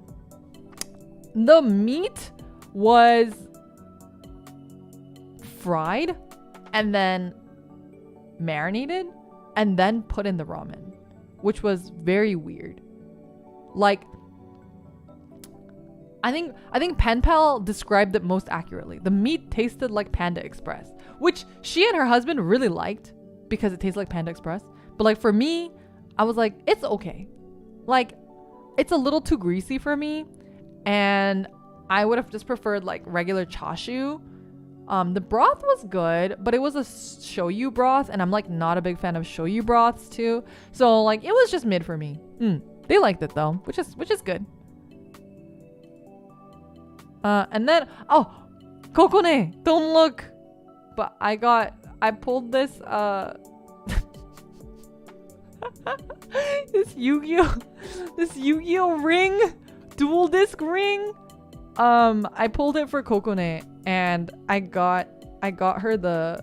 The meat was fried and then marinated and then put in the ramen, which was very weird. Like, I think Pen Pal described it most accurately. The meat tasted like Panda Express, which she and her husband really liked because it tastes like Panda Express. But like for me, I was like, it's okay. Like, it's a little too greasy for me, and I would have just preferred like regular chashu. The broth was good, but it was a shoyu broth, and I'm like not a big fan of shoyu broths too. So like it was just mid for me. They liked it though, which is good. And then Kokone, don't look. But I pulled this this Yu-Gi-Oh ring, dual disc ring. I pulled it for Kokone, and I got her the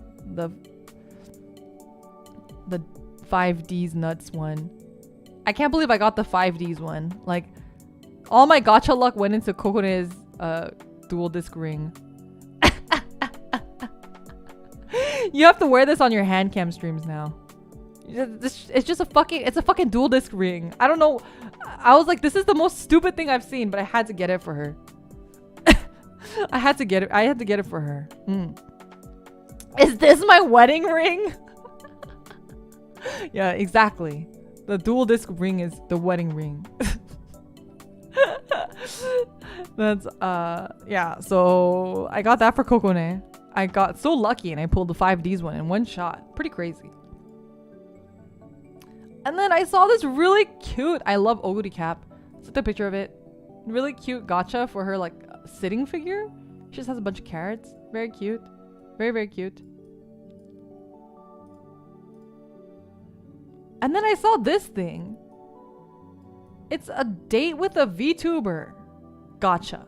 5Ds nuts one. I can't believe I got the 5Ds one. Like, all my gacha luck went into Kokone's dual disc ring. You have to wear this on your hand cam streams now. It's a fucking dual disc ring. I don't know. I was like, this is the most stupid thing I've seen, but I had to get it for her. I had to get it for her. Is this my wedding ring? Yeah, exactly. The dual disc ring is the wedding ring. That's yeah, so I got that for Kokone. I got so lucky and I pulled the 5Ds one in one shot. Pretty crazy. And then I saw this really cute, I love Oguri cap. Let's take a picture of it. Really cute gacha for her like sitting figure. She just has a bunch of carrots. Very cute. Very, very cute. And then I saw this thing. It's a date with a VTuber gacha.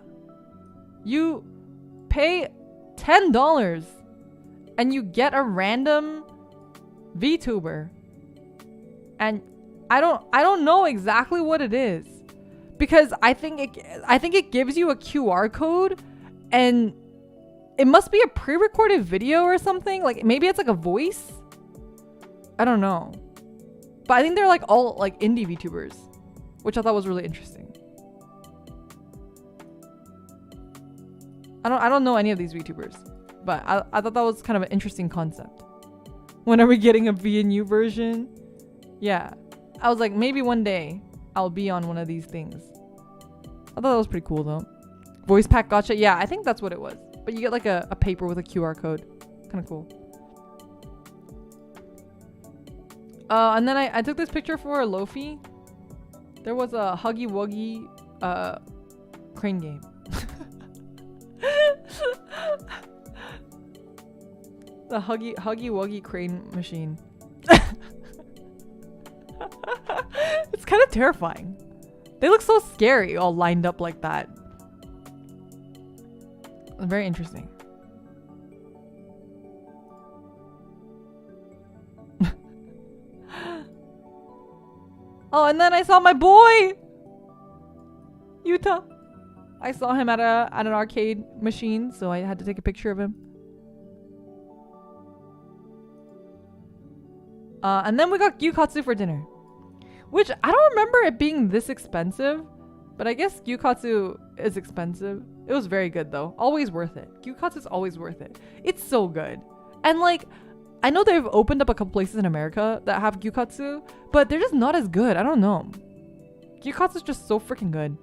You pay $10 and you get a random VTuber. And I don't know exactly what it is, because I think it gives you a QR code, and it must be a pre-recorded video or something. Like maybe it's like a voice. I don't know. But I think they're like all like indie VTubers, which I thought was really interesting. I don't know any of these VTubers, but I thought that was kind of an interesting concept. When are we getting a VNU version? Yeah. I was like, maybe one day I'll be on one of these things. I thought that was pretty cool though. Voice pack gacha. Yeah, I think that's what it was. But you get like a paper with a QR code. Kind of cool. And then I took this picture for Lofi. There was a Huggy Wuggy crane game. The Huggy Wuggy crane machine. It's kind of terrifying. They look so scary all lined up like that. Very interesting. Oh, and then I saw my boy Yuta. I saw him at an arcade machine, so I had to take a picture of him. And then we got gyukatsu for dinner, which I don't remember it being this expensive, but I guess gyukatsu is expensive. It was very good though. Always worth it. Gyukatsu is always worth it. It's so good. And like, I know they've opened up a couple places in America that have gyukatsu, but they're just not as good. I don't know. Gyukatsu is just so freaking good.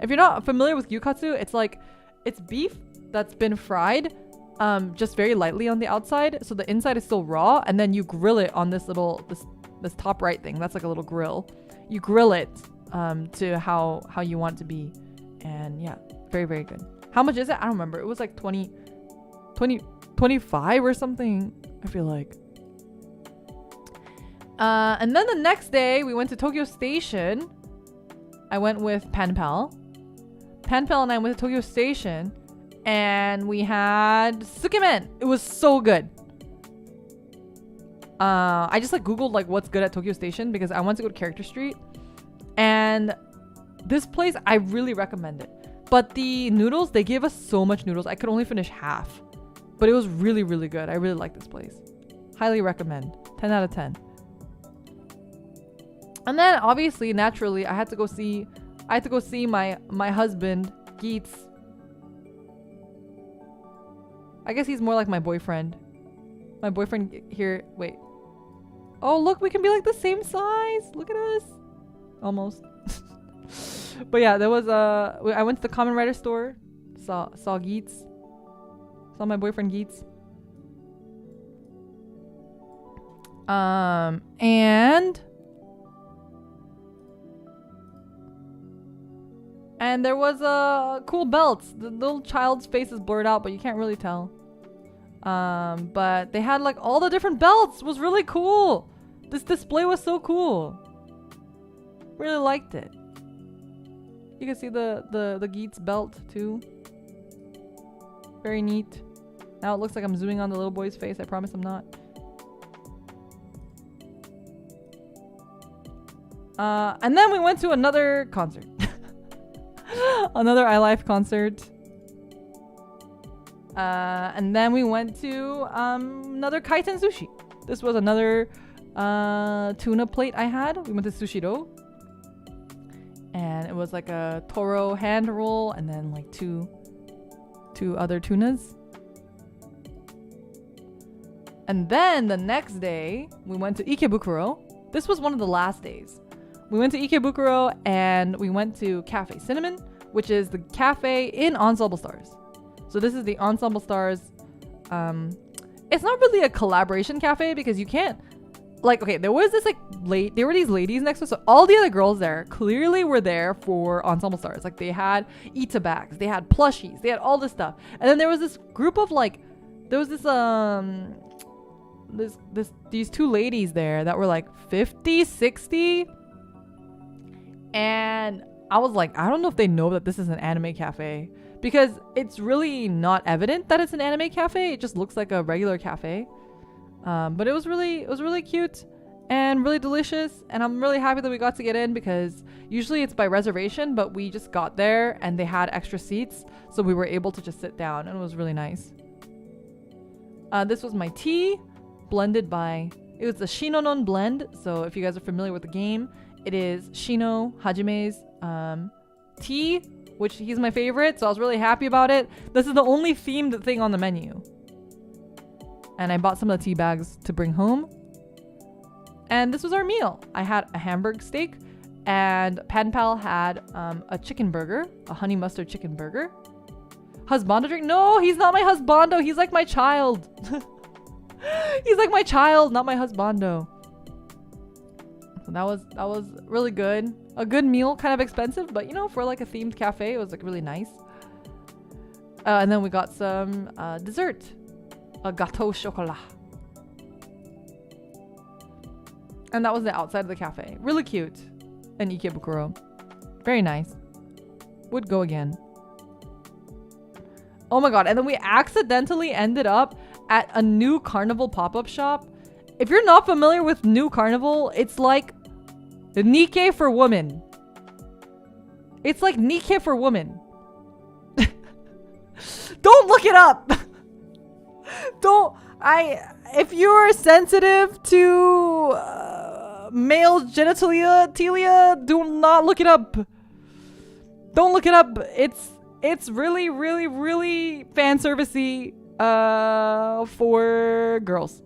If you're not familiar with gyukatsu, it's like, it's beef that's been fried just very lightly on the outside, so the inside is still raw, and then you grill it on this little this top right thing. That's like a little grill. You grill it to how you want it to be, and yeah, very, very good. How much is it? I don't remember. It was like 25 or something, I feel like. And then the next day we went to Tokyo Station. I went with Pen Pal and I went to Tokyo Station, and we had sukemen. It was so good. I just like googled like what's good at Tokyo Station because I want to go to Character Street, and this place I really recommend it. But the noodles, they gave us so much noodles, I could only finish half, but it was really, really good. I really like this place. Highly recommend. 10 out of 10. And then obviously, naturally, I had to go see my husband, Geets. I guess he's more like my boyfriend. My boyfriend here, wait. Oh, look, we can be like the same size. Look at us. Almost. But yeah, there was I went to the Kamen Rider store, saw Geets. Saw my boyfriend Geets. And there was cool belts. The little child's face is blurred out, but you can't really tell. But they had like all the different belts. It was really cool. This display was so cool. Really liked it. You can see the Geets belt too. Very neat. Now it looks like I'm zooming on the little boy's face. I promise I'm not. And then we went to another concert. Another iLife concert. And then we went to another kaiten sushi. This was another tuna plate I had. We went to Sushiro. And it was like a toro hand roll and then like two other tunas. And then the next day, we went to Ikebukuro. This was one of the last days. We went to Ikebukuro and we went to Cafe Cinnamon, which is the cafe in Ensemble Stars. So this is the Ensemble Stars. It's not really a collaboration cafe because you can't, like, okay, there was this like there were these ladies next to us. So all the other girls there clearly were there for Ensemble Stars. Like they had Ita bags, they had plushies, they had all this stuff. And then there was this group of like, there was these two ladies there that were like 50, 60. And I was like, I don't know if they know that this is an anime cafe because it's really not evident that it's an anime cafe. It just looks like a regular cafe. But it was really cute and really delicious. And I'm really happy that we got to get in because usually it's by reservation, but we just got there and they had extra seats. So we were able to just sit down and it was really nice. This was my tea blended by, it was the Shinonon blend. So if you guys are familiar with the game, it is Shino Hajime's tea, which he's my favorite. So I was really happy about it. This is the only themed thing on the menu. And I bought some of the tea bags to bring home. And this was our meal. I had a hamburg steak and Pan Pal had a chicken burger, a honey mustard chicken burger. Husbando drink? No, he's not my husbando. He's like my child. He's like my child, not my husbando. So that was really good. A good meal, kind of expensive, but you know, for like a themed cafe, it was like really nice. And then we got some dessert. A gâteau chocolat. And that was the outside of the cafe. Really cute. In Ikebukuro. Very nice. Would go again. Oh my god. And then we accidentally ended up at a new Carnival pop-up shop. If you're not familiar with New Carnival, it's like the Nikkei for women. It's like Nikkei for women. Don't look it up. If you're sensitive to male genitalia, do not look it up. Don't look it up. It's really, really, really fan servicey for girls.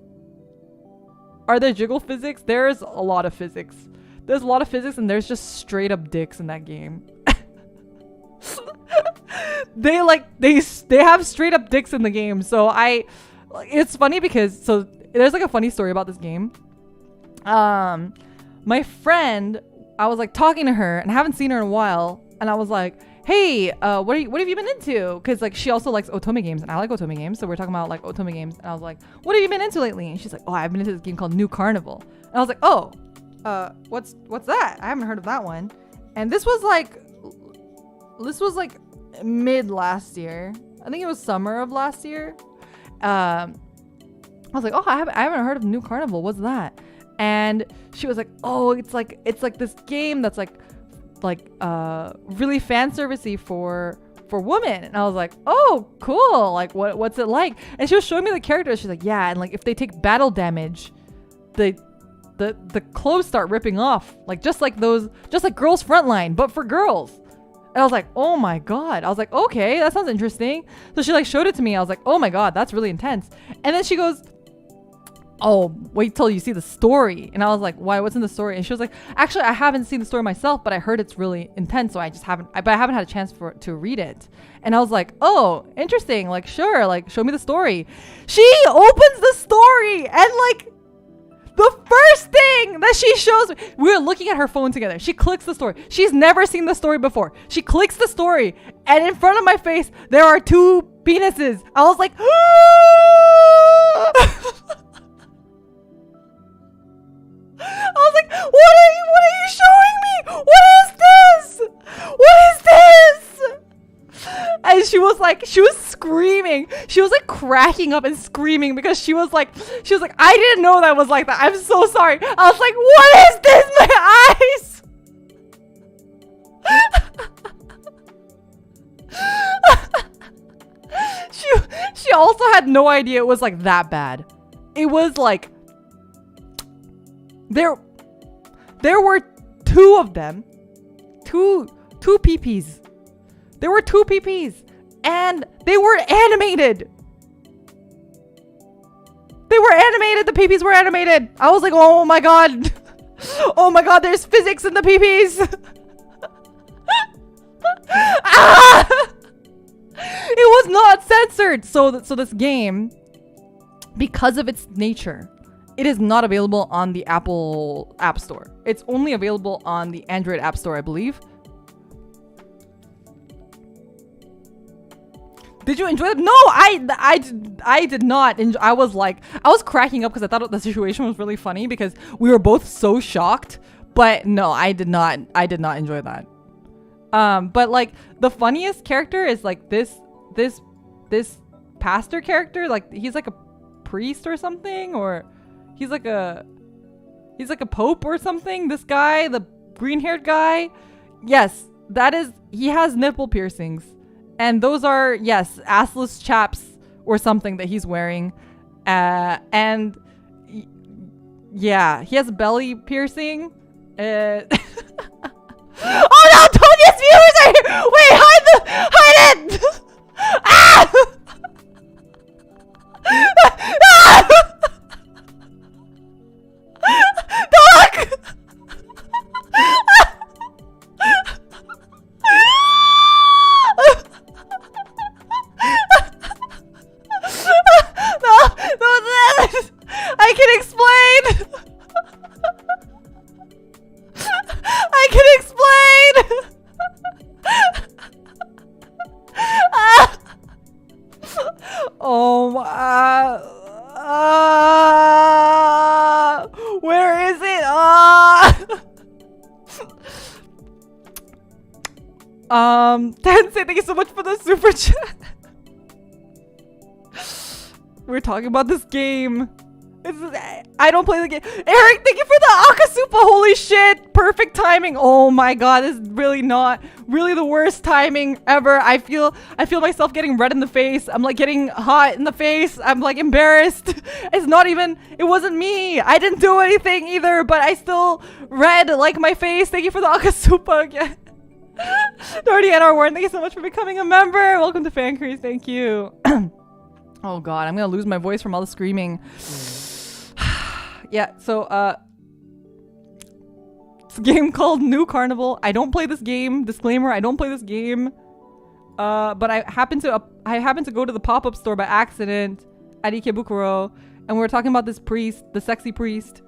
Are there jiggle physics? There's a lot of physics. There's a lot of physics and there's just straight up dicks in that game. They have straight up dicks in the game. So it's funny because, so there's like a funny story about this game. My friend, I was like talking to her and I haven't seen her in a while. And I was like, hey, what have you been into? Because like she also likes otome games and I like otome games. So we're talking about like otome games. And I was like, what have you been into lately? And she's like, oh, I've been into this game called New Carnival. And I was like, oh, what's that? I haven't heard of that one. And this was like mid last year. I think it was summer of last year. I was like, oh, I haven't heard of New Carnival. What's that? And she was like, oh, it's like this game that's like really fan servicey for women. And I was like, oh, cool. Like what's it like? And she was showing me the characters. She's like, yeah, and like if they take battle damage, the clothes start ripping off, like just like Girls Frontline, but for girls. And I was like, oh my god. I was like, okay, that sounds interesting. So she like showed it to me. I was like, oh my god, that's really intense. And then she goes, oh, wait till you see the story. And I was like, why? What's in the story? And she was like, actually, I haven't seen the story myself, but I heard it's really intense. So I haven't had a chance to read it. And I was like, oh, interesting. Like, sure. Like, show me the story. She opens the story and like the first thing that she shows me, we were looking at her phone together. She clicks the story. She's never seen the story before. She clicks the story and in front of my face, there are 2 penises. I was like, I was like, what are you showing me? What is this? And she was screaming. She was like cracking up and screaming because she was like, I didn't know that was like that. I'm so sorry. I was like, what is this? My eyes. She also had no idea it was like that bad. It was like, there were 2 of them, two peepees. There were 2 peepees and they were animated. The peepees were animated. I was like, oh my god. Oh my god, there's physics in the peepees. Ah! It was not censored. So this game, because of its nature, it is not available on the Apple App Store. It's only available on the Android App Store, I believe. Did you enjoy it? No, I did not. I was cracking up because I thought the situation was really funny because we were both so shocked. But no, I did not enjoy that. But like the funniest character is like this pastor character. Like he's like a priest or something, or he's like a pope or something. This guy, the green-haired guy. Yes, he has nipple piercings. And those are, yes, assless chaps or something that he's wearing. And yeah, he has a belly piercing. Oh no, Tonya's viewers are here! Wait, hide it! Ah! Ah! Dog! No, I can explain. I can explain. Oh my. Where is it? Tensei, thank you so much for the super chat. We're talking about this game. I don't play the game. Eric, thank you for the Akasupa. Holy shit. Perfect timing. Oh my god. This is really the worst timing ever. I feel myself getting red in the face. I'm like getting hot in the face. I'm like embarrassed. It wasn't me. I didn't do anything either, but I still red like my face. Thank you for the Akasupa again. Dordy NR Warren, thank you so much for becoming a member. Welcome to Fan Crease. Thank you. Oh god, I'm gonna lose my voice from all the screaming. Yeah, so it's a game called New Carnival. I don't play this game. Disclaimer, I don't play this game. But I happened to go to the pop-up store by accident at Ikebukuro, and we were talking about this priest, the sexy priest,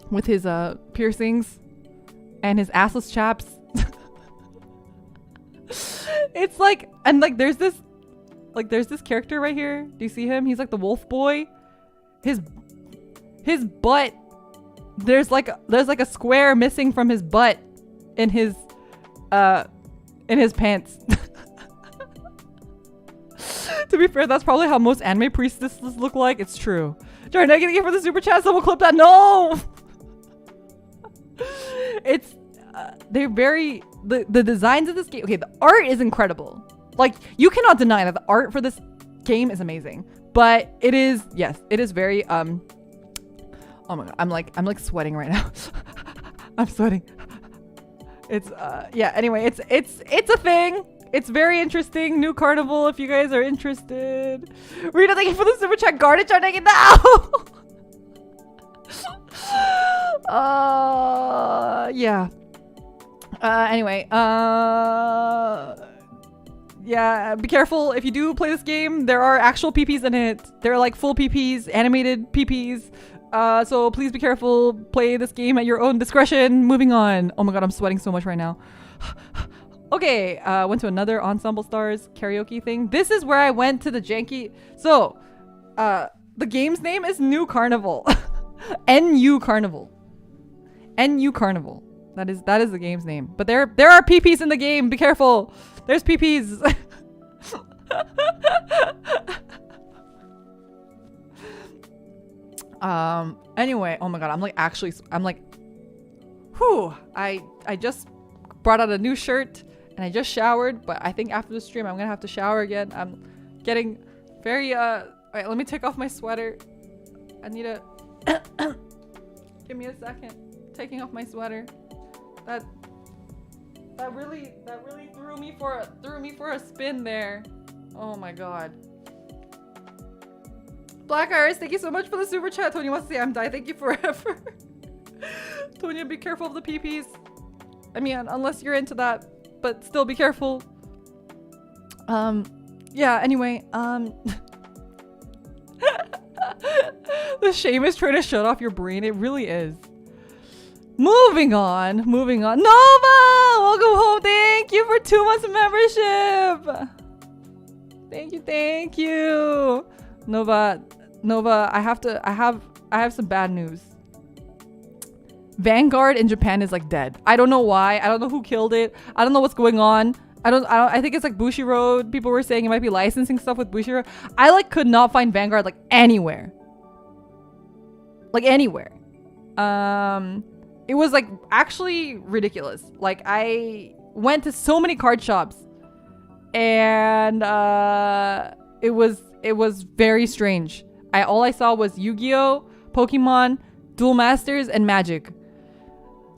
with his piercings and his assless chaps. It's like, and like there's this character right here. Do you see him? He's like the wolf boy. His butt, there's like a square missing from his butt in his pants. To be fair, that's probably how most anime priestesses look like. It's true. Jordan, I get it for the super chat. Someone clip that. No. It's they're very the designs of this game. Okay, the art is incredible. Like you cannot deny that the art for this game is amazing. But it is, yes, it is very oh my god, I'm like sweating right now. I'm sweating. It's yeah, anyway, it's a thing. It's very interesting. New carnival if you guys are interested. Rita, thank you for the super chat. Garbage are taking now. Yeah. Anyway, yeah, be careful if you do play this game. There are actual PPs in it. They're like full PPs, animated PPs. So please be careful. Play this game at your own discretion. Moving on. Oh my god, I'm sweating so much right now. Okay, went to another Ensemble Stars karaoke thing. This is where I went to the janky. So, the game's name is New Carnival. NU Carnival. NU Carnival. That is the game's name. But there are PPs in the game. Be careful. There's PPs. Anyway, oh my god, I'm like, whew. I just brought out a new shirt and I just showered, but I think after the stream I'm gonna have to shower again. I'm getting very alright, let me take off my sweater. I need to give me a second. Taking off my sweater. That really threw me for a spin there. Oh my god. Black Iris, thank you so much for the super chat. Tony wants to say I'm die. Thank you forever. Tonya, be careful of the PPs. I mean, unless you're into that, but still be careful. Yeah, anyway, the shame is trying to shut off your brain. It really is. Moving on. Nova! Welcome home. Thank you for 2 months of membership. Thank you. Nova, I have some bad news. Vanguard in Japan is like dead. I don't know why. I don't know who killed it. I don't know what's going on. I think it's like Bushiroad. People were saying it might be licensing stuff with Bushiroad. I like could not find Vanguard like anywhere. Like anywhere. It was like actually ridiculous. Like I went to so many card shops and it was very strange. All I saw was Yu-Gi-Oh, Pokemon, Duel Masters, and Magic.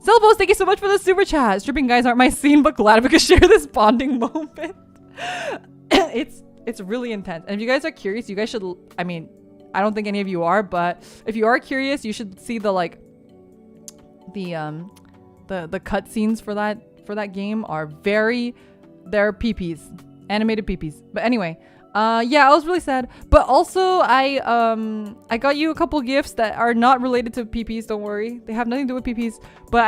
Syllabus, thank you so much for the super chat. Stripping guys aren't my scene, but glad we could share this bonding moment. It's really intense. And if you guys are curious, you guys should, I mean, I don't think any of you are, but if you are curious, you should see the like the cutscenes for that game are they're PPs. Animated PPs. But anyway, yeah, I was really sad. But also I got you a couple gifts that are not related to PPs, don't worry. They have nothing to do with PPs. But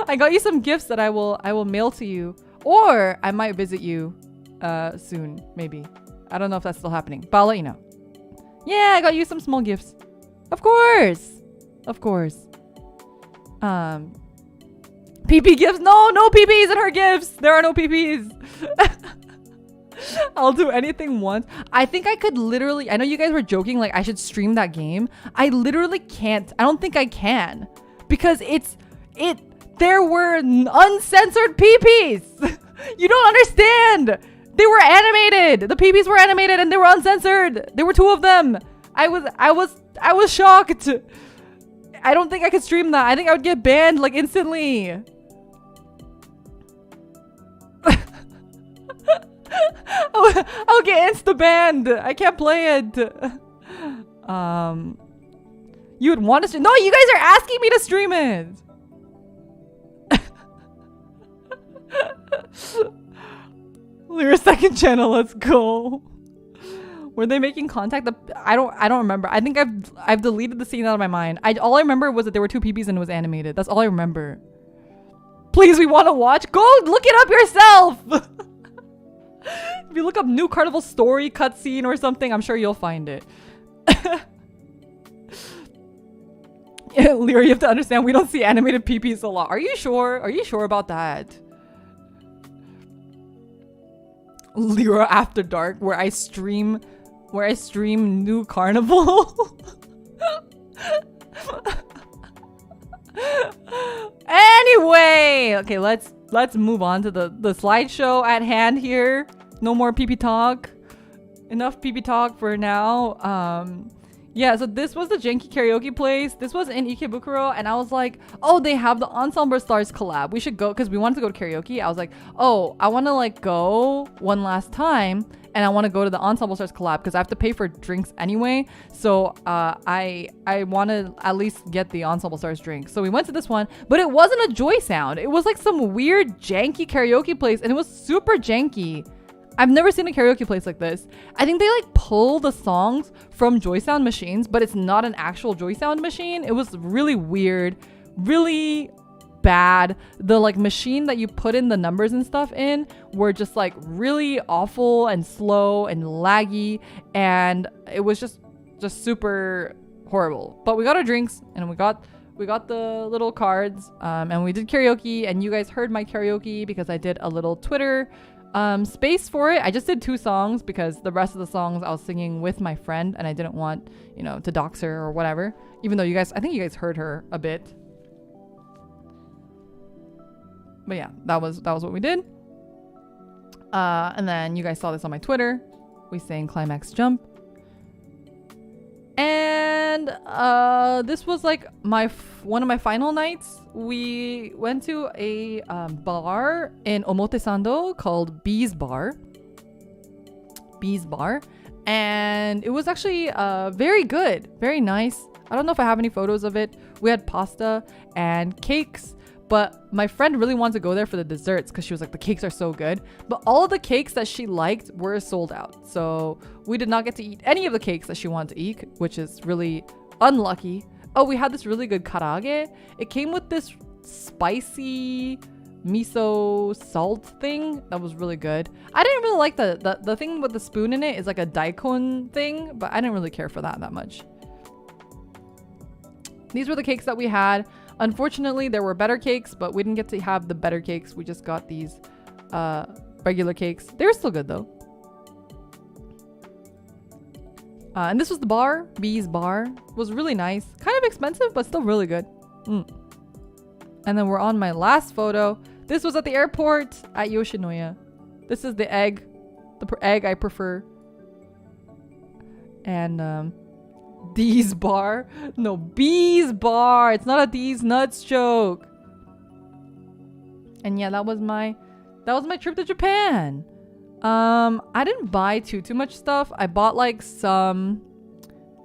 I got you some gifts that I will mail to you. Or I might visit you soon, maybe. I don't know if that's still happening, but I'll let you know. Yeah, I got you some small gifts. Of course. PP gifts? No PPs in her gifts. There are no PPs. I'll do anything once. I think I could literally, I know you guys were joking like I should stream that game. I literally can't. I don't think I can because there were uncensored PPs. You don't understand. They were animated. The PPs were animated and they were uncensored. There were 2 of them. I was shocked. I don't think I could stream that. I think I would get banned like instantly. I'll get insta-banned. I can't play it. You would want to stream? No, you guys are asking me to stream it. Lyra second channel, let's go. Were they making contact? I don't remember. I think I've deleted the scene out of my mind. All I remember was that there were 2 PPs and it was animated. That's all I remember. Please, we want to watch. Go look it up yourself. If you look up New Carnival Story cutscene or something, I'm sure you'll find it. Yeah, Lyra, you have to understand we don't see animated PPs a lot. Are you sure? Are you sure about that? Lyra After Dark, where I stream New Carnival. Anyway, okay, let's move on to the slideshow at hand here. No more PP talk. enough PB talk for now. Yeah, so this was the janky karaoke place. This was in Ikebukuro, and I was like, oh, they have the Ensemble Stars collab. We should go, because we wanted to go to karaoke. I was like, oh, I want to like go one last time, and I want to go to the Ensemble Stars collab because I have to pay for drinks anyway. So I want to at least get the Ensemble Stars drink. So we went to this one, but it wasn't a Joy Sound. It was like some weird janky karaoke place, and it was super janky. I've never seen a karaoke place like this. I think they like pull the songs from Joy Sound machines, but it's not an actual Joy Sound machine. It was really weird, really bad. The like machine that you put in the numbers and stuff in were just like really awful and slow and laggy, and it was just super horrible. But we got our drinks and we got the little cards, and we did karaoke, and you guys heard my karaoke because I did a little Twitter space for it. I just did 2 songs because the rest of the songs I was singing with my friend, and I didn't want, you know, to dox her or whatever, even though I think you guys heard her a bit. But yeah, that was what we did. And then you guys saw this on my Twitter. We sang Climax Jump. And this was like one of my final nights. We went to a bar in Omotesando called Bees Bar. And it was actually very good, very nice. I don't know if I have any photos of it. We had pasta and cakes, but my friend really wanted to go there for the desserts because she was like, the cakes are so good. But all of the cakes that she liked were sold out. So we did not get to eat any of the cakes that she wanted to eat, which is really unlucky. Oh, we had this really good karaage. It came with this spicy miso salt thing that was really good. I didn't really like the thing with the spoon in it. Is like a daikon thing, but I didn't really care for that much. These were the cakes that we had. Unfortunately, there were better cakes, but we didn't get to have the better cakes. We just got these regular cakes. They were still good though. And this was the bar. Bees Bar. It was really nice. Kind of expensive, but still really good. And then we're on my last photo. This was at the airport at Yoshinoya. This is the egg. The egg I prefer. And D's Bar. No, Bees Bar. It's not a D's Nuts joke. And yeah, that was my trip to Japan. I didn't buy too much stuff. I bought like some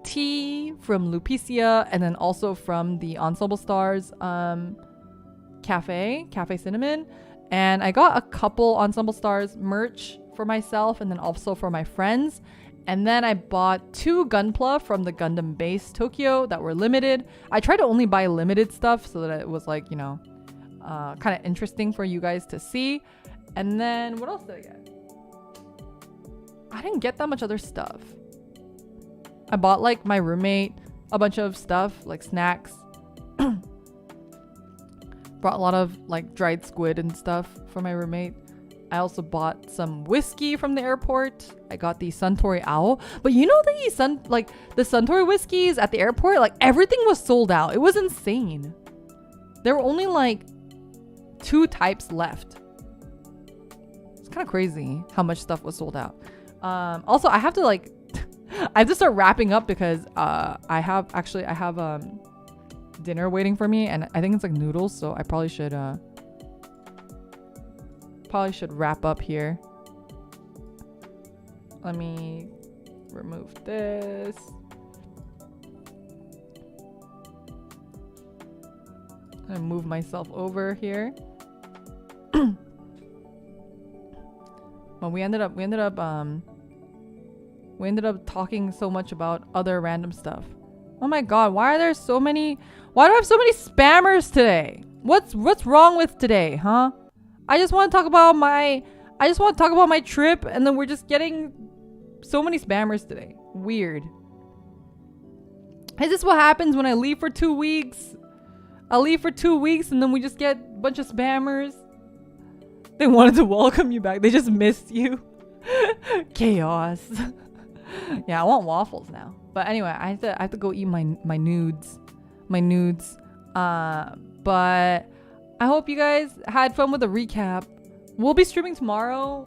tea from Lupicia, and then also from the Ensemble Stars Cafe Cinnamon. And I got a couple Ensemble Stars merch for myself and then also for my friends. And then I bought 2 Gunpla from the Gundam base Tokyo that were limited. I tried to only buy limited stuff so that it was like, you know, kind of interesting for you guys to see. And then what else did I get? I didn't get that much other stuff. I bought like my roommate a bunch of stuff like snacks. Brought a lot of like dried squid and stuff for my roommate. I also bought some whiskey from the airport. I got the Suntory Owl. But you know the Suntory whiskeys at the airport, like everything was sold out. It was insane. There were only like 2 types left. It's kind of crazy how much stuff was sold out. Also, I have to like I have to start wrapping up because I have dinner waiting for me, and I think it's like noodles, so I probably should wrap up here. Let me remove this. I move myself over here. Well, we ended up talking so much about other random stuff. Oh my god, why do I have so many spammers today? What's wrong with today, huh? I just want to talk about my trip, and then we're just getting so many spammers today. Weird. Is this what happens when I leave for 2 weeks? I leave for 2 weeks and then we just get a bunch of spammers. They wanted to welcome you back. They just missed you. Chaos. Yeah, I want waffles now. But anyway, I have to go eat my nudes. But I hope you guys had fun with the recap. We'll be streaming tomorrow.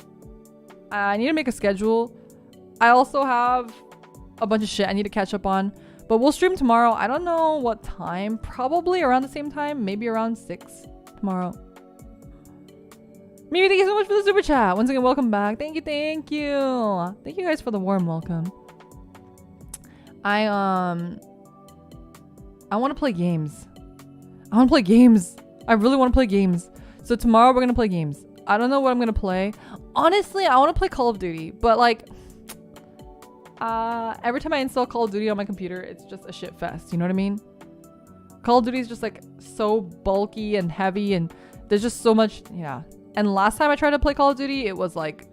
I need to make a schedule. I also have a bunch of shit I need to catch up on. But we'll stream tomorrow. I don't know what time. Probably around the same time. Maybe around 6 tomorrow. Mimi, thank you so much for the super chat. Once again, welcome back. Thank you, thank you. Thank you guys for the warm welcome. I want to play games. I really want to play games. So tomorrow we're going to play games. I don't know what I'm going to play. Honestly, I want to play Call of Duty. But like... every time I install Call of Duty on my computer, it's just a shit fest. You know what I mean? Call of Duty is just like so bulky and heavy, and there's just so much. Yeah. And last time I tried to play Call of Duty, it was like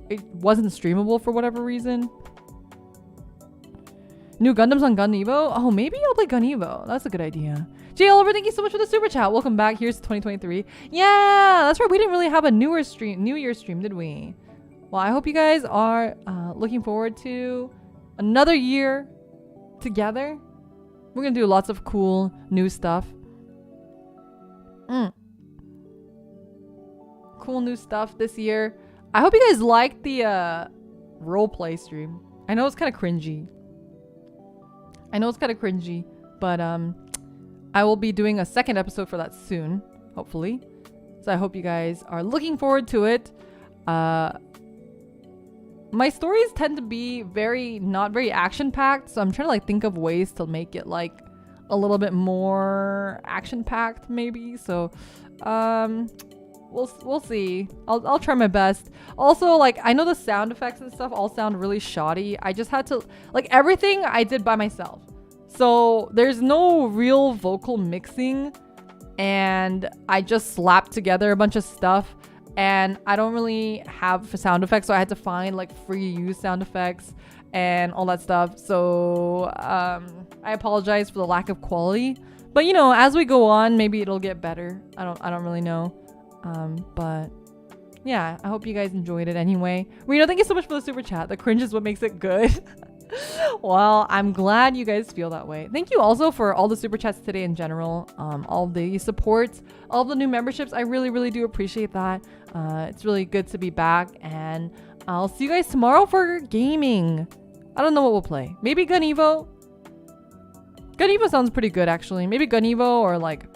it wasn't streamable for whatever reason. New Gundams on Gun Evo? Oh, maybe I'll play Gun Evo. That's a good idea. Jay Oliver, thank you so much for the super chat. Welcome back. Here's 2023. Yeah, that's right. We didn't really have a New Year's stream, did we? Well, I hope you guys are looking forward to another year together. We're going to do lots of cool new stuff. Cool new stuff this year. I hope you guys liked the roleplay stream. I know it's kind of cringy. But I will be doing a second episode for that soon, hopefully. So I hope you guys are looking forward to it. My stories tend to be not very action-packed, so I'm trying to like think of ways to make it like a little bit more action-packed, maybe. So, we'll see. I'll try my best. Also, like I know the sound effects and stuff all sound really shoddy. I just had to like everything I did by myself, so there's no real vocal mixing, and I just slapped together a bunch of stuff. And I don't really have sound effects, so I had to find like free use sound effects and all that stuff. So I apologize for the lack of quality, but you know, as we go on, maybe it'll get better. I don't really know. But yeah, I hope you guys enjoyed it anyway. Reno, thank you so much for the super chat. The cringe is what makes it good. Well, I'm glad you guys feel that way. Thank you also for all the super chats today in general. All the support, all the new memberships. I really, really do appreciate that. It's really good to be back, and I'll see you guys tomorrow for gaming. I don't know what we'll play. Maybe Gun Evo. Gun Evo sounds pretty good, actually. Maybe Gun Evo or like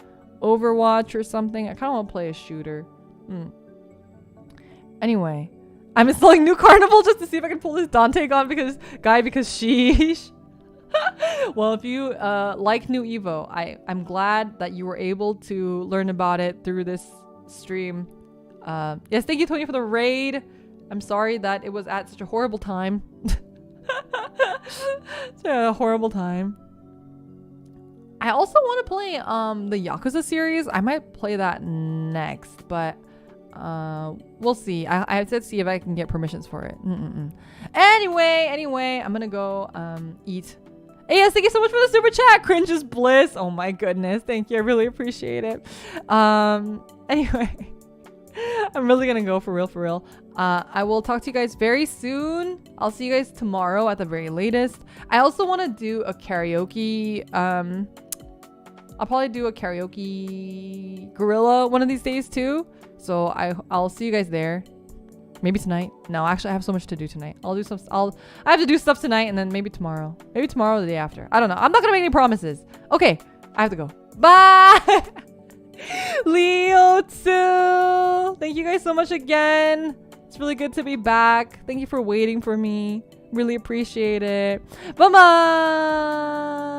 Overwatch or something. I kind of want to play a shooter. Anyway. I'm installing New Carnival just to see if I can pull this Dante gun because sheesh. Well, if you like New Evo, I'm glad that you were able to learn about it through this stream. Yes, thank you, Tony, for the raid. I'm sorry that it was at such a horrible time. Such a horrible time. I also want to play the Yakuza series. I might play that next, but we'll see. I have to see if I can get permissions for it. Anyway, I'm gonna go eat. Hey, yes, thank you so much for the super chat. Cringe is bliss. Oh my goodness, thank you. I really appreciate it. Anyway, I'm really gonna go for real. I will talk to you guys very soon. I'll see you guys tomorrow at the very latest. I also want to do a karaoke. I'll probably do a karaoke gorilla one of these days too. So I'll see you guys there. Maybe tonight. No, actually I have so much to do tonight. I have to do stuff tonight, and then maybe tomorrow. Maybe tomorrow or the day after. I don't know. I'm not gonna make any promises. Okay, I have to go. Bye. Leo too. Thank you guys so much again. It's really good to be back. Thank you for waiting for me. Really appreciate it. Bye bye.